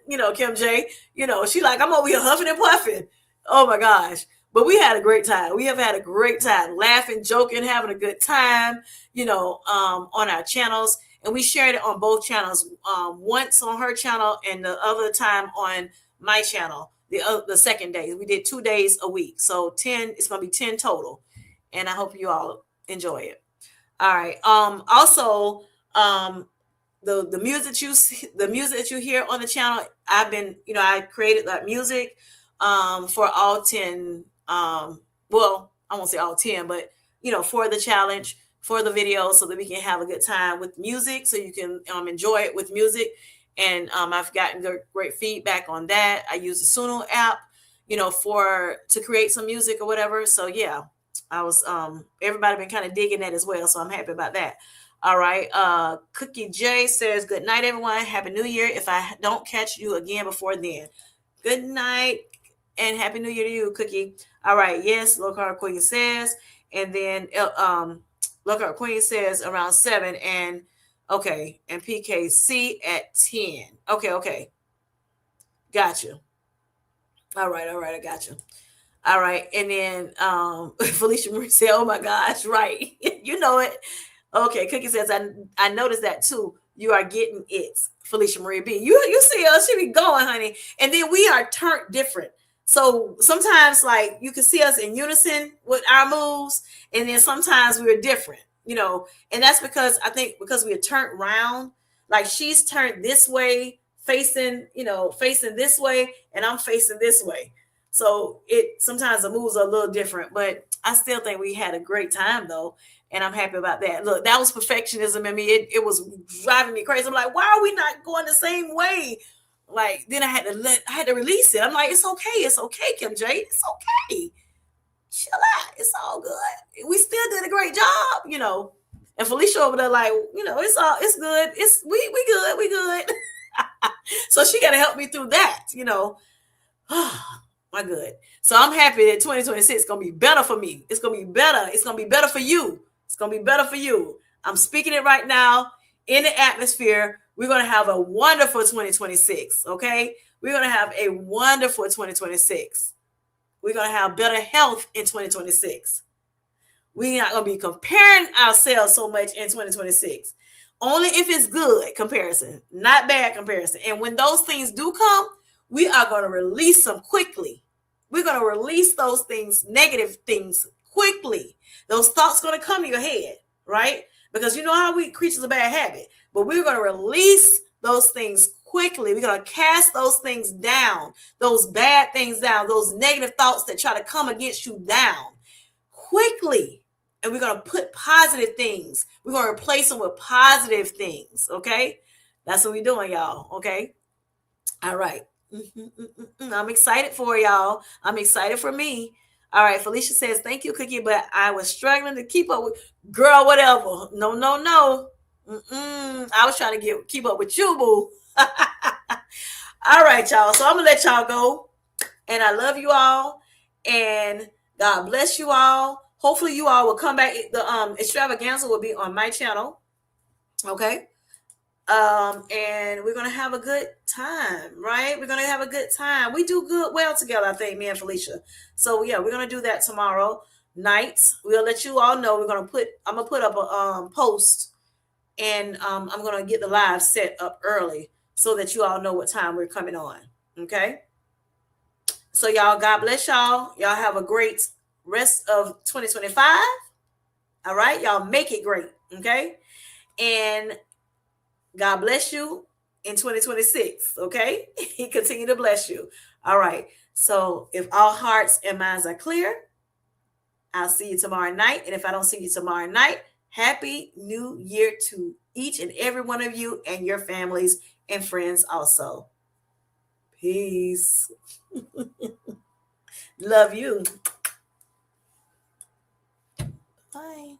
Speaker 1: J. She like, I'm over here huffing and puffing. Oh my gosh. But we had a great time. We have had a great time, laughing, joking, having a good time, on our channels. And we shared it on both channels, once on her channel and the other time on my channel. The second day, we did 2 days a week, so 10. It's gonna be 10 total, and I hope you all enjoy it. All right. Also, the music that you hear on the channel, I created that music for all 10. Well, I won't say all 10, but for the challenge, for the video, so that we can have a good time with music, so you can enjoy it with music. And I've gotten great feedback on that. I use the Suno app, to create some music or whatever. So yeah, I was everybody been kind of digging that as well, so I'm happy about that. All right. Cookie J says, "Good night, everyone. Happy New Year. If I don't catch you again before then, good night and Happy New Year to you, Cookie." All right. Yes, Local Queen says, and then Local Queen says around 7, and okay, and PKC at 10. Okay, okay, gotcha. All right, I got you. All right, and then Felicia Marie said, "Oh my gosh, right, you know it." Okay, Cookie says, I noticed that too. You are getting it, Felicia Marie B. You see us, she be going, honey. And then we are turned different. So sometimes like you can see us in unison with our moves, and then sometimes we're different, and that's because I think because we are turned round, like she's turned this way, facing this way, and I'm facing this way. So it sometimes the moves are a little different, but I still think we had a great time though, and I'm happy about that. Look, that was perfectionism in me. It was driving me crazy. I'm like, why are we not going the same way? Like then I had to release it. I'm like, it's okay, Kim J, it's okay. Chill out, it's all good. We still did a great job. And Felicia over there, like, it's good. We good, we good. So she got to help me through that. My good. So I'm happy that 2026 is gonna be better for me. It's gonna be better. It's gonna be better for you. It's gonna be better for you. I'm speaking it right now in the atmosphere. We're gonna have a wonderful 2026. Okay, we're gonna have a wonderful 2026. We're gonna have better health in 2026. We're not going to be comparing ourselves so much in 2026. Only if it's good comparison, not bad comparison. And when those things do come, we are going to release them quickly. We're going to release those things, negative things, quickly. Those thoughts going to come to your head, right? Because you know how we creatures of bad habit. But we're going to release those things quickly. We're going to cast those things down, those bad things down, those negative thoughts that try to come against you down quickly. And we're going to put positive things. We're going to replace them with positive things. Okay. That's what we're doing, y'all. Okay. All right. I'm excited for y'all. I'm excited for me. All right. Felicia says, "Thank you, Cookie, but I was struggling to keep up with girl, whatever. No, no, no. I was trying to keep up with you, boo." All right, y'all. So I'm going to let y'all go. And I love you all. And God bless you all. Hopefully you all will come back. The extravaganza will be on my channel. Okay. And we're gonna have a good time, right? We're gonna have a good time. We do good well together, I think, me and Felicia. So yeah, we're gonna do that tomorrow night. We'll let you all know. I'm gonna put up a post, and I'm gonna get the live set up early so that you all know what time we're coming on. Okay. So y'all, God bless y'all. Y'all have a great rest of 2025. All right, y'all make it great. Okay, and God bless you in 2026. Okay, He continue to bless you. All right. So if all hearts and minds are clear, I'll see you tomorrow night. And if I don't see you tomorrow night, Happy New Year to each and every one of you and your families and friends also. Peace. Love you. Bye.